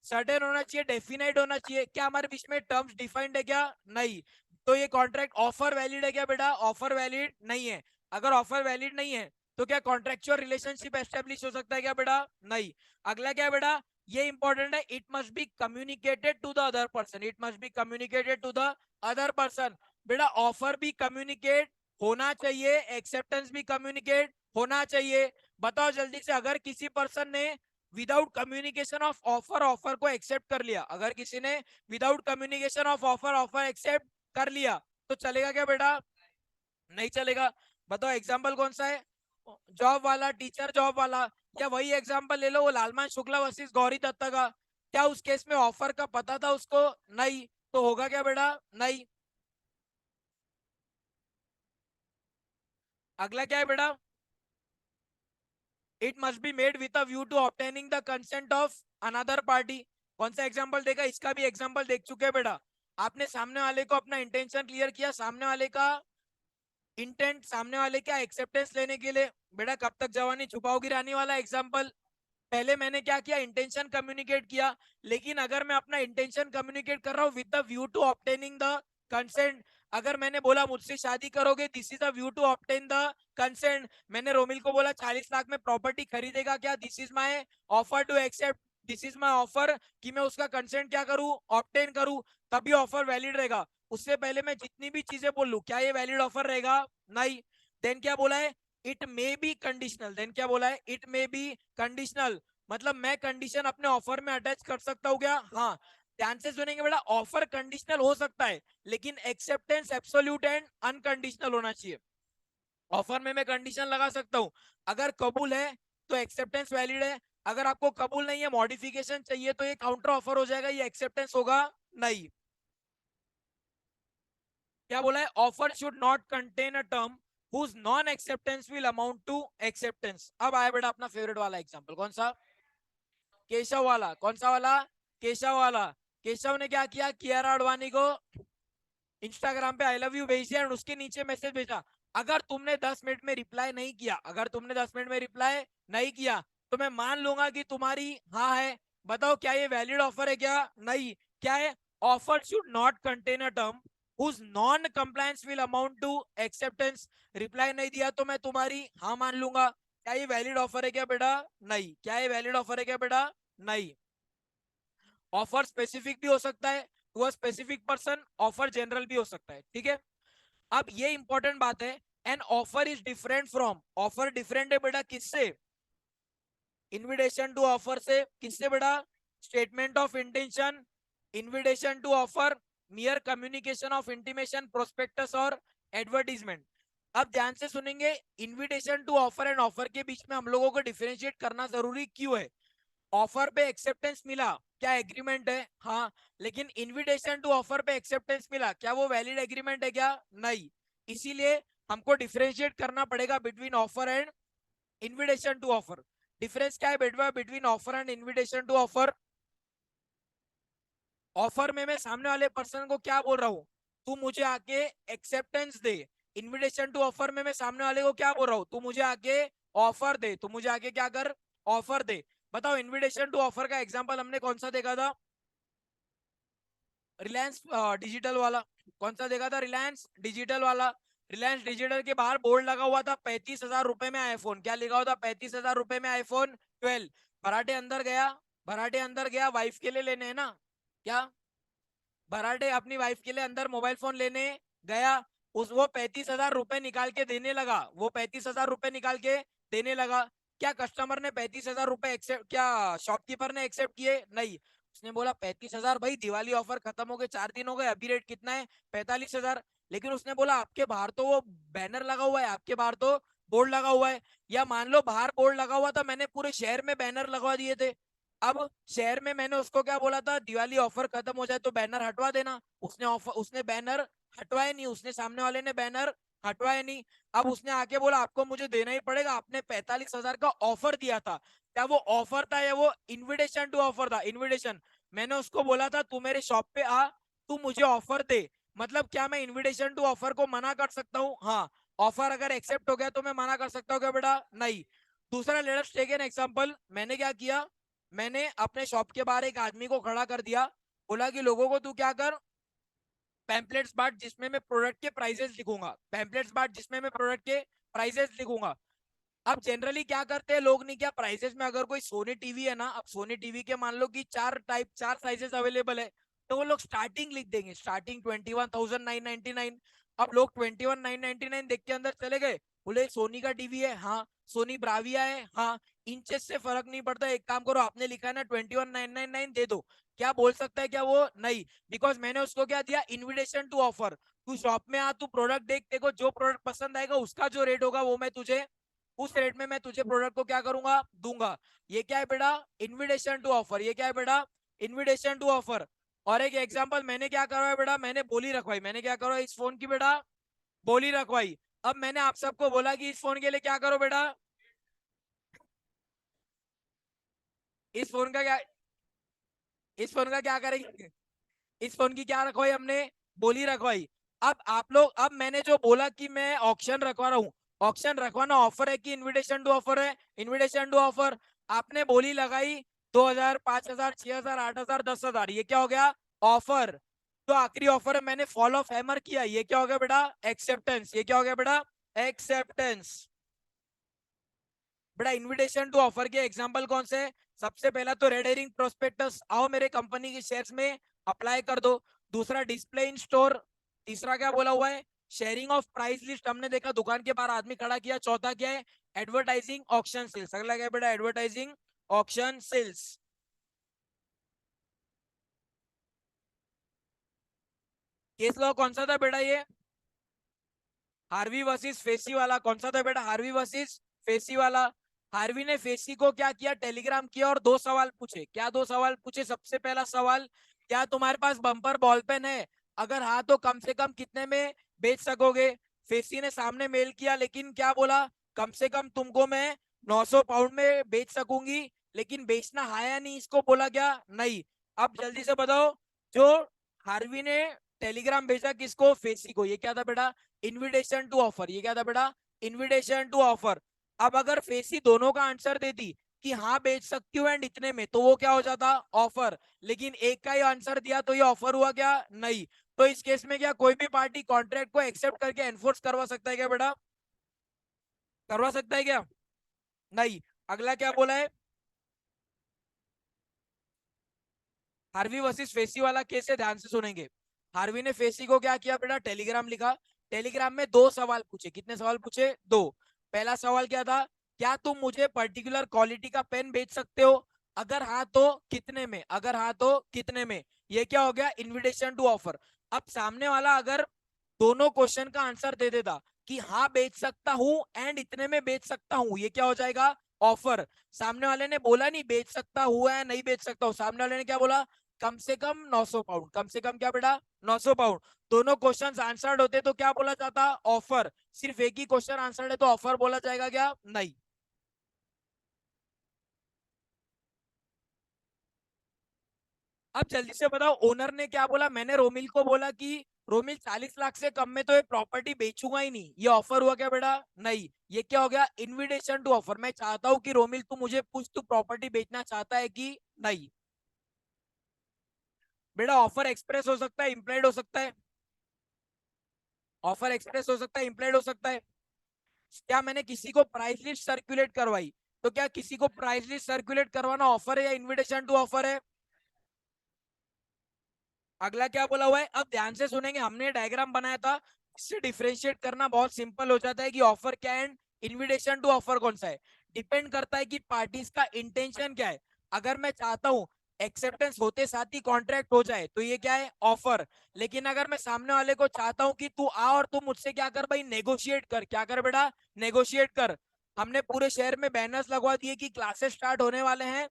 सर्टेन होना चाहिए, डेफिनाइट होना चाहिए। क्या हमारे बीच में टर्म्स डिफाइंड है क्या? नहीं। तो ये कॉन्ट्रैक्ट ऑफर वैलिड है क्या बेटा? ऑफर वैलिड नहीं है। अगर ऑफर वैलिड नहीं है तो क्या कॉन्ट्रेक्चुअल रिलेशनशिप एस्टेब्लिश हो सकता है क्या बेटा? नहीं। अगला क्या है बेटा, ये इंपॉर्टेंट है, it must be communicated to the other person. It must be communicated to the other person. बेटा ऑफर भी कम्युनिकेट होना चाहिए, एक्सेप्टेंस भी कम्युनिकेट होना चाहिए। बताओ जल्दी से, अगर किसी पर्सन ने without communication of offer offer को एक्सेप्ट कर लिया, अगर किसी ने without communication of offer offer accept कर लिया तो चलेगा क्या बेटा? नहीं चलेगा। बताओ एग्जाम्पल कौन सा है, जॉब वाला, टीचर जॉब वाला। या वही एग्जाम्पल ले लो, वो लालमान शुक्ला वर्सेस गौरी दत्ता का। क्या उस केस में ऑफर का पता था उसको? नहीं। तो होगा क्या बेटा? नहीं। अगला क्या है बेटा, it must be made with a view to obtaining the consent of another party. कौन सा एग्जांपल देखा, इसका भी एग्जांपल देख चुके हैं बेटा। आपने सामने वाले को अपना इंटेंशन क्लियर किया, सामने वाले का इंटेंट, सामने वाले का एक्सेप्टेंस लेने के लिए। बेटा कब तक जवानी छुपाओगी रानी वाला एग्जांपल। पहले मैंने क्या किया, इंटेंशन कम्युनिकेट किया। लेकिन अगर मैं अपना इंटेंशन कम्युनिकेट कर रहा हूँ with the view to obtaining the consent, अगर मैंने बोला मुझसे शादी करोगे, this is the view to obtain the consent. मैंने रोमिल को बोला 40 लाख में प्रॉपर्टी खरीदेगा क्या, this is my offer to accept, this is my offer कि मैं उसका कंसेंट क्या करूं, ऑब्टेन करूं, तभी ऑफर वैलिड रहेगा। उससे पहले मैं जितनी भी चीजें बोल लूं, क्या ये वैलिड ऑफर रहेगा? नहीं। देन क्या बोला है, it may be conditional. Then क्या बोला है, इट मे बी कंडीशनल। मतलब मैं कंडीशन अपने ऑफर में अटैच कर सकता हूँ क्या? हाँ। ध्यान से सुनेंगे बेटा, ऑफर कंडीशनल हो सकता है लेकिन एक्सेप्टेंस एब्सोल्यूट एंड अनकंडीशनल होना चाहिए। ऑफर में मैं कंडीशन लगा सकता हूँ, अगर कबूल है तो एक्सेप्टेंस वैलिड है, अगर आपको कबूल नहीं है, मॉडिफिकेशन चाहिए, तो ये काउंटर ऑफर हो जाएगा, ये एक्सेप्टेंस होगा नहीं। क्या बोला है, offer should not contain a term whose non acceptance will amount to acceptance. अब आया बेटा अपना फेवरेट वाला एग्जांपल, कौन सा, केशव वाला। कौन सा वाला, केशव वाला। केशव ने क्या किया, कियारा आडवाणी को इंस्टाग्राम पे आई लव यू भेज दिया और उसके नीचे मैसेज भेजा, अगर तुमने 10 मिनट में रिप्लाई नहीं किया, अगर तुमने 10 मिनट में रिप्लाई नहीं किया तो मैं मान लूंगा कि तुम्हारी हाँ है। बताओ क्या ये वैलिड ऑफर है क्या? नहीं। क्या है, offer should not contain a term whose non compliance will amount to acceptance। Reply नहीं दिया तो मैं तुम्हारी हाँ मान लूंगा। क्या ये वैलिड ऑफर है क्या बेटा? नहीं। क्या ये वैलिड ऑफर है क्या बेटा? नहीं। ऑफर स्पेसिफिक भी हो सकता है to a specific person, offer general भी हो सकता है, ठीक है। अब ये इंपॉर्टेंट बात है, an offer is different from, offer different है बेटा किससे? इन्विटेशन टू ऑफर से। किससे बेटा? Statement of intention, invitation to offer, mere communication of intimation, prospectus और एडवर्टीजमेंट। अब ध्यान से सुनेंगे, invitation to offer and offer के बीच में हम लोगों को डिफरेंशिएट करना जरूरी क्यों है? ऑफर पे एक्सेप्टेंस मिला, क्या एग्रीमेंट है? हाँ। लेकिन इनविटेशन टू ऑफर पे एक्सेप्टेंस मिला, क्या वो वैलिड एग्रीमेंट है क्या? नहीं। इसीलिए हमको डिफरेंशिएट करना पड़ेगा between offer and invitation to offer. Difference क्या है बेटवा between offer and invitation to offer? Offer में मैं सामने वाले पर्सन को क्या बोल रहा हूं? तू मुझे आके एक्सेप्टेंस दे। इनविटेशन टू ऑफर में मैं सामने वाले को क्या बोल रहा हूं? तू मुझे आके ऑफर दे। तू मुझे आके क्या कर? ऑफर दे। बताओ इनविटेशन टू ऑफर का एग्जांपल हमने कौन सा देखा था? रिलायंस डिजिटल वाला। कौन सा देखा था? रिलायंस डिजिटल वाला। रिलायंस डिजिटल के बाहर बोर्ड लगा हुआ था 35,000 रुपए में आईफोन। क्या लिखा हुआ था? 35,000 रुपए में आईफोन 12। भराटे अंदर गया, भराटे अंदर गया, वाइफ के लिए लेने है ना? क्या भराटे अपनी वाइफ के लिए अंदर मोबाइल फोन लेने गया? उस वो 35,000 रुपए निकाल के देने लगा, वो 35,000 रुपए निकाल के देने लगा। क्या कस्टमर ने 35,000 रुपए एक्सेप्ट, क्या शॉपकीपर ने एक्सेप्ट किए? नहीं। उसने बोला 35,000 भाई, दिवाली ऑफर खत्म हो गए, 4 दिन हो गए, अभी रेट कितना है? 45,000। लेकिन उसने बोला आपके बाहर तो वो बैनर लगा हुआ है, आपके बाहर तो बोर्ड लगा हुआ है। या मान लो बाहर बोर्ड लगा हुआ था, मैंने पूरे शहर में बैनर लगवा दिए थे। अब शहर में मैंने उसको क्या बोला था? दिवाली ऑफर खत्म हो जाए तो बैनर हटवा देना। उसने ऑफर, उसने बैनर हटवाए नहीं, उसने सामने वाले ने बैनर हटवाए नहीं। अब उसने आके बोला आपको मुझे देना ही पड़ेगा, आपने 45,000 का ऑफर दिया था। क्या वो ऑफर था या वो इनविटेशन टू ऑफर था? इनविटेशन। मैंने उसको बोला था तू मेरे शॉप पे आ, तू मुझे ऑफर दे। मतलब क्या मैं इनविटेशन टू ऑफर को मना कर सकता हूँ? हाँ। ऑफर अगर एक्सेप्ट हो गया तो मैं मना कर सकता हूँ क्या बेटा? नहीं। दूसरा, let us take an example. मैंने क्या किया? मैंने अपने शॉप के बाहर एक आदमी को खड़ा कर दिया, बोला कि लोगों को तू क्या कर, पैम्पलेट्स बांट जिसमें मैं प्रोडक्ट के प्राइसेस लिखूंगा, पैम्पलेट्स बांट जिसमें मैं प्रोडक्ट के प्राइसेस लिखूंगा। अब जनरली क्या करते हैं लोग, नहीं क्या प्राइसेस में, अगर कोई सोनी टीवी है ना, अब सोनी टीवी के मान लो कि चार साइजेस अवेलेबल है, तो वो लोग स्टार्टिंग लिख देंगे, स्टार्टिंग 21,999। अब लोग 21,999 देख के अंदर चले गए, बोले सोनी का टीवी है, हाँ। सोनी ब्राविया है, हाँ। इंचेस से फर्क नहीं पड़ता, एक काम करो आपने लिखा है ना 21,999 दे दो। क्या बोल सकता है क्या वो? नहीं। बिकॉज मैंने उसको क्या दिया? Invitation to offer. तू शॉप में आ, तू प्रोडक्ट देख, देखो जो प्रोडक्ट पसंद आएगा उसका जो रेट होगा वो मैं तुझे, उस रेट में मैं तुझे प्रोडक्ट को क्या करूंगा? दूंगा। ये क्या है बेटा? Invitation to offer. ये क्या है बेटा? Invitation to offer. और एक एग्जांपल मैंने क्या करवाया बेटा? मैंने बोली रखवाई। मैंने क्या करवाई? इस फोन की बेटा बोली रखवाई। अब मैंने आप सबको बोला कि इस फोन के लिए क्या करो बेटा? इस फोन का क्या, इस फोन का क्या करेंगे? इस फोन की क्या रखवाई हमने? बोली रखवाई। अब आप लोग, अब मैंने जो बोला कि मैं ऑक्शन रखवा रहा हूँ, ऑक्शन रखवाना ऑफर है कि इनविटेशन टू ऑफर है? Invitation to offer. आपने बोली लगाई 2,000, 5,000, 6,000, 8,000, 10,000, ये क्या हो गया? ऑफर। तो आखिरी ऑफर है, मैंने फॉल ऑफ हैमर किया, ये क्या हो गया बेटा? एक्सेप्टेंस। ये क्या हो गया बेटा? एक्सेप्टेंस। बेटा इनविटेशन टू ऑफर के एग्जांपल कौन से? सबसे पहला तो रेड हेरिंग प्रोस्पेक्टस, आओ मेरे कंपनी के शेयर्स में अप्लाई कर दो। दूसरा डिस्प्ले इन स्टोर। तीसरा क्या बोला हुआ है? शेयरिंग ऑफ प्राइस लिस्ट, हमने देखा दुकान के बाहर आदमी खड़ा किया। चौथा क्या है? Advertising auction sales. अगला क्या है बेटा? Advertising auction sales. Case law कौन सा था बेटा? ये हार्वी वर्सेस फेसी वाला। कौन सा था बेटा? हार्वी वर्सेस फेसी वाला। हार्वी ने फेसी को क्या किया? टेलीग्राम किया और 2 सवाल पूछे। क्या 2 सवाल पूछे? सबसे पहला सवाल, क्या तुम्हारे पास बम्पर बॉल पेन है? अगर हाँ तो कम से कम कितने में बेच सकोगे? फेसी ने सामने मेल किया, लेकिन क्या बोला? कम से कम तुमको मैं 900 पाउंड में बेच सकूंगी। लेकिन बेचना है या नहीं, इसको बोला क्या? नहीं। अब जल्दी से बताओ, जो हार्वी ने टेलीग्राम भेजा किसको? फेसी को। ये क्या था बेटा? Invitation to offer. ये क्या था बेटा? Invitation to offer. अब अगर फेसी दोनों का आंसर देती कि हाँ बेच सकती हूँ एंड इतने में, तो वो क्या हो जाता? ऑफर। लेकिन एक का ही आंसर दिया तो ये ऑफर हुआ क्या? नहीं। तो इस केस में क्या कोई भी पार्टी कॉन्ट्रैक्ट को एक्सेप्ट करके एनफोर्स करवा सकता है क्या बेटा? करवा सकता है क्या? नहीं। अगला क्या बोला है? हार्वी वर्सेस फेसी वाला केस है, ध्यान से सुनेंगे। हार्वी ने फेसी को क्या किया बेटा? टेलीग्राम लिखा। टेलीग्राम में दो सवाल पूछे। कितने सवाल पूछे? दो। पहला सवाल क्या था? क्या तुम मुझे पर्टिकुलर क्वालिटी का पेन बेच सकते हो? अगर हाँ तो कितने में? अगर हाँ तो कितने में? ये क्या हो गया? Invitation to offer. अब सामने वाला अगर दोनों क्वेश्चन का आंसर दे देता कि हाँ बेच सकता हूं एंड इतने में बेच सकता हूं, ये क्या हो जाएगा? ऑफर। सामने वाले ने बोला नहीं बेच सकता हुआ है नहीं बेच सकता हूं, सामने वाले ने क्या बोला? कम से कम 900 पाउंड। कम से कम क्या बेटा? 900 पाउंड। दोनों क्वेश्चंस आंसर्ड होते तो क्या बोला जाता? ऑफर। सिर्फ एक ही क्वेश्चन आंसर्ड है तो ऑफर बोला जाएगा क्या? नहीं। अब जल्दी से बताओ, ओनर ने क्या बोला? मैंने रोमिल को बोला कि रोमिल 40 लाख से कम में तो ये प्रॉपर्टी बेचूंगा ही नहीं, ये ऑफर हुआ क्या बेटा? नहीं। ये क्या हो गया? Invitation to offer. मैं चाहता हूं कि रोमिल तू मुझे पूछ, तू प्रॉपर्टी बेचना चाहता है कि नहीं? बेटा ऑफर एक्सप्रेस हो सकता है, इंप्लाइड हो सकता है। ऑफर एक्सप्रेस हो सकता है, इंप्लाइड हो सकता है। क्या मैंने किसी को प्राइस लिस्ट सर्कुलेट करवाई? तो क्या किसी को प्राइस लिस्ट सर्कुलेट करवाना ऑफर है या इनविटेशन टू ऑफर है? अगला क्या बोला हुआ है? अब ध्यान से सुनेंगे। हमने डायग्राम बनाया था, इससे डिफरेंशिएट करना बहुत सिंपल हो जाता है कि ऑफर क्या है एंड इनविटेशन टू ऑफर कौन सा है। डिपेंड करता है कि पार्टीज का इंटेंशन क्या है। अगर मैं चाहता हूं एक्सेप्टेंस होते साथ ही कॉन्ट्रैक्ट हो जाए तो ये क्या है? ऑफर। लेकिन अगर मैं सामने वाले को चाहता हूं कि तू आ और तू मुझसे क्या कर भाई? नेगोशिएट कर। क्या कर बेटा? नेगोशिएट कर। हमने पूरे शहर में बैनर्स लगवा दिए कि क्लासेस स्टार्ट होने वाले हैं,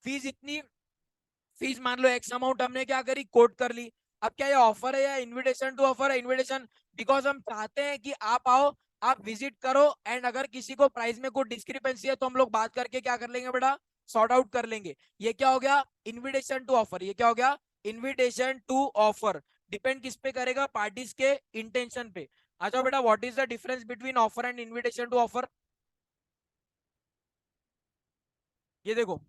फीस इतनी, फीस मान लो एक्स अमाउंट, हमने क्या करी? कोट कर ली। अब क्या ये ऑफर है या इनविटेशन टू ऑफर है? इनविटेशन। बिकॉज हम चाहते हैं कि आप आओ, आप विजिट करो एंड अगर किसी को प्राइस में कोई डिस्क्रिपेंसी है तो हम लोग बात करके क्या कर लेंगे बेटा? सॉर्ट आउट कर लेंगे। ये क्या हो गया? Invitation to offer. ये क्या हो गया? Invitation to offer. डिपेंड किस पे करेगा? पार्टीज के इंटेंशन पे। अच्छा बेटा, what is the difference between offer and invitation to offer? ये देखो,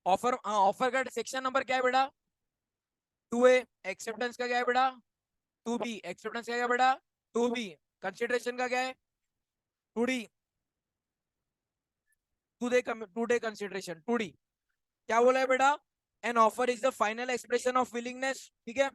ऑफर, हाँ ऑफर का सेक्शन नंबर क्या है बेटा? 2A। एक्सेप्टेंस का क्या है बेटा? 2B। एक्सेप्टेंस का क्या है बेटा? 2B। कंसिडरेशन का क्या है? 2D। Two D consideration 2D। क्या बोला है बेटा? An offer is the final expression of willingness. ठीक है।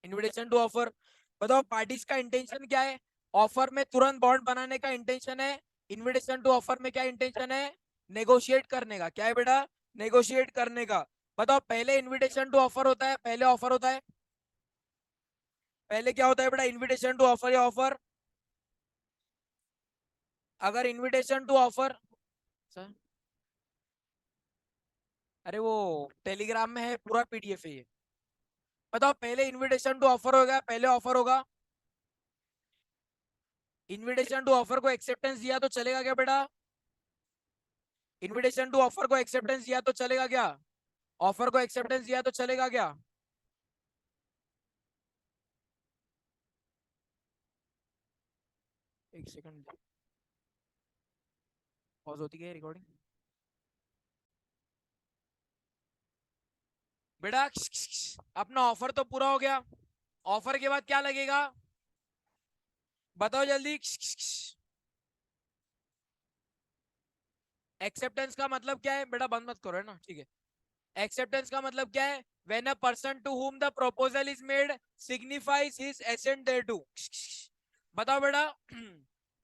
Invitation to offer. बताओ पार्टीज का इंटेंशन क्या है? ऑफर में तुरंत बॉन्ड बनाने का इंटेंशन है। इनविटेशन टू ऑफर में क्या इंटेंशन है? नेगोशिएट करने का। क्या है बेटा? नेगोशिएट करने का। बताओ पहले इनविटेशन टू ऑफर होता है, पहले ऑफर होता है। पहले क्या होता है बेटा? इनविटेशन टू ऑफर या ऑफर? अगर इनविटेशन टू ऑफर, अरे वो टेलीग्राम में है, पूरा पीडीएफ है ये। बताओ पहले इनविटेशन टू ऑफर होगा, पहले ऑफर होगा। इनविटेशन टू ऑफर को एक्सेप्टेंस दिया तो चलेगा क्या बेटा? इनविटेशन टू ऑफर को एक्सेप्टेंस दिया तो चलेगा क्या? ऑफर को एक्सेप्टेंस दिया तो चलेगा क्या? एक सेकंड, पॉज होती है रिकॉर्डिंग बेटा। अपना ऑफर तो पूरा हो गया। ऑफर के बाद क्या लगेगा? बताओ जल्दी। एक्सेप्टेंस का मतलब क्या है बेटा? बंद मत करो, है ना? ठीक है। एक्सेप्टेंस का मतलब क्या है? When a person to whom the proposal is made signifies his assent thereto. बताओ बेटा,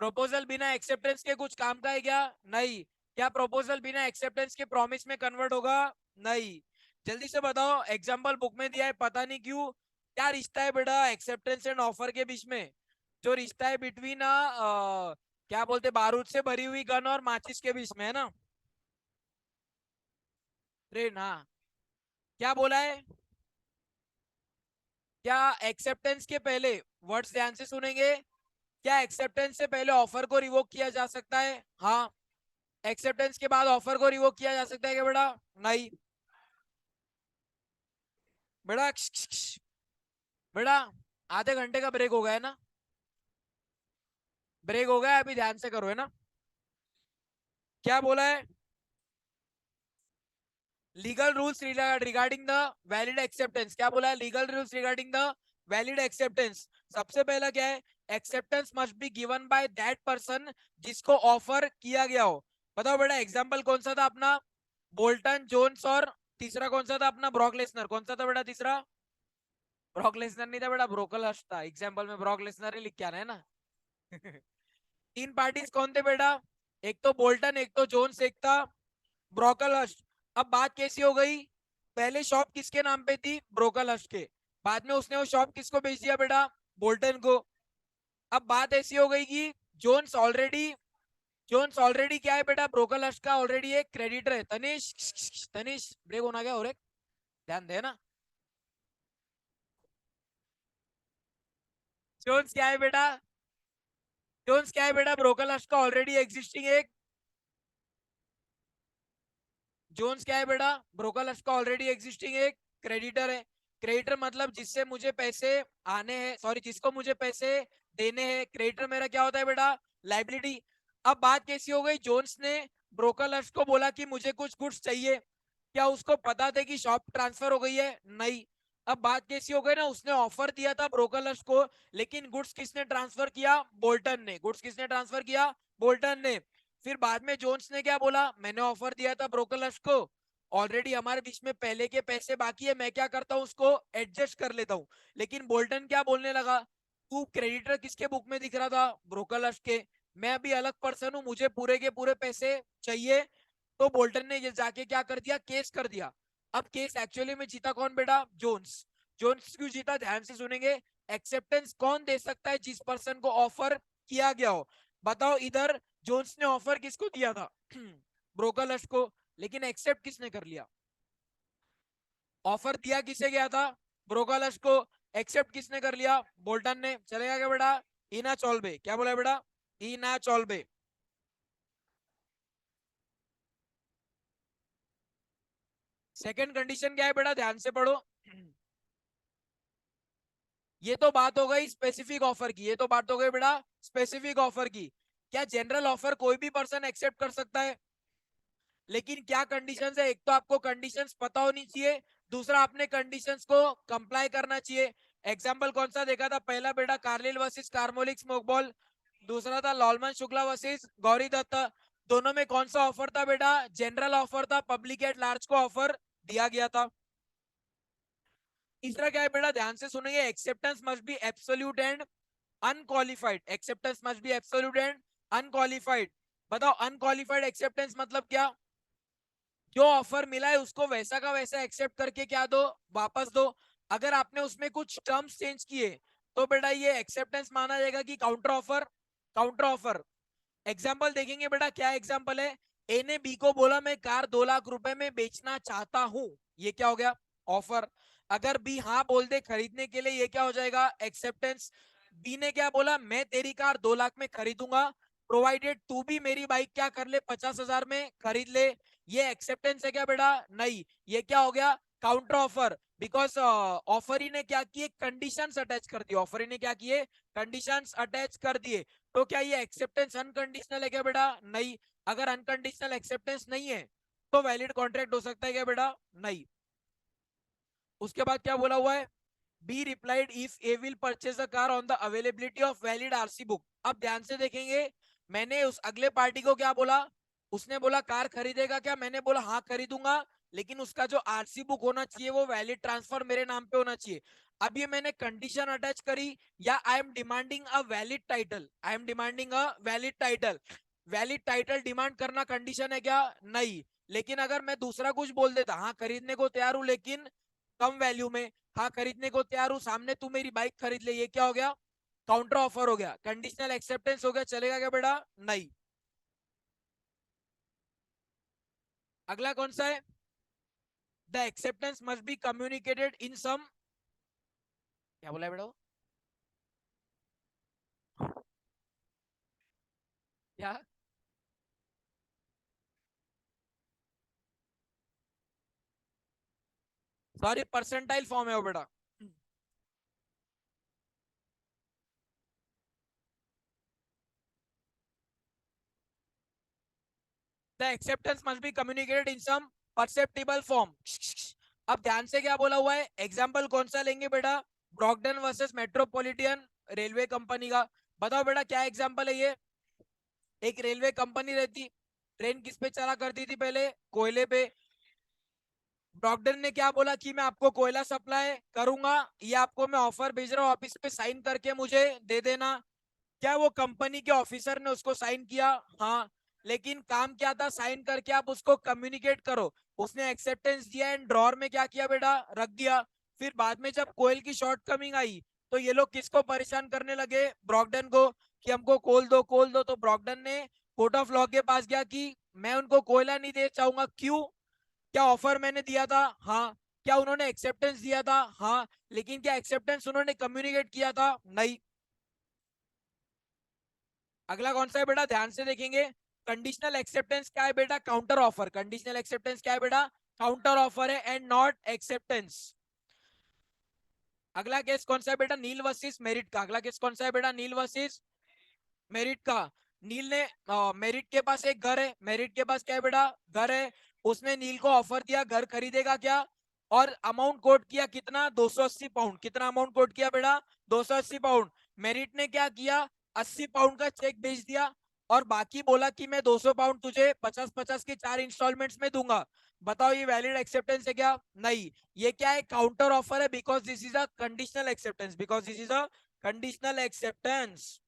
प्रपोजल बिना एक्सेप्टेंस के कुछ काम का है क्या? नहीं। क्या प्रपोजल बिना एक्सेप्टेंस के प्रॉमिस में कन्वर्ट होगा? नहीं। जल्दी से बताओ, एग्जांपल बुक में दिया है, पता नहीं क्यों। क्या रिश्ता है बेटा एक्सेप्टेंस एंड ऑफर के बीच में? जो रिश्ता है बिटवीन क्या बोलते, बारूद से भरी हुई गन और माचिस के बीच में, है ना? रे ना, क्या बोला है? क्या एक्सेप्टेंस के पहले, वर्ड्स ध्यान से सुनेंगे, क्या एक्सेप्टेंस से पहले ऑफर को रिवोक किया जा सकता है? हाँ। एक्सेप्टेंस के बाद ऑफर को रिवोक किया जा सकता है क्या बेटा? नहीं। बेटा बेटा, आधे घंटे का ब्रेक हो गया है ना? ब्रेक हो गया, अभी ध्यान से करो, है ना? क्या बोला है? Legal rules regarding the valid acceptance, क्या बोला है? Legal rules regarding the valid acceptance. सबसे पहला क्या है? Acceptance must be given by that person जिसको ऑफर किया गया हो। बताओ बेटा, एग्जांपल कौन सा था अपना? बोल्टन, जोन्स, और तीसरा कौन सा था अपना? Brock Lesnar. कौन सा था बेटा तीसरा? ब्रॉक लेसनर नहीं था बेटा, ब्रोकल हस्ट था। एग्जाम्पल में ब्रॉक लेसनर ही लिख के आना है ना। तीन पार्टीज कौन थे बेटा? एक तो बोल्टन, एक तो जोन्स, एक था ब्रोकलहस्ट। अब बात कैसी हो गई? पहले शॉप किसके नाम पे थी? ब्रोकलहस्ट के। बाद में उसने वो शॉप किसको बेच दिया बेटा? बोल्टन को। अब बात ऐसी हो गई कि जोन्स ऑलरेडी जोन्स ऑलरेडी क्या है बेटा? ब्रोकलहस्ट का ऑलरेडी एक क्रेडिटर है। तनिष, तनिष ब्रेक होना क्या? और एक ध्यान दे ना। जोन्स क्या है बेटा? जोन्स क्या है बेटा? ब्रोकलहस्ट का ऑलरेडी एग्जिस्टिंग एक जोन्स क्या है बेटा? ब्रोकरहस्ट का ऑलरेडी एग्जिस्टिंग एक क्रेडिटर है। क्रेडिटर मतलब जिससे मुझे पैसे आने हैं, सॉरी, जिसको मुझे पैसे देने हैं। क्रेडिटर मेरा क्या होता है बेटा? लाइबिलिटी। अब बात कैसी हो गई? जोन्स ने ब्रोकरहस्ट को बोला कि मुझे कुछ गुड्स चाहिए। क्या उसको पता था कि शॉप ट्रांसफर हो गई है? नहीं। अब बात कैसी हो गई ना, उसने ऑफर दिया था ब्रोकरहस्ट को, लेकिन गुड्स किसने ट्रांसफर किया? बोल्टन ने। गुड्स किसने ट्रांसफर किया? बोल्टन ने। फिर बाद में जोन्स ने क्या बोला? मैंने ऑफर दिया था ब्रोकरहस्ट को, ऑलरेडी हमारे बीच में पहले के पैसे बाकी है, मैं क्या करता हूं, उसको एडजस्ट कर लेता हूं। लेकिन बोल्टन क्या बोलने लगा? तू क्रेडिटर किसके बुक में दिख रहा था? ब्रोकरहस्ट के। मैं अभी अलग पर्सन हूं, मुझे पूरे के पूरे पैसे चाहिए। तो बोल्टन ने ये जाके क्या कर दिया? केस कर दिया। अब केस एक्चुअली में जीता कौन बेटा? जोन्स। जोन्स क्यों जीता? ध्यान से सुनेंगे। एक्सेप्टेंस कौन दे सकता है? जिस पर्सन को ऑफर किया गया हो। बताओ इधर जोन्स ने ऑफर किसको दिया था? ब्रोकरहस्ट को। लेकिन एक्सेप्ट किसने कर लिया? ऑफर दिया किसे गया था? ब्रोकरहस्ट को। एक्सेप्ट किसने कर लिया? बोल्टन ने। चलेगा क्या बेटा? इना चॉल्बे। क्या बोला बेटा? इना चॉल्बे। सेकंड कंडीशन क्या है बेटा? ध्यान से पढ़ो। ये तो बात हो गई स्पेसिफिक ऑफर की, ये तो बात हो गई बेटा स्पेसिफिक ऑफर की। क्या जनरल ऑफर कोई भी पर्सन एक्सेप्ट कर सकता है? लेकिन क्या कंडीशंस है? एक तो आपको कंडीशंस पता होनी चाहिए, दूसरा आपने कंडीशंस को कंप्लाई करना चाहिए। एग्जांपल कौन सा देखा था? पहला बेटा कार्लिल वर्सेस कार्मोलिक स्मोकबॉल, दूसरा था लॉलमन शुक्ला वर्सेस गौरी दत्त। दोनों में कौन सा ऑफर था बेटा? जनरल ऑफर था, पब्लिक एट लार्ज को ऑफर दिया गया था। तीसरा क्या है बेटा? ध्यान से सुनेंगे। Acceptance must B absolute and unqualified. Acceptance must B absolute and unqualified. बताओ अनक्वालिफाइड एक्सेप्टेंस मतलब क्या? जो ऑफर मिला है उसको वैसा का वैसा एक्सेप्ट करके क्या दो? वापस दो। अगर आपने उसमें कुछ टर्म्स चेंज किए तो बेटा ये एक्सेप्टेंस माना जाएगा कि counter offer. Counter offer. Example देखेंगे बेटा, क्या एग्जाम्पल है? ए ने बी को बोला मैं कार 2 लाख रुपए में बेचना चाहता हूं। ये क्या हो गया? ऑफर। अगर बी हाँ बोल दे खरीदने के लिए, ये क्या हो जाएगा? एक्सेप्टेंस। बी ने क्या बोला? मैं तेरी कार 2 लाख में खरीदूंगा, प्रोवाइडेड तू भी मेरी बाइक क्या कर ले? 50,000 में खरीद ले। ये एक्सेप्टेंस है क्या बेटा? नहीं। ये क्या हो गया? Counter offer. बिकॉज ऑफर ही ने क्या किए? कंडीशंस अटैच कर दिए। ऑफर ही ने क्या किए? कंडीशंस अटैच कर दिए। तो क्या ये एक्सेप्टेंस अनकंडीशनल है क्या बेटा? नहीं। अगर अनकंडीशनल एक्सेप्टेंस नहीं है तो वैलिड कॉन्ट्रैक्ट हो सकता है क्या बेटा? नहीं। उसके बाद क्या बोला हुआ है? B replied if A will purchase a car on the availability of valid RC book. अब ध्यान से देखेंगे, मैंने उस अगले पार्टी को क्या बोला? उसने बोला कार खरीदेगा क्या? मैंने बोला हाँ खरीदूंगा, लेकिन उसका जो आरसी बुक होना चाहिए वो वैलिड ट्रांसफर मेरे नाम पे होना चाहिए। अब ये मैंने कंडीशन अटैच करी, या I am demanding a valid title. I am demanding a valid title. Valid title demand करना कंडीशन है क्या? नहीं। लेकिन अगर मैं दूसरा कुछ बोल देता, हाँ खरीदने को तैयार हूं लेकिन कम वैल्यू में, हाँ खरीदने को तैयार हूं, सामने तू मेरी बाइक खरीद ले, ये क्या हो गया? काउंटर ऑफर हो गया, कंडीशनल एक्सेप्टेंस हो गया। चलेगा क्या बेटा? नहीं। अगला कौन सा है? The acceptance must be communicated in some, क्या बोला है बेटा? क्या? सॉरी, परसेंटाइल फॉर्म है वो बेटा। The acceptance must be communicated in some perceptible form. अब ध्यान से क्या बोला हुआ है, एग्जाम्पल कौन सा लेंगे बेटा, ब्रॉकडन वर्सेस मेट्रोपॉलिटन रेलवे कंपनी का। बताओ बेटा क्या एग्जाम्पल है ये। एक रेलवे कंपनी रहती, ट्रेन किस पे चला करती थी पहले, कोयले पे। ब्रॉकडन ने क्या बोला कि मैं आपको कोयला सप्लाई करूंगा, ये आपको मैं ऑफर भेज रहा हूँ, आप इस पे साइन करके मुझे दे देना। क्या वो कंपनी के ऑफिसर ने उसको साइन किया? हाँ। लेकिन काम क्या था, साइन करके आप उसको कम्युनिकेट करो। उसने एक्सेप्टेंस दिया एंड ड्रॉर में क्या किया बेटा, रख दिया। फिर बाद में जब कोयल की शॉर्ट कमिंग आई तो ये लोग किसको परेशान करने लगे, ब्रॉकडन को, कि हमको कोल दो कोल दो। तो ब्रॉकडन ने कोर्ट ऑफ लॉ के पास गया कि मैं उनको कोयला नहीं दे चाहूंगा। क्यों? क्या ऑफर मैंने दिया था? हाँ। क्या उन्होंने एक्सेप्टेंस दिया था? हाँ। लेकिन क्या एक्सेप्टेंस उन्होंने कम्युनिकेट किया था? नहीं। अगला कौन सा है बेटा, ध्यान से देखेंगे। कंडीशनल एक्सेप्टेंस क्या है बेटा, काउंटर ऑफर। कंडीशनल एक्सेप्टेंस क्या है बेटा, काउंटर ऑफर है एंड नॉट एक्सेप्टेंस। अगला केस कौन सा है बेटा, नील वर्सेस मेरिट का। अगला केस कौन सा है बेटा, नील वर्सेस मेरिट का। नील ने मेरिट के पास एक घर है, मेरिट के पास क्या है बेटा, घर है। उसने नील को ऑफर दिया घर खरीदेगा क्या, और अमाउंट कोट किया कितना, 280 पाउंड। कितना अमाउंट कोट किया बेटा, 280 पाउंड। मेरिट ने क्या किया, 80 पाउंड का चेक भेज दिया और बाकी बोला कि मैं 200 पाउंड तुझे 50-50 के 4 इंस्टॉलमेंट्स में दूंगा। बताओ ये वैलिड एक्सेप्टेंस है क्या? नहीं। ये क्या है, काउंटर ऑफर है, because this is a conditional acceptance, because this is a conditional acceptance.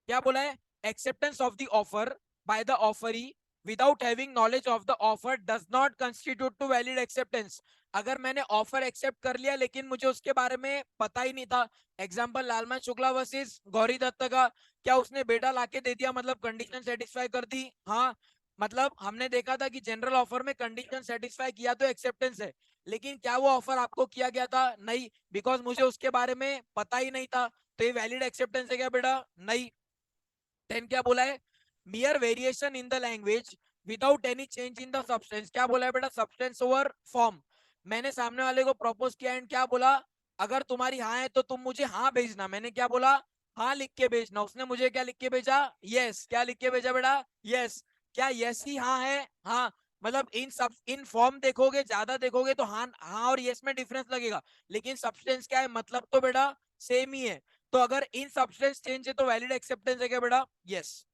क्या बोला है, acceptance of the offer by the offeree without having knowledge of the offer does not constitute to valid acceptance. अगर मैंने offer accept कर लिया लेकिन मुझे उसके बारे में पता ही नहीं था, एग्जांपल लालमन शुक्ला वर्सेस गौरी दत्त का, क्या उसने बेटा लाके दे दिया मतलब कंडीशन सेटिस्फाई कर दी? हाँ। मतलब हमने देखा था कि जनरल ऑफर में कंडीशन सेटिस्फाई किया तो एक्सेप्टेंस है, लेकिन क्या वो ऑफर आपको किया गया था? नहीं, बिकॉज मुझे उसके बारे में पता ही नहीं था। तो ये वैलिड एक्सेप्टेंस है क्या बेटा? नहीं। देन क्या बोला है, मियर variation in the language without any change in the substance. क्या बोला है बेटा, सब्सटेंस ओवर फॉर्म। मैंने सामने वाले को प्रपोज किया एंड क्या बोला, अगर तुम्हारी हाँ है तो तुम मुझे हाँ भेजना। मैंने क्या बोला, हाँ लिख के भेजना। उसने मुझे क्या लिख के भेजा, यस। क्या लिख के भेजा बेटा, यस। क्या यस ही हाँ है? हाँ। मतलब इन फॉर्म देखोगे, ज्यादा देखोगे तो हाँ हाँ और यस में डिफरेंस लगेगा, लेकिन सब्सटेंस क्या है, मतलब तो बेटा सेम ही है। तो अगर इन सब्सटेंस चेंज है तो वैलिड एक्सेप्टेंस है क्या बेटा, यस।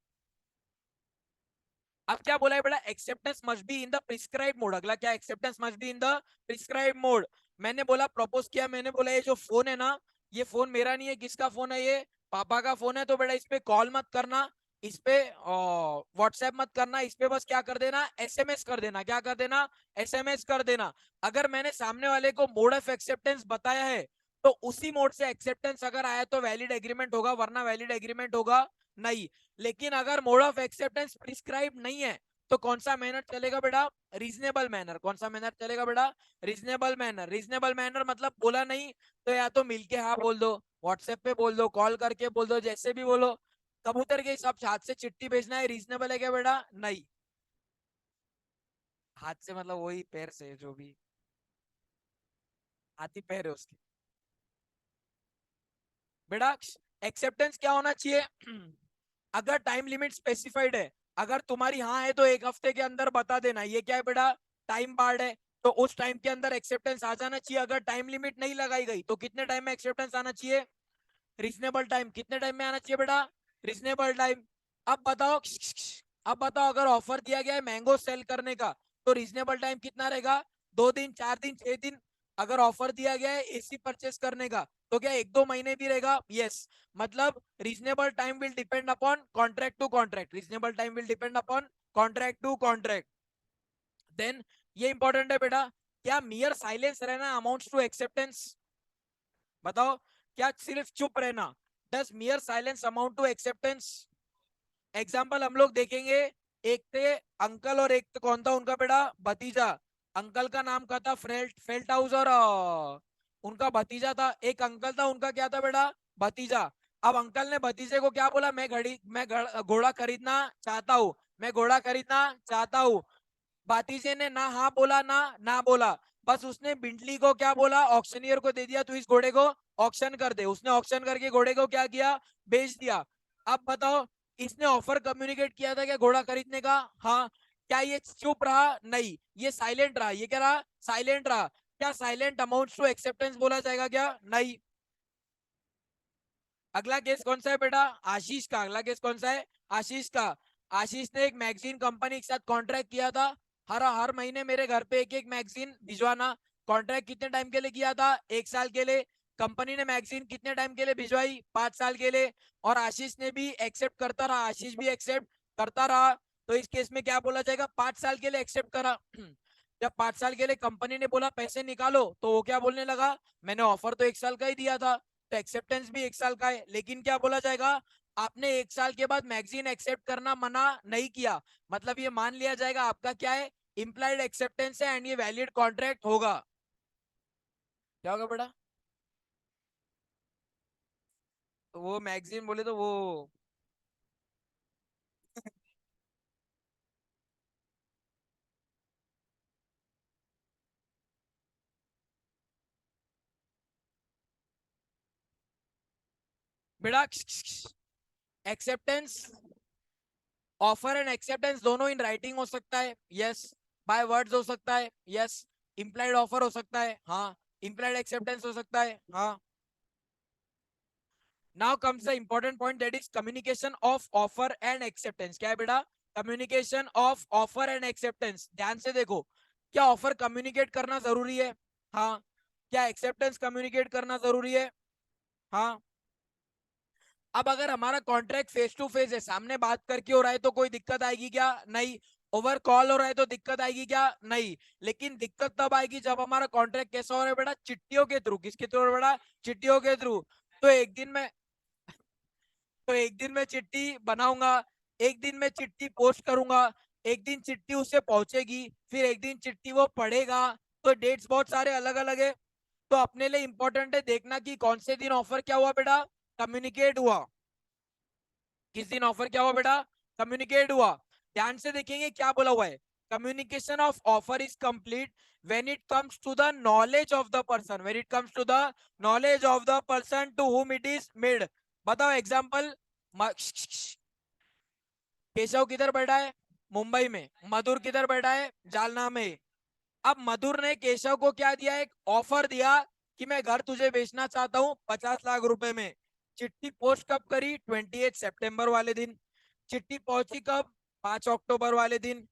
अब क्या बोला है बेटा, acceptance must be in the prescribe mode. अगला क्या, acceptance must be in the prescribe mode. मैंने बोला प्रपोज किया, मैंने बोला ये जो फोन है ना, ये फोन मेरा नहीं है, किसका फोन है, ये पापा का फोन है। तो बेटा इस पे कॉल मत करना, इस पे व्हाट्सएप मत करना, इस पे बस क्या कर देना, एसएमएस कर देना। क्या कर देना, एसएमएस कर देना। अगर मैंने सामने वाले को मोड ऑफ एक्सेप्टेंस बताया है तो उसी मोड से एक्सेप्टेंस अगर आया तो वैलिड एग्रीमेंट होगा, वरना वैलिड एग्रीमेंट होगा नहीं। लेकिन अगर मोड ऑफ एक्सेप्टेंस प्रिस्क्राइब नहीं है तो कौन सा मैनर चलेगा बेटा, रीजनेबल मैनर। कौन सा मैनर चलेगा बेटा, रीजनेबल मैनर। रीजनेबल मैनर मतलब बोला नहीं तो या तो मिलके हाँ बोल दो, व्हाट्सएप पे बोल दो, कॉल करके बोल दो, जैसे भी बोलो। कबूतर के हिसाब से हाथ से चिट्ठी भेजना है, रीजनेबल है क्या बेटा? नहीं। हाथ से मतलब वही पैर से, जो भी हाथी पैर है उसके। बेटा एक्सेप्टेंस क्या होना चाहिए, अगर टाइम लिमिट स्पेसिफाइड है, अगर तुम्हारी हाँ है तो 1 हफ्ते के अंदर बता देना, ये क्या है बेटा, टाइम बार्ड है। तो उस टाइम के अंदर एक्सेप्टेंस आ जाना चाहिए। अगर टाइम लिमिट नहीं लगाई गई तो कितने टाइम में एक्सेप्टेंस आना चाहिए, रीजनेबल टाइम। कितने टाइम में आना चाहिए बेटा, रीजनेबल टाइम। अब बताओ, अब बताओ अगर ऑफर दिया गया है मैंगो सेल करने का तो रीजनेबल टाइम कितना रहेगा, 2 दिन, 4 दिन, 6 दिन। अगर ऑफर दिया गया है एसी परचेस करने का तो क्या 1-2 महीने भी रहेगा, यस। मतलब reasonable time will depend upon contract to contract, reasonable time will depend upon contract to contract. Then ये इंपॉर्टेंट है बेटा, क्या मियर साइलेंस रहना अमाउंट्स टू एक्सेप्टेंस? बताओ, क्या सिर्फ चुप रहना does mere silence amount to acceptance? Example हम लोग देखेंगे, एक थे अंकल और एक कौन था उनका बेटा, भतीजा। अंकल का नाम क्या था, फेल्ट हाउस, और उनका भतीजा था, एक अंकल था उनका क्या था बेटा, भतीजा। अब अंकल ने भतीजे को क्या बोला, मैं घोड़ा खरीदना चाहता हूँ, मैं घोड़ा खरीदना चाहता हूँ। भतीजे ने ना हाँ बोला ना ना बोला, बस उसने बिंटली को क्या बोला, ऑक्शनियर को दे दिया, तू इस घोड़े को ऑक्शन कर दे। उसने ऑक्शन करके घोड़े को क्या किया, बेच दिया। अब बताओ, इसने ऑफर कम्युनिकेट किया था क्या घोड़ा खरीदने का? हाँ। क्या ये चुप रहा? नहीं, ये साइलेंट रहा। ये क्या रहा? साइलेंट रहा। क्या साइलेंट अमाउंट्स टू एक्सेप्टेंस बोला जाएगा क्या? नहीं। अगला केस कौन सा है बेटा? आशीष का। अगला केस कौन सा है? आशीष का। आशीष ने एक मैगजीन कंपनी के साथ कॉन्ट्रैक्ट किया था, हर हर महीने मेरे घर पे एक एक मैगजीन भिजवाना। कॉन्ट्रैक्ट कितने टाइम के लिए किया था? 1 साल के लिए। कंपनी ने मैगजीन कितने टाइम के लिए भिजवाई? 5 साल के लिए। और आशीष ने भी एक्सेप्ट करता रहा, आशीष भी एक्सेप्ट करता रहा। तो इस केस में क्या बोला जाएगा? 5 साल के लिए एक्सेप्ट करा। जब 5 साल के लिए कंपनी ने बोला पैसे निकालो, तो वो क्या बोलने लगा? मैंने ऑफर तो 1 साल का ही दिया था, तो एक्सेप्टेंस भी 1 साल का है। लेकिन क्या बोला जाएगा? आपने 1 साल के बाद मैगजीन एक्सेप्ट करना मना नहीं किया, मतलब ये मान लिया जाएगा आपका क्या है? इंप्लाइड एक्सेप्टेंस है एंड ये वैलिड कॉन्ट्रैक्ट होगा। क्या होगा बेटा? तो वो मैगजीन बोले तो वो बेटा एक्सेप्टेंस, ऑफर एंड एक्सेप्टेंस दोनों इन राइटिंग हो सकता है, यस। बाय वर्ड्स हो सकता है, यस। इंप्लाइड ऑफर हो सकता है, हाँ। इंप्लाइड एक्सेप्टेंस हो सकता है, हाँ। Now comes the important point, that is communication of offer and acceptance. क्या है बेटा? Communication of offer and acceptance. ध्यान से देखो, क्या ऑफर कम्युनिकेट करना जरूरी है? हाँ। क्या एक्सेप्टेंस कम्युनिकेट करना जरूरी है? हाँ। अब अगर हमारा कॉन्ट्रैक्ट फेस टू फेस है, सामने बात करके हो रहा है, तो कोई दिक्कत आएगी क्या? नहीं। ओवर कॉल हो रहा है तो दिक्कत आएगी क्या? नहीं। लेकिन दिक्कत तब आएगी जब हमारा कॉन्ट्रैक्ट कैसा हो रहा है बेटा? चिट्ठियों के थ्रू। किसके थ्रू बेटा? चिट्ठियों के थ्रू। तो एक दिन में तो एक दिन मैं चिट्ठी बनाऊंगा, एक दिन मैं चिट्ठी पोस्ट करूंगा, एक दिन चिट्ठी उसे पहुंचेगी, फिर एक दिन चिट्ठी वो पढ़ेगा। तो डेट्स बहुत सारे अलग अलग है। तो अपने लिए इंपॉर्टेंट है देखना कि कौन से दिन ऑफर क्या हुआ बेटा? कम्युनिकेट हुआ। किस दिन ऑफर क्या हुआ बेटा? कम्युनिकेट हुआ। ध्यान से देखेंगे क्या बोला हुआ है। Communication of offer is complete when it comes to the knowledge of the person, when it comes to the knowledge of the person to whom it is made। बताओ एग्जाम्पल। केशव किधर बैठा है? मुंबई में। मधुर किधर बैठा है? जालना में। अब मधुर ने केशव को क्या दिया? एक ऑफर दिया कि मैं घर तुझे बेचना चाहता हूं 50 लाख रुपए में। चिट्ठी पोस्ट कब करी? 28 सितंबर वाले दिन। चिट्ठी पहुंची कब? 5 अक्टूबर वाले दिन।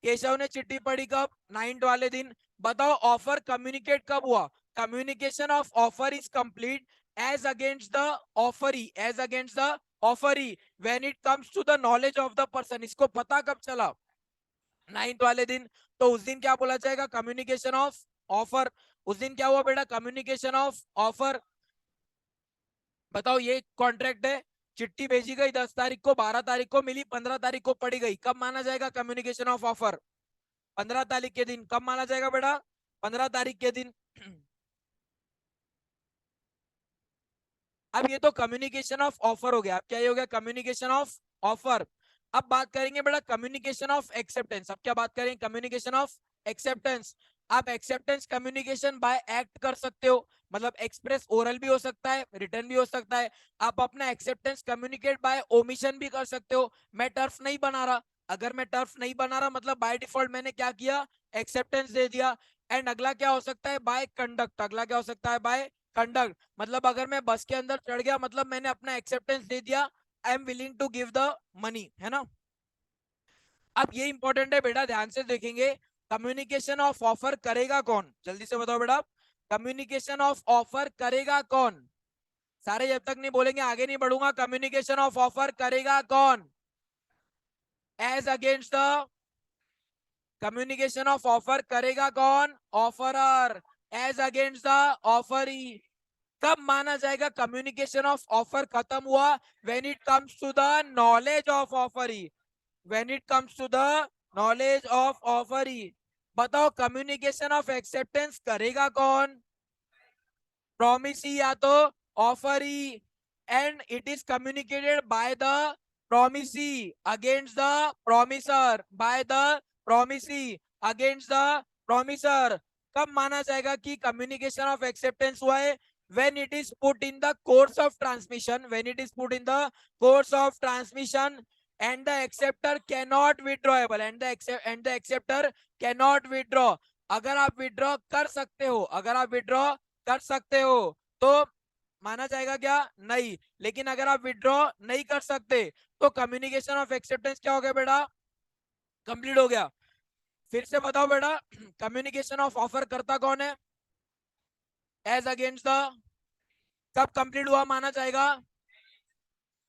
केशव ने चिट्ठी पढ़ी कब? 9 वाले दिन। बताओ ऑफर कम्युनिकेट कब हुआ? Communication of offer is complete as against the offeree, as against the offeree when it comes to the knowledge of the person. इसको पता कब चला? 9 वाले दिन। तो उस दिन क्या बोला जाएगा? Communication of offer. उस दिन क्या हुआ बेटा? Communication of offer. बताओ, ये कॉन्ट्रैक्ट है, चिट्ठी भेजी गई 10 तारीख को, 12 तारीख को मिली, 15 तारीख को पड़ी गई, कब माना जाएगा कम्युनिकेशन ऑफ ऑफर? 15 तारीख के दिन। कब माना जाएगा बेटा? 15 तारीख के दिन। अब ये तो कम्युनिकेशन ऑफ ऑफर हो गया। अब क्या ये हो गया? Communication of offer. अब बात करेंगे बेटा कम्युनिकेशन ऑफ एक्सेप्टेंस। अब क्या बात करेंगे? Communication of acceptance. आप एक्सेप्टेंस कम्युनिकेशन बाय एक्ट कर सकते हो, मतलब एक्सप्रेस ओरल भी हो सकता है, रिटर्न भी हो सकता है। आप अपना एक्सेप्टेंस कम्युनिकेट बाय ओमिशन भी कर सकते हो। मैं टर्फ नहीं बना रहा, अगर मैं टर्फ नहीं बना रहा मतलब बाय डिफॉल्ट मैंने क्या किया? एक्सेप्टेंस दे दिया। एंड अगला क्या हो सकता है? By conduct. अगला क्या हो सकता है? By conduct. मतलब अगर मैं बस के अंदर चढ़ गया मतलब मैंने अपना एक्सेप्टेंस दे दिया, I am willing to give the money, है ना। अब ये इंपॉर्टेंट है बेटा, ध्यान से देखेंगे। कम्युनिकेशन ऑफ ऑफर करेगा कौन? जल्दी से बताओ बेटा, कम्युनिकेशन ऑफ ऑफर करेगा कौन? सारे जब तक नहीं बोलेंगे आगे नहीं बढ़ूंगा। कम्युनिकेशन ऑफ ऑफर करेगा कौन? As against the, communication of offer करेगा कौन? Offeror. As against the offeree. कब माना जाएगा कम्युनिकेशन ऑफ ऑफर खत्म हुआ? When it comes to the knowledge of offeree, when it comes to the knowledge of offeree. बताओ कम्युनिकेशन ऑफ एक्सेप्टेंस करेगा कौन? प्रॉमिसी या तो offeree. And it is communicated by the promisee against the promisor, by the promisee against the promisor. कब माना जाएगा कि communication of acceptance हुआ है? when it is put in the course of transmission, when it is put in the course of transmission and the acceptor cannot withdrawable and the acceptor cannot withdraw. अगर आप withdraw कर सकते हो, अगर आप withdraw कर सकते हो तो माना जाएगा क्या? नहीं। लेकिन अगर आप विड्रॉ नहीं कर सकते तो कम्युनिकेशन ऑफ एक्सेप्टेंस क्या हो गया बेटा? कंप्लीट हो गया। फिर से बताओ बेटा, कम्युनिकेशन ऑफ ऑफर करता कौन है? एज अगेंस्ट द, कब कंप्लीट हुआ माना जाएगा?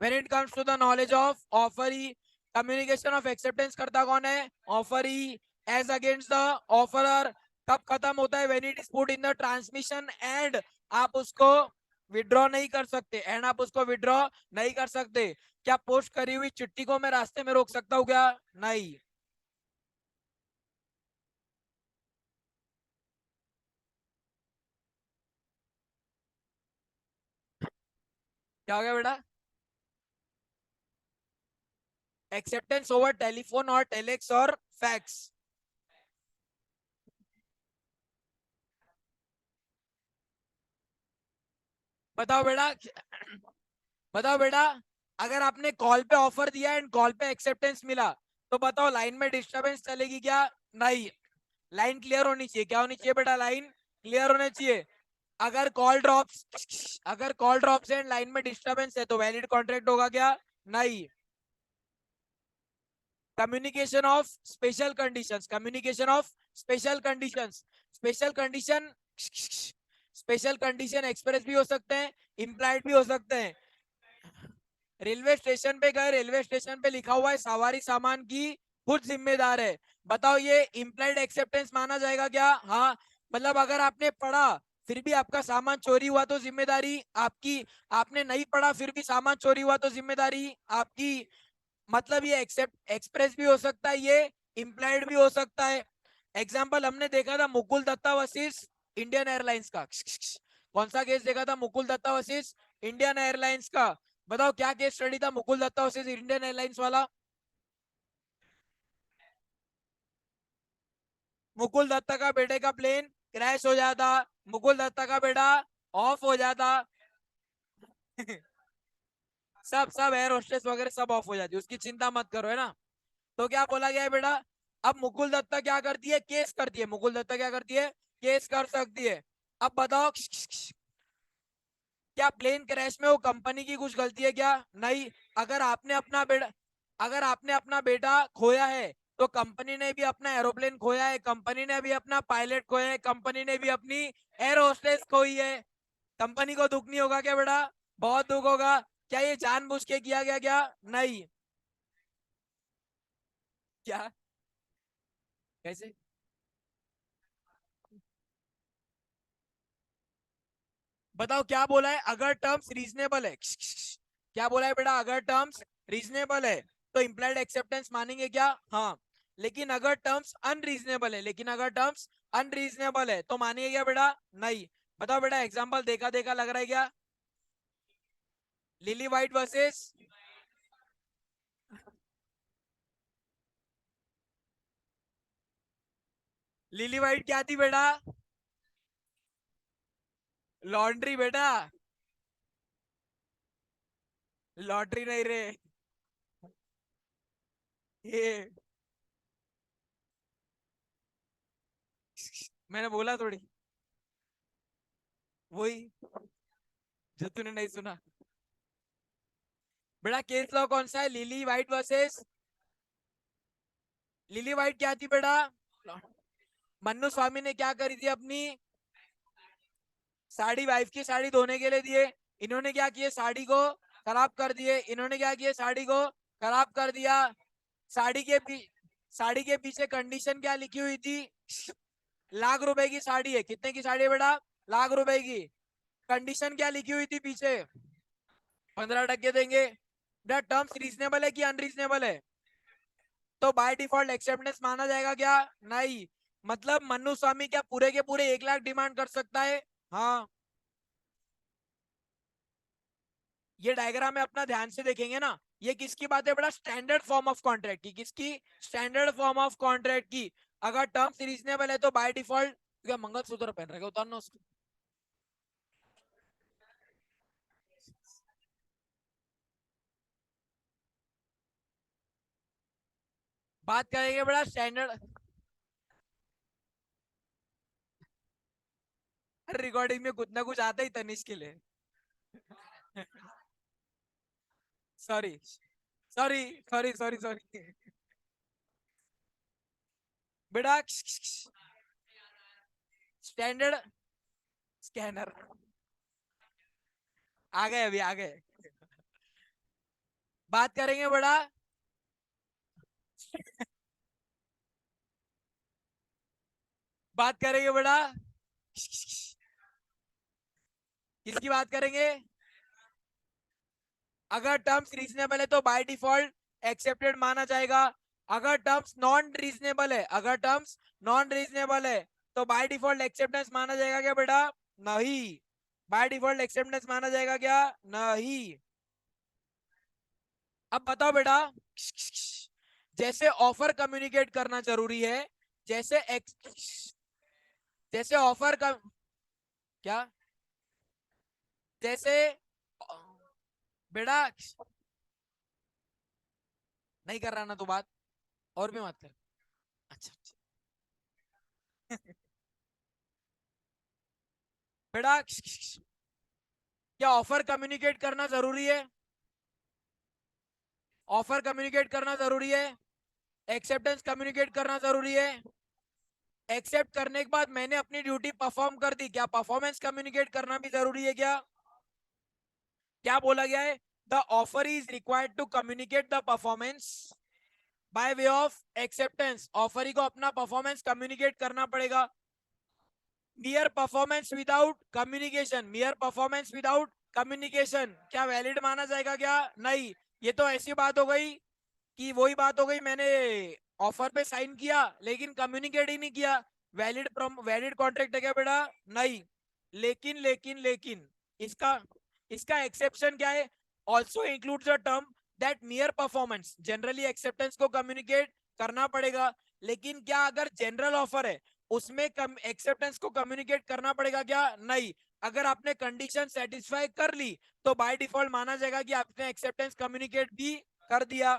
when it comes to the knowledge of offeree. communication of acceptance करता कौन है? offeree as against the offerer कब खत्म होता है? when it is put in the transmission and आप उसको विड्रॉ नहीं कर सकते, एंड आप उसको विड्रॉ नहीं कर सकते। क्या पोस्ट करी हुई चिट्ठी को मैं रास्ते में रोक सकता हूँ क्या? नहीं। क्या हो गया बेटा? एक्सेप्टेंस ओवर टेलीफोन और टेलेक्स और फैक्स। बताओ बेटा, बताओ बेटा, अगर आपने कॉल पे ऑफर दिया एंड कॉल पे एक्सेप्टेंस मिला तो बताओ लाइन में डिस्टरबेंस चलेगी क्या? नहीं। लाइन क्लियर होनी चाहिए। क्या होनी चाहिए बेटा? लाइन क्लियर होनी चाहिए। अगर कॉल ड्रॉप्स एंड लाइन में डिस्टरबेंस है तो वैलिड कॉन्ट्रैक्ट होगा क्या? नहीं। Communication of special conditions, communication of special conditions, special condition, special condition express भी हो सकते हैं, इम्प्लाइड भी हो सकते हैं। रेलवे स्टेशन पे गए, रेलवे स्टेशन पे लिखा हुआ है सवारी सामान की खुद जिम्मेदार है। बताओ ये इम्प्लाइड एक्सेप्टेंस माना जाएगा क्या? हाँ। मतलब अगर आपने पढ़ा फिर भी आपका सामान चोरी हुआ तो जिम्मेदारी आपकी, आपने नहीं पढ़ा फिर भी सामान चोरी हुआ तो जिम्मेदारी आपकी। मतलब ये एक्सेप्ट एक्सप्रेस भी हो सकता है, ये इम्प्लाइड भी हो सकता है। एग्जाम्पल हमने देखा था Mukul Dutta versus Indian Airlines का। कौन सा केस देखा था? Mukul Dutta versus Indian Airlines का। बताओ क्या केस स्टडी था Mukul Dutta versus Indian Airlines वाला? मुकुल दत्ता का बेटे का प्लेन क्रैश हो जाता, मुकुल दत्ता का बेटा ऑफ हो जाता। सब सब एयर होस्टेस वगैरह सब ऑफ हो जाती, उसकी चिंता मत करो, है ना? तो क्या बोला गया है बेटा? अब मुकुल दत्ता क्या करती है? केस करती है। मुकुल दत्ता क्या करती है? केस कर सकती है। अब बताओ, क्या प्लेन क्रैश में वो कंपनी की कुछ गलती है क्या? नहीं। अगर आपने अपना बेटा, अगर आपने अपना बेटा खोया है तो कंपनी ने भी अपना एरोप्लेन खोया है, कंपनी ने भी अपना पायलट खोया है, कंपनी ने भी अपनी एयर होस्टेस खोई है। कंपनी को दुख नहीं होगा क्या बेटा? बहुत दुख होगा। क्या ये जानबूझ के किया गया क्या? नहीं। क्या? कैसे? बताओ क्या बोला है? अगर टर्म्स रीजनेबल है, क्या बोला है बेटा? अगर टर्म्स रीजनेबल है तो इम्प्लाइड एक्सेप्टेंस मानेंगे क्या? हाँ। लेकिन अगर टर्म्स अनरीजनेबल है, लेकिन अगर टर्म्स अनरीजनेबल है तो मानेंगे क्या बेटा? नहीं। बताओ बेटा, एग्जांपल देखा देखा लग रहा है क्या? Lily white versus, lily white क्या थी बेटा? लॉन्ड्री बेटा, लॉटरी नहीं रे। ये मैंने बोला थोड़ी, वही जो तूने नहीं सुना। बेटा केस लॉ कौन सा है? Lily white versus, lily white क्या थी बेटा? मन्नू स्वामी ने क्या करी थी? अपनी साड़ी, वाइफ की साड़ी धोने के लिए दिए, इन्होंने क्या किया? साड़ी को खराब कर दिए। इन्होंने क्या किया? साड़ी को खराब कर दिया। साड़ी के साड़ी के पीछे कंडीशन क्या लिखी हुई थी? लाख रुपए की साड़ी है। कितने की साड़ी है बेटा? लाख रुपए की। कंडीशन क्या लिखी हुई थी पीछे? 15% देंगे। टर्म्स रीजनेबल है कि अनरीजनेबल है? तो बाय डिफॉल्ट एक्सेप्टेंस माना जाएगा क्या? नहीं। मतलब मन्नू स्वामी क्या पूरे के पूरे 1 लाख डिमांड कर सकता है? हाँ। ये डायग्राम में अपना ध्यान से देखेंगे ना, ये किसकी बात है बेटा? स्टैंडर्ड फॉर्म ऑफ कॉन्ट्रैक्ट की। किसकी? स्टैंडर्ड फॉर्म ऑफ कॉन्ट्रैक्ट की। अगर टर्म्स रीजनेबल है तो बाय डिफॉल्ट, क्या मंगलसूत्र पहन रखा है, उतारना उसको। बात करेंगे बड़ा स्टैंडर्ड। रिकॉर्डिंग में कुछ ना कुछ आता ही तनिष्क के लिए। Sorry sorry sorry sorry sorry. बेटा स्टैंडर्ड स्कैनर आ गए, अभी आ गए। बात करेंगे बड़ा। बात करेंगे बड़ा। किसकी बात करेंगे? अगर टर्म्स रीजनेबल है तो बाय डिफॉल्ट एक्सेप्टेड माना जाएगा। अगर टर्म्स नॉन रीजनेबल है, अगर टर्म्स नॉन रीजनेबल है तो बाय डिफॉल्ट एक्सेप्टेंस माना जाएगा क्या बेटा? नहीं। बाय डिफॉल्ट एक्सेप्टेंस माना जाएगा क्या? नहीं। अब बताओ बेटा, जैसे ऑफर कम्युनिकेट करना जरूरी है, जैसे जैसे ऑफर का क्या, जैसे बेटा नहीं कर रहा ना तो बात, और भी मत कर। अच्छा अच्छा। बेटा क्या ऑफर कम्युनिकेट करना जरूरी है? ऑफर कम्युनिकेट करना जरूरी है, एक्सेप्टेंस कम्युनिकेट करना जरूरी है। एक्सेप्ट करने के बाद मैंने अपनी ड्यूटी परफॉर्म कर दी, क्या परफॉर्मेंस कम्युनिकेट करना भी जरूरी है क्या? क्या बोला गया है? The offer is required to communicate the performance by way of acceptance. Offer को अपना परफॉर्मेंस कम्युनिकेट करना पड़ेगा। Mere performance without communication, mere performance without communication क्या वैलिड माना जाएगा क्या? नहीं। ये तो ऐसी बात हो गई कि वही बात हो गई, मैंने ऑफर पे साइन किया लेकिन कम्युनिकेट ही नहीं किया। वैलिड वैलिड कॉन्ट्रैक्ट है क्या बेटा? नहीं। लेकिन लेकिन लेकिन इसका इसका एक्सेप्शन क्या है? Also includes a term that मियर performance, generally acceptance को कम्युनिकेट करना पड़ेगा। लेकिन क्या अगर जनरल ऑफर है उसमें एक्सेप्टेंस को कम्युनिकेट करना पड़ेगा क्या? नहीं। अगर आपने कंडीशन सेटिस्फाई कर ली तो बाय डिफॉल्ट माना जाएगा कि आपने एक्सेप्टेंस कम्युनिकेट भी कर दिया।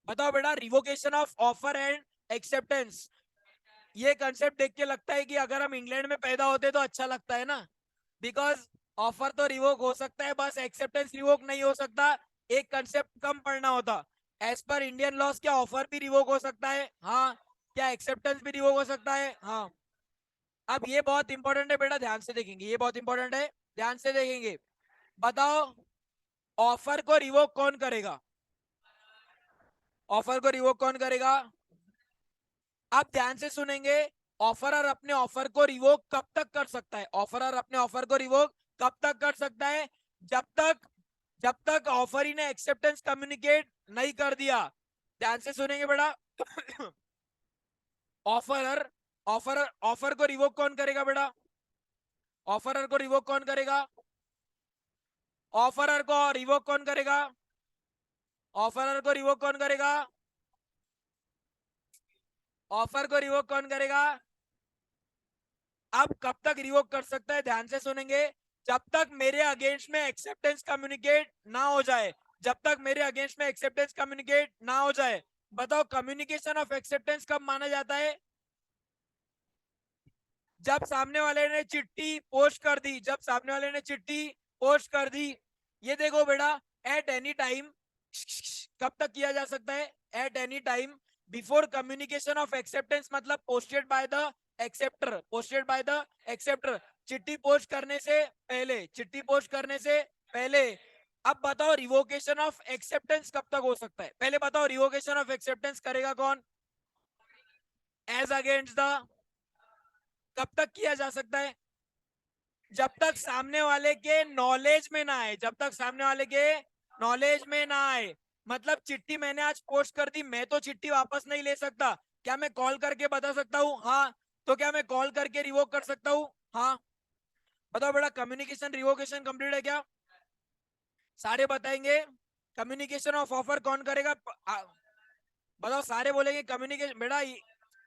बताओ बेटा, revocation of offer and acceptance, ये कंसेप्ट देख के लगता है कि अगर हम इंग्लैंड में पैदा होते तो अच्छा लगता है ना, बिकॉज ऑफर तो रिवोक हो सकता है, बस एक्सेप्टेंस रिवोक नहीं हो सकता। एक कंसेप्ट कम पढ़ना होता। एज पर इंडियन लॉस क्या ऑफर भी रिवोक हो सकता है? हाँ। क्या एक्सेप्टेंस भी रिवोक हो सकता है? हाँ। अब ये बहुत इंपॉर्टेंट है बेटा, ध्यान से देखेंगे, ये बहुत इंपॉर्टेंट है, ध्यान से देखेंगे। बताओ, ऑफर को रिवोक कौन करेगा? ऑफर को रिवोक कौन करेगा? आप ध्यान से सुनेंगे। ऑफरर अपने ऑफर को रिवोक कब तक कर सकता है? ऑफरर अपने ऑफर को रिवोक कब तक कर सकता है? जब तक जब तक ऑफरी ने एक्सेप्टेंस कम्युनिकेट नहीं कर दिया। ध्यान से सुनेंगे बेटा। ऑफरर ऑफरर ऑफर को रिवोक कौन करेगा बेटा? ऑफरर को रिवोक कौन करेगा? ऑफरर को रिवोक कौन करेगा? ऑफरर को रिवोक कौन करेगा? ऑफर को रिवोक कौन करेगा? अब कब तक रिवोक कर सकता है? ध्यान से सुनेंगे। जब तक मेरे अगेंस्ट में एक्सेप्टेंस कम्युनिकेट ना हो जाए, जब तक मेरे अगेंस्ट में एक्सेप्टेंस कम्युनिकेट ना हो जाए। बताओ, कम्युनिकेशन ऑफ एक्सेप्टेंस कब माना जाता है? जब सामने वाले ने चिट्ठी पोस्ट कर दी, जब सामने वाले ने चिट्ठी पोस्ट कर दी। ये देखो बेटा, एट एनी टाइम कब तक किया जा सकता है? At any time before communication of acceptance, मतलब posted by the acceptor, posted by the acceptor, चिट्ठी पोस्ट करने से पहले, चिट्ठी पोस्ट करने से पहले। अब बताओ, रिवोकेशन ऑफ एक्सेप्टेंस कब तक हो सकता है? पहले बताओ, रिवोकेशन ऑफ एक्सेप्टेंस करेगा कौन? एज अगेंस्ट द, कब तक किया जा सकता है? जब तक सामने वाले के नॉलेज में ना आए, जब तक सामने वाले के नॉलेज में ना आए। मतलब चिट्ठी मैंने आज पोस्ट कर दी, मैं तो चिट्ठी वापस नहीं ले सकता। क्या मैं कॉल करके बता सकता हूँ? हाँ। तो क्या मैं कॉल करके रिवोक कर सकता हूँ? हाँ। बताओ बेटा, कम्युनिकेशन रिवोकेशन कंप्लीट है क्या? सारे बताएंगे। कम्युनिकेशन ऑफ ऑफर कौन करेगा? बताओ, सारे बोलेंगे कम्युनिकेशन। बेटा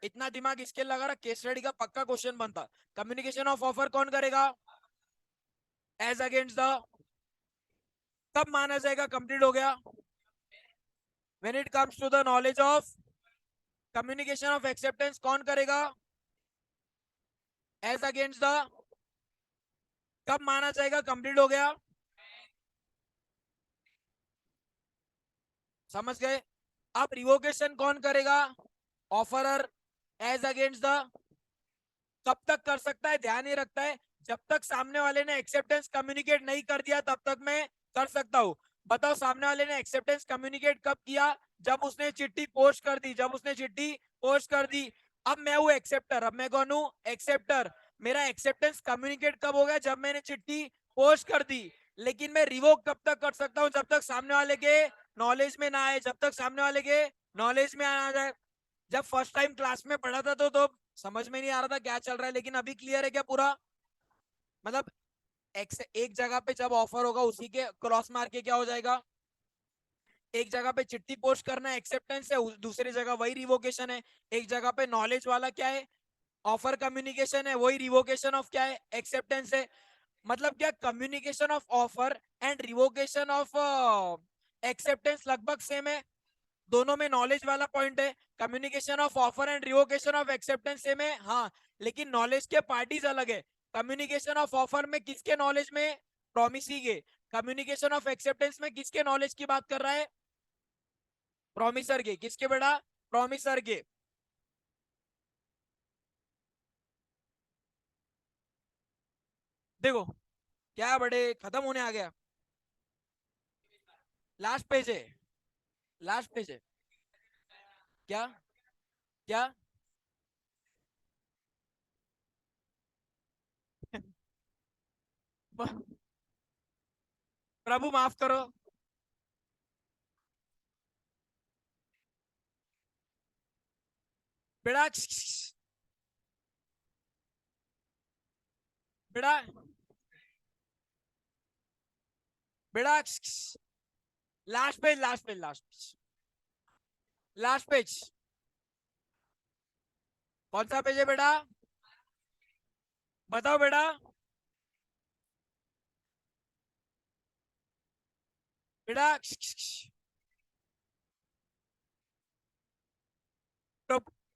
इतना दिमाग इसके लगा रहा, केस स्टडी का पक्का क्वेश्चन बनता। कम्युनिकेशन ऑफ ऑफर कौन करेगा? एज अगेंस्ट द, कब माना जाएगा कंप्लीट हो गया? When it comes to the knowledge of communication of acceptance कौन करेगा? एज अगेंस्ट द, कब माना जाएगा कंप्लीट हो गया? समझ गए? अब रिवोकेशन कौन करेगा? ऑफरर। एज अगेंस्ट द, कब तक कर सकता है? ध्यान ये रखता है जब तक सामने वाले ने एक्सेप्टेंस कम्युनिकेट नहीं कर दिया तब तक मैं कर सकता हूं। बताओ सामने वाले ने एक्सेप्टेंस कम्युनिकेट कब किया? जब उसने चिट्ठी पोस्ट कर दी, जब उसने चिट्ठी पोस्ट कर दी। अब मैं हूं एक्सेप्टर, अब मैं कौन हूं? एक्सेप्टर। मेरा एक्सेप्टेंस कम्युनिकेट कब हो गया? जब मैंने चिट्ठी पोस्ट कर दी। लेकिन मैं रिवोक कब तक कर सकता हूं? जब तक सामने वाले के नॉलेज में ना आए, जब तक सामने वाले के नॉलेज में आ जाए। जब फर्स्ट टाइम क्लास में पढ़ा था तो समझ में नहीं आ रहा था क्या चल रहा है, लेकिन अभी क्लियर है क्या पूरा? मतलब एक जगह पे जब ऑफर होगा उसी के क्रॉस मार के क्या हो जाएगा? एक जगह पे चिट्ठी पोस्ट करना एक्सेप्टेंस है, दूसरी जगह वही रिवोकेशन है। एक जगह पे नॉलेज वाला क्या है? ऑफर कम्युनिकेशन है, वही रिवोकेशन ऑफ क्या है? एक्सेप्टेंस है। मतलब क्या communication of offer and revocation of acceptance लगभग सेम है। दोनों में नॉलेज वाला पॉइंट है। Communication of offer and revocation of acceptance same है, हाँ। लेकिन नॉलेज के पार्टीज अलग है। कम्युनिकेशन ऑफ ऑफर में किसके नॉलेज में? प्रोमिसी के। कम्युनिकेशन ऑफ एक्सेप्टेंस में किसके नॉलेज की बात कर रहा है? प्रोमिसर के। किसके बेटा? प्रोमिसर के। देखो क्या बड़े खत्म होने आ गया। लास्ट पेज है, लास्ट पेज है। क्या? क्या? प्रभु माफ करो। बेटा बेटा बेटा last page, last page, last page, last page. कौन सा पेज है बेटा? बताओ बेटा। बेटा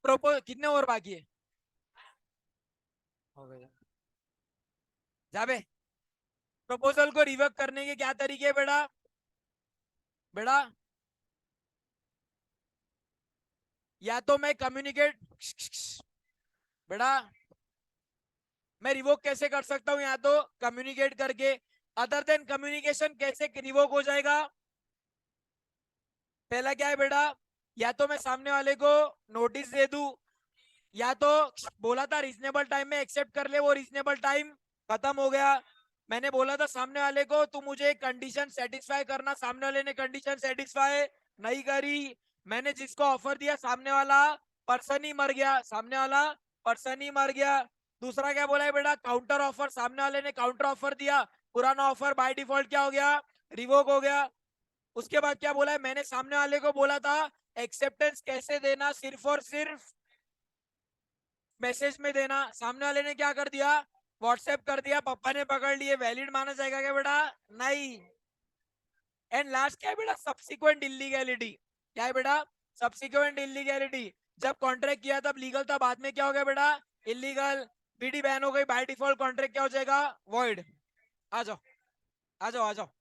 प्रोपो कितने और बाकी है? हो गया। जाबे प्रपोजल को रिवर्क करने के क्या तरीके है बेटा? बेटा या तो मैं कम्युनिकेट, बेटा मैं रिवोक कैसे कर सकता हूं? या तो कम्युनिकेट करके। अदर देन कम्युनिकेशन कैसे रिवोक हो जाएगा? पहला क्या है बेटा? या तो मैं सामने वाले को नोटिस दे दूं, या तो बोला था रीजनेबल टाइम में एक्सेप्ट कर ले, वो रीजनेबल टाइम खत्म हो गया। मैंने बोला था सामने वाले को तू मुझे कंडीशन सेटिस्फाई करना, सामने वाले ने कंडीशन सेटिस्फाई नहीं करी। मैंने जिसको ऑफर दिया सामने वाला पर्सन ही मर गया, सामने वाला पर्सन ही मर गया। दूसरा क्या बोला है बेटा? Counter offer. सामने वाले ने काउंटर ऑफर दिया, पुराना ऑफर बाय डिफॉल्ट क्या हो गया? रिवोक हो गया। उसके बाद क्या बोला है? मैंने सामने वाले को बोला था एक्सेप्टेंस कैसे देना, सिर्फ और सिर्फ मैसेज में देना। सामने वाले ने क्या कर दिया? व्हाट्सएप कर दिया, पापा ने पकड़ लिए। वैलिड माना जाएगा क्या बेटा? नहीं। एंड लास्ट क्या है बेटा? Subsequent illegality. क्या है बेटा? Subsequent illegality. जब कॉन्ट्रैक्ट किया तब लीगल था, बाद में क्या हो गया बेटा? इलीगल। बीडी बैन हो गई, बाय डिफॉल्ट कॉन्ट्रैक्ट क्या हो जाएगा? वॉइड। आ जाओ, आ जाओ, आ जाओ।